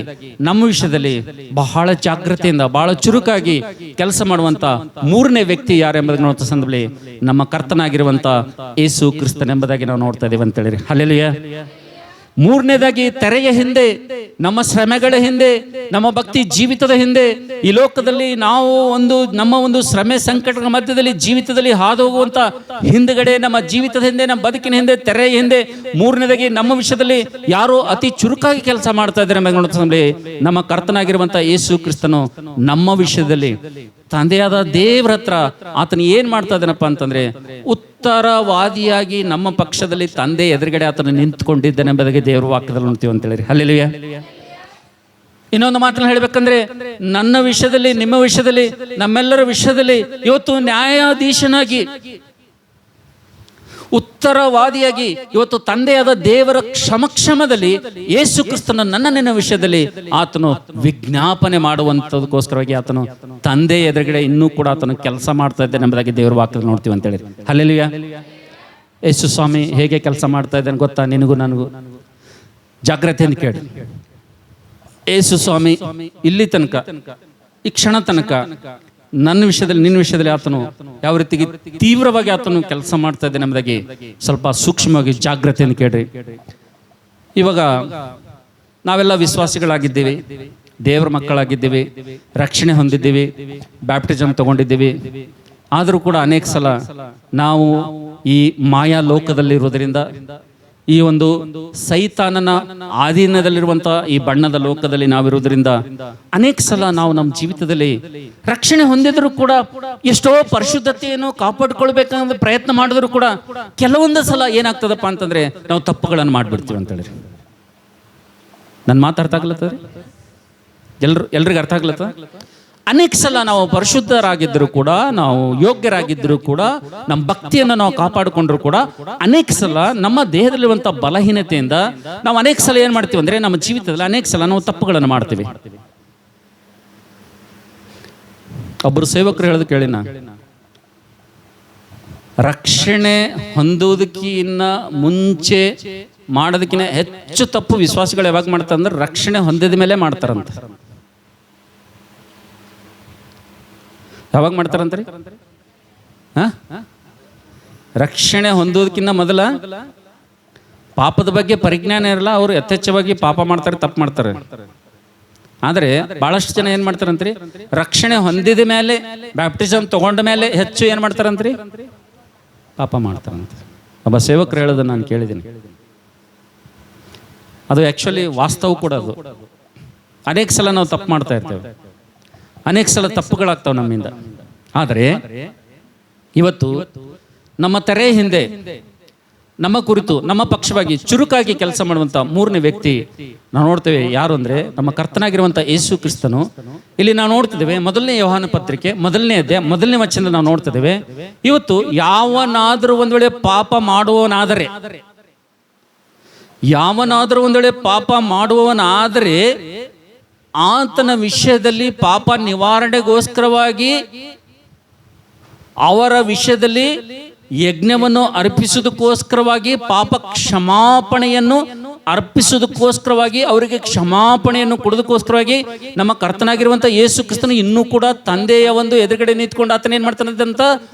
ನಮ್ಮ ವಿಷಯದಲ್ಲಿ ಬಹಳ ಜಾಗ್ರತೆಯಿಂದ ಬಹಳ ಚುರುಕಾಗಿ ಕೆಲಸ ಮಾಡುವಂತ ಮೂರನೇ ವ್ಯಕ್ತಿ ಯಾರೆಂಬುದನ್ನು ನೋಡ್ತಾ ಸಂದರ್ಭದಲ್ಲಿ ನಮ್ಮ ಕರ್ತನಾಗಿರುವಂತ ಯೇಸು ಕ್ರಿಸ್ತನೆಂಬುದಾಗಿ ನಾವು ನೋಡ್ತಾ ಇದ್ದೇವೆ ಅಂತ ಹೇಳಿರಿ. ಹಲ್ಲೆಲೂಯಾ. ಮೂರನೇದಾಗಿ ತೆರೆಯ ಹಿಂದೆ, ನಮ್ಮ ಶ್ರಮೆಗಳ ಹಿಂದೆ, ನಮ್ಮ ಭಕ್ತಿ ಜೀವಿತದ ಹಿಂದೆ, ಈ ಲೋಕದಲ್ಲಿ ನಾವು ನಮ್ಮ ಒಂದು ಶ್ರಮೆ ಸಂಕಟಗಳ ಮಧ್ಯದಲ್ಲಿ ಜೀವಿತದಲ್ಲಿ ಹಾದು ಹೋಗುವಂತ ಹಿಂದ್ಗಡೆ ನಮ್ಮ ಜೀವಿತದ ಹಿಂದೆ, ನಮ್ಮ ಬದುಕಿನ ಹಿಂದೆ, ತೆರೆಯ ಹಿಂದೆ ಮೂರನೇದಾಗಿ ನಮ್ಮ ವಿಷಯದಲ್ಲಿ ಯಾರೋ ಅತಿ ಚುರುಕಾಗಿ ಕೆಲಸ ಮಾಡ್ತಾ ಇದ್ದಾರೆ. ನಮ್ಮ ಕರ್ತನಾಗಿರುವಂತ ಯೇಸು ಕ್ರಿಸ್ತನು ನಮ್ಮ ವಿಷಯದಲ್ಲಿ ತಂದೆಯಾದ ದೇವರ ಹತ್ರ ಆತನು ಏನ್ ಮಾಡ್ತಾ ಇದ್ದಾನಪ್ಪ ಅಂತಂದ್ರೆ, ಉತ್ತರವಾದಿಯಾಗಿ ನಮ್ಮ ಪಕ್ಷದಲ್ಲಿ ತಂದೆ ಎದುರುಗಡೆ ಆತನು ನಿಂತ್ಕೊಂಡಿದ್ದಾನೆ ಎಂಬುದಾಗಿ ದೇವರ ವಾಕ್ಯದಲ್ಲಿ ನೋಡ್ತೀವಿ ಅಂತ ಹೇಳಿ. ಹಲ್ಲೆಲೂಯಾ. ಇನ್ನೊಂದು ಮಾತನ್ನು ಹೇಳ್ಬೇಕಂದ್ರೆ, ನನ್ನ ವಿಷಯದಲ್ಲಿ, ನಿಮ್ಮ ವಿಷಯದಲ್ಲಿ, ನಮ್ಮೆಲ್ಲರ ವಿಷಯದಲ್ಲಿ ಇವತ್ತು ನ್ಯಾಯಾಧೀಶನಾಗಿ, ಉತ್ತರವಾದಿಯಾಗಿ ಇವತ್ತು ತಂದೆಯಾದ ದೇವರ ಸಮಕ್ಷಮದಲ್ಲಿ ಯೇಸು ಕ್ರಿಸ್ತನ ನನ್ನ ವಿಷಯದಲ್ಲಿ ಆತನು ವಿಜ್ಞಾಪನೆ ಮಾಡುವಂತದಕ್ಕೋಸ್ಕರವಾಗಿ ಆತನು ತಂದೆ ಎದುರುಗಡೆ ಇನ್ನೂ ಕೂಡ ಆತನು ಕೆಲಸ ಮಾಡ್ತಾ ಇದ್ದಾನೆ ಎಂಬುದಾಗಿ ದೇವರ ವಾಕ್ಯದಲ್ಲಿ ನೋಡ್ತೀವಿ ಅಂತ ಹೇಳಿ. ಹಲ್ಲೆಲೂಯಾ. ಯೇಸು ಸ್ವಾಮಿ ಹೇಗೆ ಕೆಲಸ ಮಾಡ್ತಾ ಇದ್ದಾನೆ ಗೊತ್ತಾ? ನಿನಗೂ ನನಗೂ ಜಾಗ್ರತೆಯಿಂದ ಕೇಳಿ. ಯೇಸು ಸ್ವಾಮಿ ಇಲ್ಲಿ ತನಕ, ಈ ಕ್ಷಣ ತನಕ ನನ್ನ ವಿಷಯದಲ್ಲಿ, ನಿನ್ನ ವಿಷಯದಲ್ಲಿ ಆತನು ಯಾವ ರೀತಿಗೆ ತೀವ್ರವಾಗಿ ಆತನು ಕೆಲಸ ಮಾಡ್ತಾ ಇದ್ದಾನೆ ಎಂಬುದಾಗಿ ಸ್ವಲ್ಪ ಸೂಕ್ಷ್ಮವಾಗಿ ಜಾಗ್ರತೆಯನ್ನು ಕೇಳ್ರಿ. ಇವಾಗ ನಾವೆಲ್ಲ ವಿಶ್ವಾಸಿಗಳಾಗಿದ್ದೀವಿ, ದೇವರ ಮಕ್ಕಳಾಗಿದ್ದೀವಿ, ರಕ್ಷಣೆ ಹೊಂದಿದ್ದೀವಿ, ಬ್ಯಾಪ್ಟಿಸಮ್ ತಗೊಂಡಿದ್ದೀವಿ. ಆದರೂ ಕೂಡ ಅನೇಕ ಸಲ ನಾವು ಈ ಮಾಯಾ ಲೋಕದಲ್ಲಿರುವುದರಿಂದ, ಈ ಒಂದು ಸೈತಾನನ ಆಧೀನದಲ್ಲಿರುವಂತಹ ಈ ಬಣ್ಣದ ಲೋಕದಲ್ಲಿ ನಾವಿರುವುದರಿಂದ ಅನೇಕ ಸಲ ನಾವು ನಮ್ಮ ಜೀವಿತದಲ್ಲಿ ರಕ್ಷಣೆ ಹೊಂದಿದ್ರು ಕೂಡ, ಎಷ್ಟೋ ಪರಿಶುದ್ಧತೆಯನ್ನು ಕಾಪಾಡಿಕೊಳ್ಬೇಕಂದ್ರೆ ಪ್ರಯತ್ನ ಮಾಡಿದ್ರು ಕೂಡ ಕೆಲವೊಂದು ಸಲ ಏನಾಗ್ತದಪ್ಪ ಅಂತಂದ್ರೆ ನಾವು ತಪ್ಪುಗಳನ್ನು ಮಾಡ್ಬಿಡ್ತೀವಿ ಅಂತ ಹೇಳಿ. ನನ್ನ ಮಾತು ಅರ್ಥ ಆಗ್ಲತ್ತದ? ಎಲ್ರಿಗೂ ಅರ್ಥ ಆಗ್ಲತ್ತ? ಅನೇಕ ಸಲ ನಾವು ಪರಿಶುದ್ಧರಾಗಿದ್ದರೂ ಕೂಡ, ನಾವು ಯೋಗ್ಯರಾಗಿದ್ದರೂ ಕೂಡ, ನಮ್ಮ ಭಕ್ತಿಯನ್ನು ನಾವು ಕಾಪಾಡಿಕೊಂಡ್ರು ಕೂಡ ಅನೇಕ ಸಲ ನಮ್ಮ ದೇಹದಲ್ಲಿರುವಂಥ ಬಲಹೀನತೆಯಿಂದ ನಾವು ಅನೇಕ ಸಲ ಏನು ಮಾಡ್ತೀವಿ ಅಂದರೆ, ನಮ್ಮ ಜೀವಿತದಲ್ಲಿ ಅನೇಕ ಸಲ ನಾವು ತಪ್ಪುಗಳನ್ನು ಮಾಡ್ತೀವಿ. ಒಬ್ಬರು ಸೇವಕರು ಹೇಳೋದು ಕೇಳಿ, ರಕ್ಷಣೆ ಹೊಂದುವುದಕ್ಕಿಂತ ಮುಂಚೆ ಮಾಡೋದಕ್ಕಿಂತ ಹೆಚ್ಚು ತಪ್ಪು ವಿಶ್ವಾಸಿಗಳು ಯಾವಾಗ ಮಾಡ್ತಾರೆ ಅಂದ್ರೆ ರಕ್ಷಣೆ ಹೊಂದಿದ ಮೇಲೆ ಮಾಡ್ತಾರಂತ. ಯಾವಾಗ ಮಾಡ್ತಾರಂತ್ರಿ? ರಕ್ಷಣೆ ಹೊಂದೋದಕ್ಕಿಂತ ಮೊದಲ ಪಾಪದ ಬಗ್ಗೆ ಪರಿಜ್ಞಾನ ಇರಲ್ಲ, ಅವರು ಯಥೇಚ್ಛವಾಗಿ ಪಾಪ ಮಾಡ್ತಾರೆ, ತಪ್ಪು ಮಾಡ್ತಾರೆ. ಆದರೆ ಬಹಳಷ್ಟು ಜನ ಏನ್ ಮಾಡ್ತಾರಂತ್ರಿ, ರಕ್ಷಣೆ ಹೊಂದಿದ ಮೇಲೆ, ಬ್ಯಾಪ್ಟಿಸಮ್ ತಗೊಂಡ ಮೇಲೆ ಹೆಚ್ಚು ಏನ್ ಮಾಡ್ತಾರಂತ್ರಿ, ಪಾಪ ಮಾಡ್ತಾರಂತ. ಒಬ್ಬ ಸೇವಕರು ಹೇಳೋದು ನಾನು ಕೇಳಿದ್ದೀನಿ. ಅದು ಆ್ಯಕ್ಚುಲಿ ವಾಸ್ತವ ಕೂಡ. ಅದು ಅನೇಕ ಸಲ ನಾವು ತಪ್ಪು ಮಾಡ್ತಾ ಇರ್ತೇವೆ, ಅನೇಕ ಸಲ ತಪ್ಪುಗಳಾಗ್ತಾವೆ ನಮ್ಮಿಂದ. ಆದರೆ ಇವತ್ತು ನಮ್ಮ ತೆರೆ ಹಿಂದೆ ನಮ್ಮ ಕುರಿತು, ನಮ್ಮ ಪಕ್ಷವಾಗಿ ಚುರುಕಾಗಿ ಕೆಲಸ ಮಾಡುವಂಥ ಮೂರನೇ ವ್ಯಕ್ತಿ ನಾವು ನೋಡ್ತೇವೆ. ಯಾರು ಅಂದರೆ ನಮ್ಮ ಕರ್ತನಾಗಿರುವಂಥ ಯೇಸು ಕ್ರಿಸ್ತನು. ಇಲ್ಲಿ ನಾವು ನೋಡ್ತಿದ್ದೇವೆ, ಮೊದಲನೇ ಯೋಹಾನ ಪತ್ರಿಕೆ 1ನೇ ಅಧ್ಯಾಯ 1ನೇ ವಚನದಲ್ಲಿ ನಾವು ನೋಡ್ತಿದ್ದೇವೆ, ಇವತ್ತು ಯಾವನಾದರೂ ಒಂದು ವೇಳೆ ಪಾಪ ಮಾಡುವವನಾದರೆ, ಯಾವನಾದರೂ ಒಂದು ವೇಳೆ ಪಾಪ ಮಾಡುವವನಾದರೆ ಆತನ ವಿಷಯದಲ್ಲಿ ಪಾಪ ನಿವಾರಣೆಗೋಸ್ಕರವಾಗಿ ಅವರ ವಿಷಯದಲ್ಲಿ ಯಜ್ಞವನ್ನು ಅರ್ಪಿಸುವುದಕ್ಕೋಸ್ಕರವಾಗಿ, ಪಾಪ ಕ್ಷಮಾಪಣೆಯನ್ನು ಅರ್ಪಿಸುವುದಕ್ಕೋಸ್ಕರವಾಗಿ, ಅವರಿಗೆ ಕ್ಷಮಾಪಣೆಯನ್ನು ಕೊಡೋದಕ್ಕೋಸ್ಕರವಾಗಿ ನಮ್ಮ ಕರ್ತನಾಗಿರುವಂಥ ಯೇಸು ಕ್ರಿಸ್ತನು ಇನ್ನೂ ಕೂಡ ತಂದೆಯ ಒಂದು ಎದುರುಗಡೆ ನಿಂತ್ಕೊಂಡು ಆತನ ಏನ್ ಮಾಡ್ತಾನಂತ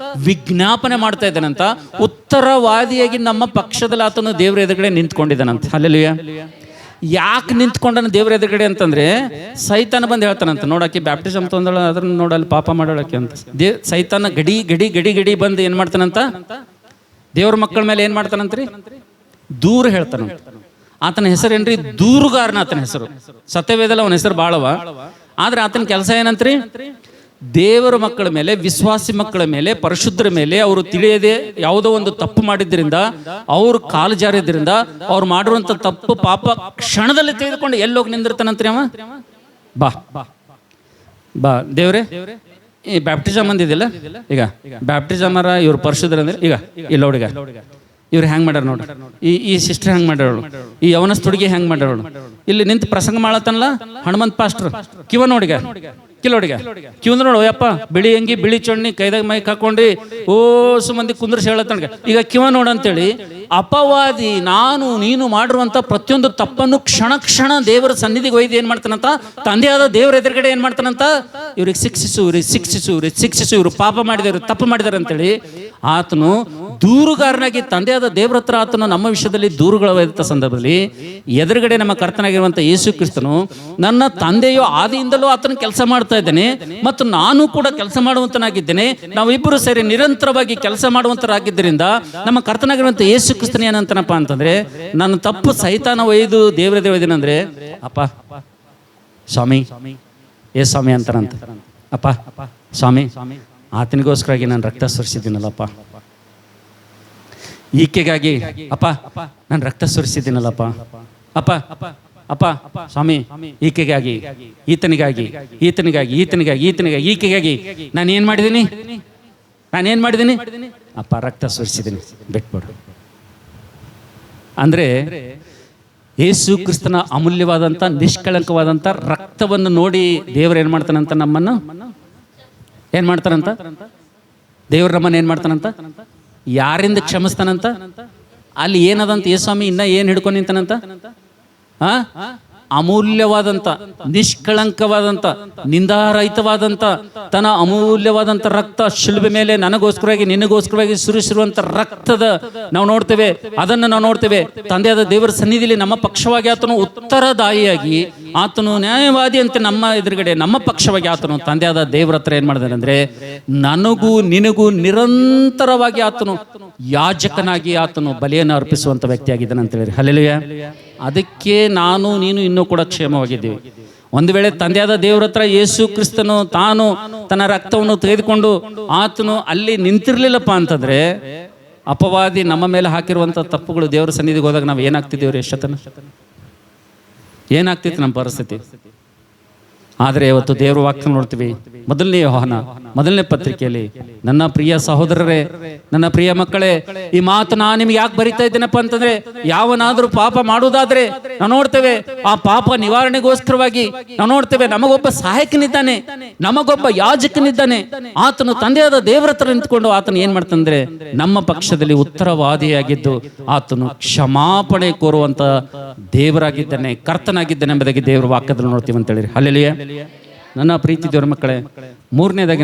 ವಿಜ್ಞಾಪನೆ ಮಾಡ್ತಾ ಇದ್ದಾನಂತ. ಉತ್ತರವಾದಿಯಾಗಿ ನಮ್ಮ ಪಕ್ಷದಲ್ಲಿ ಆತನು ದೇವರ ಎದುರುಗಡೆ ನಿಂತ್ಕೊಂಡಿದ್ದಾನಂತ. ಹಲ್ಲೆಲೂಯಾ. ಯಾಕೆ ನಿಂತ್ಕೊಂಡನ ದೇವರ ಎದುರುಗಡೆ ಅಂತಂದ್ರೆ, ಸೈತಾನ ಬಂದು ಹೇಳ್ತಾನಂತ, ನೋಡಕ್ಕೆ ಬ್ಯಾಪ್ಟಿಸಮ್ ತೊಂದಳ ಅದನ್ನ ನೋಡಲ್ಲಿ ಪಾಪ ಮಾಡೋಳಕ್ಕೆ ಅಂತ. ಸೈತಾನ ಗಡಿ ಗಡಿ ಗಡಿ ಗಡಿ ಬಂದು ಏನ್ ಮಾಡ್ತಾನಂತ, ದೇವ್ರ ಮಕ್ಕಳ ಮೇಲೆ ಏನ್ ಮಾಡ್ತಾನಂತ್ರಿ, ದೂರ ಹೇಳ್ತಾನಂತ. ಆತನ ಹೆಸರೇನ್ರಿ? ದೂರುಗಾರನ ಆತನ ಹೆಸರು. ಸತ್ಯವೇದಲ್ಲ ಅವನ ಹೆಸರು ಬಾಳವ. ಆದ್ರೆ ಆತನ ಕೆಲಸ ಏನಂತ್ರಿ? ದೇವರ ಮಕ್ಕಳ ಮೇಲೆ, ವಿಶ್ವಾಸಿ ಮಕ್ಕಳ ಮೇಲೆ, ಪರಿಶುದ್ಧರ ಮೇಲೆ ಅವರು ತಿಳಿಯದೆ ಯಾವುದೋ ಒಂದು ತಪ್ಪು ಮಾಡಿದ್ರಿಂದ, ಅವ್ರು ಕಾಲು ಜಾರಿದ್ರಿಂದ, ಅವ್ರು ಮಾಡಿರುವಂತ ತಪ್ಪು ಪಾಪ ಕ್ಷಣದಲ್ಲಿ ತೆಗೆದುಕೊಂಡು ಎಲ್ಲೋಗಿ ನಿಂದಿರ್ತಾನಂತ್ರಿ ಅವ. ಬಾ ಬಾ ದೇವ್ರೆ, ಈ ಬ್ಯಾಪ್ಟಿಸಮ್ ಅಂದಿದ್ದಿಲ್ಲ, ಈಗ ಬ್ಯಾಪ್ಟಿಸಮರ ಇವ್ರು ಪರಿಶುದ್ಧರ ಅಂದ್ರೆ ಈಗ ಇಲ್ಲ ಹುಡುಗ ಇವ್ರು ಹೆಂಗ್ ಮಾಡ್ಯಾರ ನೋಡ್ರಿ, ಈ ಸಿಸ್ಟರ್ ಹೆಂಗ್ ಮಾಡ್ಯಾರೋಳು, ಈ ಯವನಸ್ ಹುಡುಗಿ ಹೆಂಗ್ ಮಾಡ್ಯಾರೋಳು, ಇಲ್ಲಿ ನಿಂತು ಪ್ರಸಂಗ ಮಾಡತ್ತನಲ್ಲ ಹನುಮಂತ್ ಪಾಸ್ಟರ್, ಕಿವ ನೋಡಿಗ ಕಿಲೋಡಿಗ ಕಿವಂದ್ರ ನೋಡು ಯಪ್ಪ, ಬಿಳಿ ಅಂಗಿ ಬಿಳಿ ಚೊಣ್ಣಿ ಕೈದಾಗ ಮೈಕ್ ಹಾಕೊಂಡ್ರಿ ಓಸು ಮಂದಿ ಕುಂದ್ರಿಸಿ ಹೇಳತ್ತನಗ. ಈಗ ಕಿವ ನೋಡಂತೇಳಿ ಅಪವಾದಿ ನಾನು ನೀನು ಮಾಡಿರುವಂತ ಪ್ರತಿಯೊಂದು ತಪ್ಪನ್ನು ಕ್ಷಣ ಕ್ಷಣ ದೇವರ ಸನ್ನಿಧಿಗೆ ಒಯ್ದು ಏನ್ ಮಾಡ್ತಾನಂತ, ತಂದೆಯಾದ ದೇವರ ಎದುರುಗಡೆ ಏನ್ ಮಾಡ್ತಾನಂತ, ಇವ್ರಿಗೆ ಶಿಕ್ಷಿಸು, ಇವ್ರಿಗೆ ಶಿಕ್ಷಿಸು, ಇವ್ರಿಗೆ ಶಿಕ್ಷಿಸು, ಇವ್ರು ಪಾಪ ಮಾಡಿದಾರೆ, ತಪ್ಪು ಮಾಡಿದಾರೆ ಅಂತೇಳಿ ಆತನು ದೂರುಗಾರನಾಗಿ ತಂದೆಯಾದ ದೇವರ ಹತ್ರ ಆತನು ನಮ್ಮ ವಿಷಯದಲ್ಲಿ ದೂರುಗಳ ಸಂದರ್ಭದಲ್ಲಿ ಎದುರುಗಡೆ ನಮ್ಮ ಕರ್ತನಾಗಿರುವಂತ ಯೇಸು ಕ್ರಿಸ್ತನು, ನನ್ನ ತಂದೆಯೋ ಆದಿಯಿಂದಲೂ ಆತನ ಕೆಲಸ ಮಾಡ್ತಾ ಇದ್ದೇನೆ ಮತ್ತು ನಾನು ಕೂಡ ಕೆಲಸ ಮಾಡುವಂತನಾಗಿದ್ದೇನೆ, ನಾವಿಬ್ಬರು ಸೇರಿ ನಿರಂತರವಾಗಿ ಕೆಲಸ ಮಾಡುವಂತರಾಗಿದ್ದರಿಂದ ನಮ್ಮ ಕರ್ತನಾಗಿರುವಂತ ಯೇಸು ಕ್ರಿಸ್ತನ ಏನಂತನಪ್ಪ ಅಂತಂದ್ರೆ, ನನ್ನ ತಪ್ಪು ಸೈತಾನ ಒಯ್ದು ದೇವರ ಒಯ್ದೇನಂದ್ರೆ, ಅಪ್ಪ ಸ್ವಾಮಿ ಏ ಸ್ವಾಮಿ ಅಂತಾರಂತ. ಅಪ್ಪ ಸ್ವಾಮಿ ಆತನಿಗೋಸ್ಕರಾಗಿ ನಾನು ರಕ್ತ ಸುರಿಸಿದ್ದೀನಲ್ಲಪ್ಪ, ಈಕೆಗಾಗಿ ಅಪ್ಪ ನಾನು ರಕ್ತ ಸುರಿಸಿದ್ದೀನಲ್ಲಪ್ಪ, ಅಪ್ಪ ಅಪ್ಪ ಸ್ವಾಮಿ ಈಕೆಗಾಗಿ, ಈತನಿಗಾಗಿ, ಈತನಿಗಾಗಿ, ಈತನಿಗಾಗಿ, ಈತನಿಗಾಗಿ, ಈಕೆಗಾಗಿ ನಾನೇನ್ ಮಾಡಿದ್ದೀನಿ, ನಾನೇನ್ ಮಾಡಿದ್ದೀನಿ ಅಪ್ಪ, ರಕ್ತ ಸುರಿಸಿದ್ದೀನಿ, ಬಿಟ್ಬಿಡು. ಅಂದ್ರೆ ಯೇಸು ಕ್ರಿಸ್ತನ ಅಮೂಲ್ಯವಾದಂಥ ನಿಷ್ಕಳಂಕವಾದಂಥ ರಕ್ತವನ್ನು ನೋಡಿ ದೇವರು ಏನು ಮಾಡ್ತಾನಂತ, ನಮ್ಮನ್ನು ಏನು ಮಾಡ್ತಾನಂತ, ದೇವ್ರ ನಮ್ಮನ್ನು ಏನು ಮಾಡ್ತಾನಂತ, ಯಾರಿಂದ ಕ್ಷಮಿಸ್ತಾನಂತ, ಅಲ್ಲಿ ಏನದಂತ ಯೇಸ್ವಾಮಿ ಇನ್ನ ಏನು ಹಿಡ್ಕೊಂಡು ನಿಂತಾನಂತ, ಅಮೂಲ್ಯವಾದಂಥ ನಿಷ್ಕಳಂಕವಾದಂಥ ನಿಂದಾರಹಿತವಾದಂಥ ತನ್ನ ಅಮೂಲ್ಯವಾದಂಥ ರಕ್ತ ಶಿಲುಬೆ ಮೇಲೆ ನನಗೋಸ್ಕರವಾಗಿ ನಿನಗೋಸ್ಕರವಾಗಿ ಸುರಿಸಿರುವಂಥ ರಕ್ತದ ನಾವು ನೋಡ್ತೇವೆ, ಅದನ್ನು ನಾವು ನೋಡ್ತೇವೆ. ತಂದೆಯಾದ ದೇವರ ಸನ್ನಿಧಿಯಲ್ಲಿ ನಮ್ಮ ಪಕ್ಷವಾಗಿ ಆತನು ಉತ್ತರದಾಯಿಯಾಗಿ, ಆತನು ನ್ಯಾಯವಾದಿ ಅಂತ ನಮ್ಮ ಎದುರುಗಡೆ ನಮ್ಮ ಪಕ್ಷವಾಗಿ ಆತನು ತಂದೆಯಾದ ದೇವರ ಹತ್ರ ಏನ್ ಮಾಡಿದಾನೆ ಅಂದ್ರೆ, ನನಗೂ ನಿನಗೂ ನಿರಂತರವಾಗಿ ಆತನು ಯಾಜಕನಾಗಿ ಆತನು ಬಲಿಯನ್ನು ಅರ್ಪಿಸುವಂತ ವ್ಯಕ್ತಿಯಾಗಿದ್ದಾನೆ ಅಂತ ಹೇಳಿ. ಹಲ್ಲೆಲೂಯಾ. ಅದಕ್ಕೆ ನಾನು ನೀನು ಇನ್ನೂ ಕೂಡ ಕ್ಷೇಮವಾಗಿದ್ದೀವಿ. ಒಂದು ವೇಳೆ ತಂದೆಯಾದ ದೇವರ ಹತ್ರ ಯೇಸು ಕ್ರಿಸ್ತನು ತಾನು ತನ್ನ ರಕ್ತವನ್ನು ತೆಗೆದುಕೊಂಡು ಆತನು ಅಲ್ಲಿ ನಿಂತಿರ್ಲಿಲ್ಲಪ್ಪ ಅಂತಂದ್ರೆ, ಅಪವಾದಿ ನಮ್ಮ ಮೇಲೆ ಹಾಕಿರುವಂಥ ತಪ್ಪುಗಳು ದೇವರ ಸನ್ನಿಧಿಗೆ ಹೋದಾಗ ನಾವು ಏನಾಗ್ತಿದ್ದೀವ್ರಿ, ಎಷ್ಟತನ ಏನಾಗ್ತಿತ್ತು ನಮ್ಮ ಪರಿಸ್ಥಿತಿ. ಆದರೆ ಇವತ್ತು ದೇವರ ವಾಕ್ಯ ನೋಡ್ತೀವಿ, ಮೊದಲನೇ ಯೋಹಾನ ಮೊದಲನೇ ಪತ್ರಿಕೆಯಲ್ಲಿ, ನನ್ನ ಪ್ರಿಯ ಸಹೋದರರೇ, ನನ್ನ ಪ್ರಿಯ ಮಕ್ಕಳೇ, ಈ ಮಾತು ನಾನು ನಿಮ್ಗೆ ಯಾಕೆ ಬರಿತಾ ಇದ್ದೇನಪ್ಪ ಅಂತಂದ್ರೆ, ಯಾವನಾದ್ರೂ ಪಾಪ ಮಾಡುವುದಾದ್ರೆ ನಾವು ನೋಡ್ತೇವೆ ಆ ಪಾಪ ನಿವಾರಣೆಗೋಸ್ಕರವಾಗಿ ನಾವು ನೋಡ್ತೇವೆ ನಮಗೊಬ್ಬ ಸಹಾಯಕನಿದ್ದಾನೆ, ನಮಗೊಬ್ಬ ಯಾಜಕನಿದ್ದಾನೆ. ಆತನು ತಂದೆಯಾದ ದೇವರ ಹತ್ರ ನಿಂತ್ಕೊಂಡು ಆತನು ಏನ್ ಮಾಡ್ತಂದ್ರೆ, ನಮ್ಮ ಪಕ್ಷದಲ್ಲಿ ಉತ್ತರವಾದಿಯಾಗಿದ್ದು ಆತನು ಕ್ಷಮಾಪಣೆ ಕೋರುವಂತ ದೇವರಾಗಿದ್ದಾನೆ, ಕರ್ತನಾಗಿದ್ದಾನೆ ಎಂಬುದಾಗಿ ದೇವರ ವಾಕ್ಯದಲ್ಲಿ ನೋಡ್ತೀವಿ ಅಂತ ಹೇಳಿ. ಹಲ್ಲೆಲೂಯಾ. ನನ್ನ ಪ್ರೀತಿ ದೇವರ ಮಕ್ಕಳೇ, ಮೂರನೇದಾಗಿ